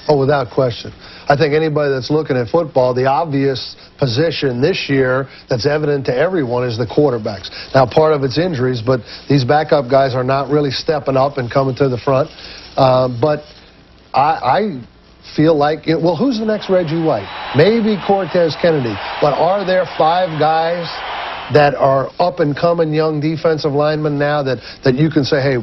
Oh, without question. I think anybody that's looking at football, the obvious position this year that's evident to everyone is the quarterbacks. Now, part of it's injuries, but these backup guys are not really stepping up and coming to the front. But I feel like, well, who's the next Reggie White? Maybe Cortez Kennedy. But are there 5 guys that are up-and-coming young defensive linemen now that you can say, hey,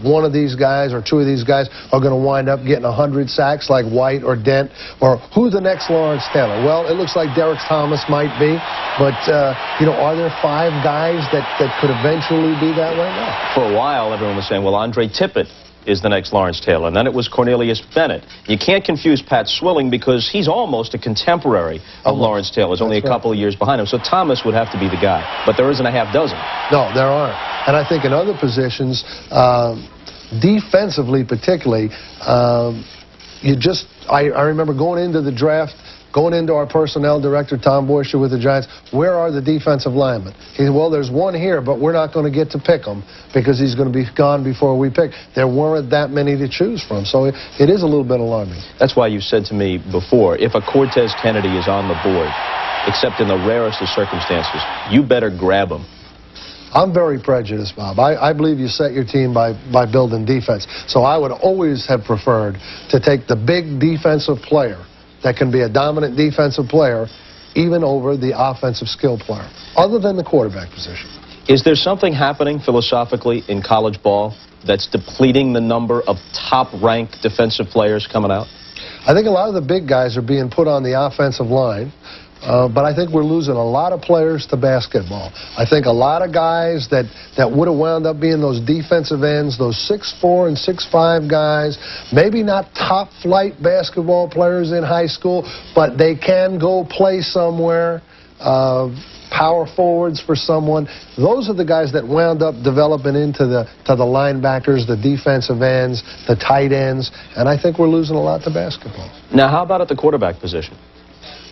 one of these guys or 2 of these guys are going to wind up getting 100 sacks like White or Dent? Or who's the next Lawrence Taylor? Well, it looks like Derek Thomas might be. But, are there 5 guys that could eventually be that way now? For a while, everyone was saying, well, Andre Tippett is the next Lawrence Taylor, and then it was Cornelius Bennett. You can't confuse Pat Swilling because he's almost a contemporary of Lawrence Taylor. He's only a couple of years behind him, so Thomas would have to be the guy. But there isn't a half dozen. No, there aren't. And I think in other positions, defensively particularly, I remember going into the draft, going into our personnel director, Tom Boysher, with the Giants, where are the defensive linemen? He said, well, there's one here, but we're not going to get to pick him because he's going to be gone before we pick. There weren't that many to choose from, so it is a little bit alarming. That's why you said to me before, if a Cortez Kennedy is on the board, except in the rarest of circumstances, you better grab him. I'm very prejudiced, Bob. I believe you set your team by building defense. So I would always have preferred to take the big defensive player that can be a dominant defensive player even over the offensive skill player, other than the quarterback position. Is there something happening philosophically in college ball that's depleting the number of top-ranked defensive players coming out? I think a lot of the big guys are being put on the offensive line. But I think we're losing a lot of players to basketball. I think a lot of guys that would have wound up being those defensive ends, those 6'4" and 6'5" guys, maybe not top-flight basketball players in high school, but they can go play somewhere, power forwards for someone. Those are the guys that wound up developing into the linebackers, the defensive ends, the tight ends, and I think we're losing a lot to basketball. Now, how about at the quarterback position?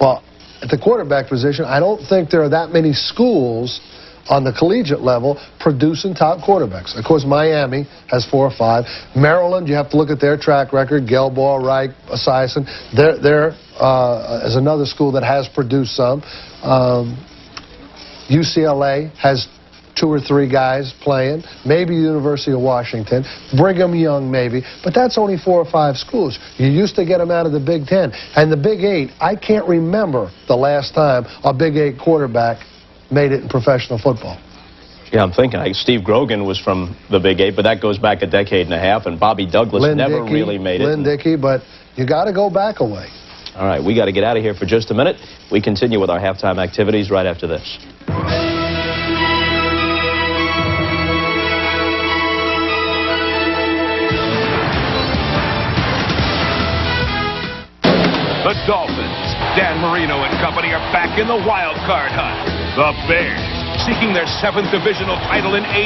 Well, at the quarterback position, I don't think there are that many schools on the collegiate level producing top quarterbacks. Of course, Miami has 4 or 5. Maryland, you have to look at their track record. Gelbaugh, Reich, Esiason. There is another school that has produced some. UCLA has 2 or 3 guys playing, maybe University of Washington, Brigham Young maybe, but that's only 4 or 5 schools. You used to get them out of the Big Ten. And the Big 8, I can't remember the last time a Big 8 quarterback made it in professional football. Yeah, I'm thinking. Steve Grogan was from the Big 8, but that goes back a decade and a half, and Bobby Douglas never really made it. Lynn Dickey, but you got to go back a way. All right, we got to get out of here for just a minute. We continue with our halftime activities right after this. The Dolphins, Dan Marino and company are back in the wild card hunt. The Bears, seeking their 7th divisional title in 8